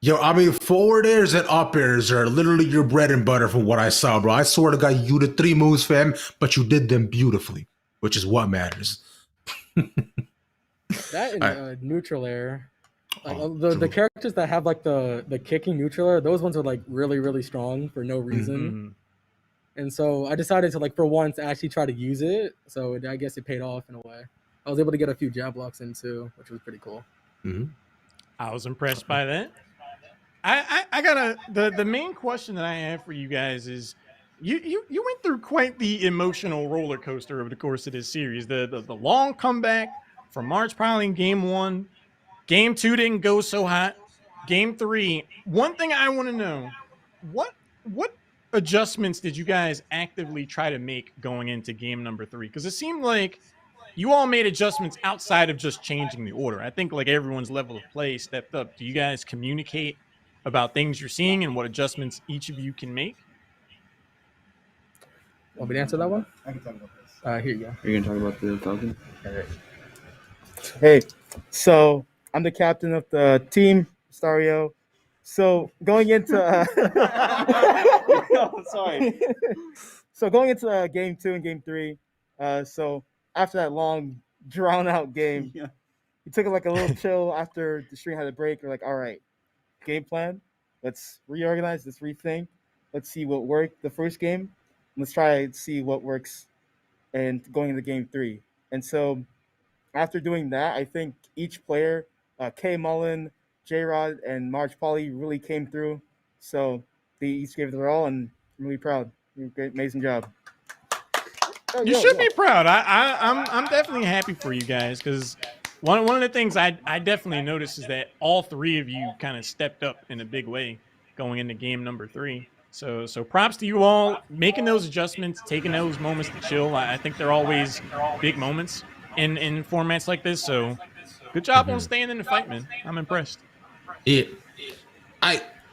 Speaker 8: Yo, I mean, forward airs and up airs are literally your bread and butter from what I saw, bro. I swear to God, you did 3 moves, fam, but you did them beautifully, which is what matters.
Speaker 12: That and neutral air. Like, the characters that have like the kicking neutral air, those ones are like really, really strong for no reason.
Speaker 8: Mm-hmm.
Speaker 12: And so I decided to, like, for once actually try to use it. So I guess it paid off in a way. I was able to get a few jab blocks in too, which was pretty cool.
Speaker 8: Mm-hmm.
Speaker 9: I was impressed by that. I got the main question that I have for you guys is you went through quite the emotional roller coaster over the course of this series. The long comeback from March Piley in game 1. Game 2 didn't go so hot. Game 3. One thing I want to know, what adjustments did you guys actively try to make going into game number 3? Because it seemed like you all made adjustments outside of just changing the order. I think like everyone's level of play stepped up. Do you guys communicate about things you're seeing and what adjustments each of you can make?
Speaker 12: Want me to answer that one?
Speaker 6: I can talk about this.
Speaker 12: Here you go.
Speaker 13: Are you gonna talk about the Falcon?
Speaker 14: Hey, so I'm the captain of the team, Stario. So going into sorry. So going into game 2 and game 3, so after that long drawn out game, we took it like a little chill after the stream had a break. We're like, all right, game plan. Let's reorganize, let's rethink. Let's see what worked the first game. Let's try and see what works and going into game 3. And so after doing that, I think each player, K Mullen, J-Rod, and Marge Polly really came through. So they each gave it their all, and I'm really proud. Great, amazing job.
Speaker 9: You should be proud. I'm definitely happy for you guys because one of the things I definitely noticed is that all 3 of you kind of stepped up in a big way going into game number 3. So props to you all making those adjustments, taking those moments to chill. I think they're always big moments in formats like this. So good job on staying in the fight, man. I'm impressed.
Speaker 8: Yeah.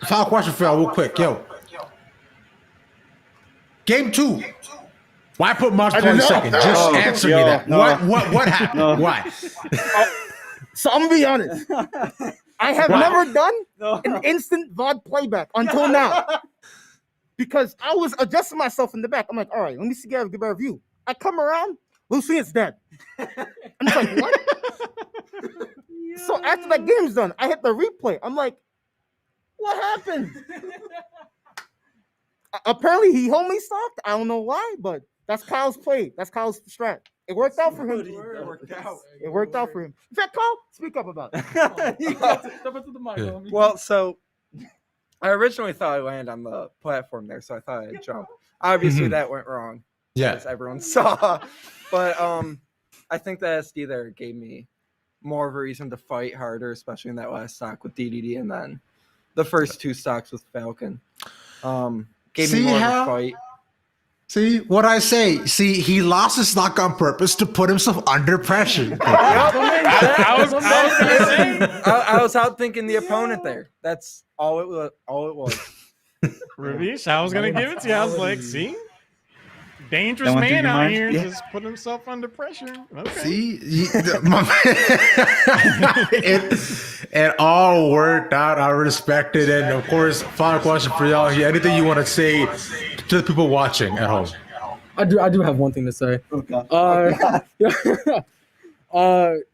Speaker 8: Final question for y'all real quick. Yo. Game 2. Why put March 22nd? Just answer me that.
Speaker 14: No.
Speaker 8: What happened? No. Why?
Speaker 14: So I'm gonna be honest. I have never done an instant VOD playback until now. because I was adjusting myself in the back. I'm like, all right, let me see, get a better view. I come around, Lucian's dead. I'm just like, what? So after that game's done, I hit the replay. I'm like, what happened? Apparently he homie stopped. I don't know why, but that's Kyle's play. That's Kyle's strat. It worked out for him.
Speaker 2: It worked out.
Speaker 14: It worked out for him. In fact, Kyle, speak up about it.
Speaker 12: Step into the mic, homie.
Speaker 13: Well, so I originally thought I landed on the platform there, so I thought I'd jump. Obviously, that went wrong.
Speaker 8: Yeah.
Speaker 13: As everyone saw. But I think the SD there gave me more of a reason to fight harder, especially in that last stock with DDD, and then the first two stocks with Falcon. Gave me more of a fight.
Speaker 8: See what I say? See, he lost his stock on purpose to put himself under pressure.
Speaker 13: I was out thinking the opponent there. That's all it was.
Speaker 9: Ravish, I was gonna give it to you. I was like, see, dangerous
Speaker 2: That went through
Speaker 9: man
Speaker 2: your
Speaker 9: out
Speaker 2: mind?
Speaker 9: here
Speaker 2: Yeah.
Speaker 9: just put himself under pressure. Okay.
Speaker 8: See, it all worked out. I respect it, and of course, final question for y'all here. Anything you want to say to the people watching at home?
Speaker 12: I do have one thing to say.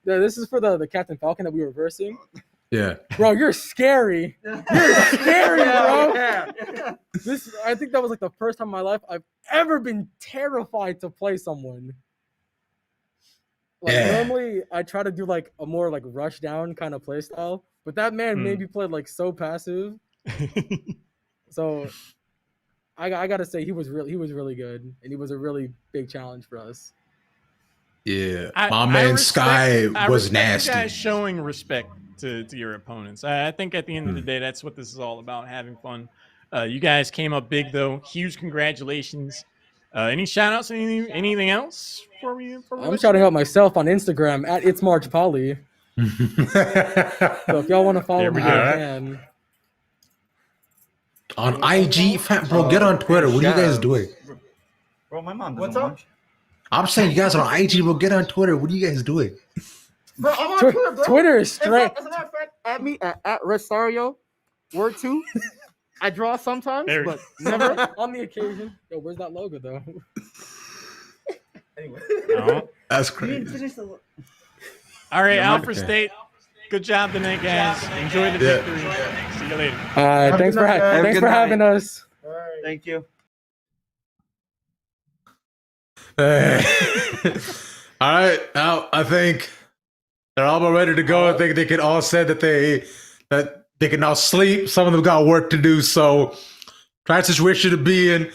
Speaker 12: This is for the Captain Falcon that we were versing.
Speaker 8: Yeah.
Speaker 12: Bro, you're scary. You're scary, bro. I think that was like the first time in my life I've ever been terrified to play someone. Like normally I try to do like a more like rush down kind of play style, but that man made me play like so passive. So I gotta say he was really good, and he was a really big challenge for us.
Speaker 8: Yeah,
Speaker 9: I
Speaker 8: man
Speaker 9: respect-
Speaker 8: Sky
Speaker 9: I
Speaker 8: was
Speaker 9: respect
Speaker 8: nasty.
Speaker 9: You guys showing respect to your opponents. I think at the end of the day, that's what this is all about, having fun. You guys came up big, though. Huge congratulations. Any shout-outs, anything else?
Speaker 12: I'm shouting out myself on Instagram at It's March Polly. So if y'all want to follow me, you can.
Speaker 8: On IG, bro, get on Twitter. What are you guys doing?
Speaker 2: Bro, my mom
Speaker 14: What's
Speaker 2: doesn't
Speaker 14: up?
Speaker 2: watch.
Speaker 8: I'm saying you guys are on IG, bro. Get on Twitter. What are you guys doing?
Speaker 14: Bro, I'm on Twitter, bro.
Speaker 12: Twitter is
Speaker 14: In
Speaker 12: straight.
Speaker 14: fact, as a matter of fact, at me at Restario, word 2. I draw sometimes,
Speaker 9: There-
Speaker 14: but never.
Speaker 12: On the occasion. Yo, where's that logo though?
Speaker 14: Anyway.
Speaker 9: No.
Speaker 8: That's
Speaker 2: You
Speaker 8: crazy.
Speaker 2: didn't finish the.
Speaker 9: All right,
Speaker 8: Yeah,
Speaker 9: Alfred
Speaker 8: okay.
Speaker 9: State. Good job tonight, guys. Enjoy the
Speaker 8: Yeah.
Speaker 9: victory. See you later.
Speaker 12: Thanks for
Speaker 2: Have a good night.
Speaker 12: having us.
Speaker 2: Thank you.
Speaker 8: All right, now I think they're all about ready to go. I think they can all said that they can now sleep. Some of them got work to do, so try situation to be in.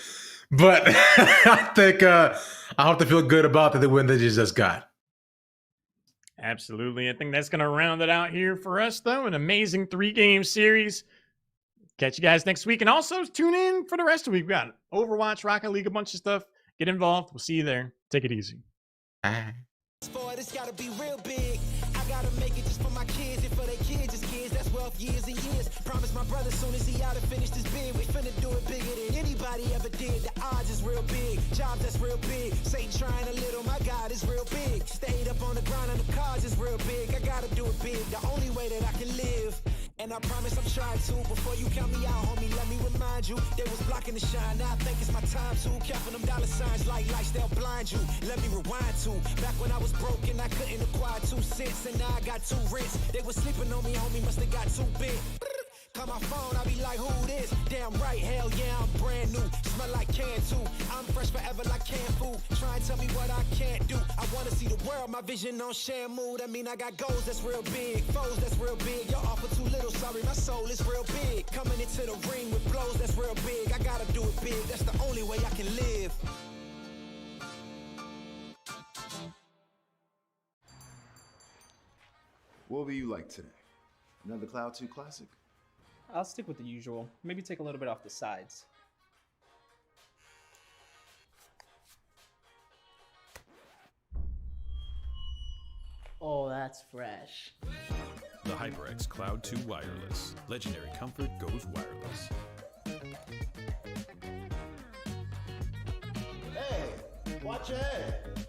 Speaker 8: But I think I hope they feel good about the win they just got.
Speaker 9: Absolutely. I think that's going to round it out here for us, though. An amazing 3-game series. Catch you guys next week. And also tune in for the rest of the week. We got Overwatch, Rocket League, a bunch of stuff. Get involved. We'll see you there. Take it easy.
Speaker 1: For it, it's gotta be real big. I gotta make it just for my kids and for their kids, just kids. That's wealth years and years. Promise my brother soon as he out and finish this bid, we finna do it bigger than anybody ever did. The odds is real big, jobs that's real big. Satan trying a little, my God is real big. Stayed up on the grind on the cards is real big. I gotta do it big, the only way that I can live. And I promise I'm trying to. Before you count me out, homie, let me remind you. They was blocking the shine, now I think it's my time to. Counting them dollar signs like lights, they'll blind you. Let me rewind to. Back when I was broke and I couldn't acquire 2 cents. And now I got 2 rents. They was sleeping on me, homie, must have got too big. Call my phone, I be like, who this? Damn right, hell yeah, I'm brand new. Smell like can too. I'm fresh forever like canned food. Try and tell me what I can't do. I wanna see the world, my vision on Shamu. That mean I got goals that's real big, foes that's real big. Y'all offer too little, sorry, my soul is real big. Coming into the ring with blows that's real big. I gotta do it big, that's the only way I can live.
Speaker 2: What will you like today? Another Cloud 2 classic?
Speaker 3: I'll stick with the usual. Maybe take a little bit off the sides.
Speaker 4: Oh, that's fresh.
Speaker 5: The HyperX Cloud 2 Wireless. Legendary comfort goes wireless.
Speaker 6: Hey, watch your head.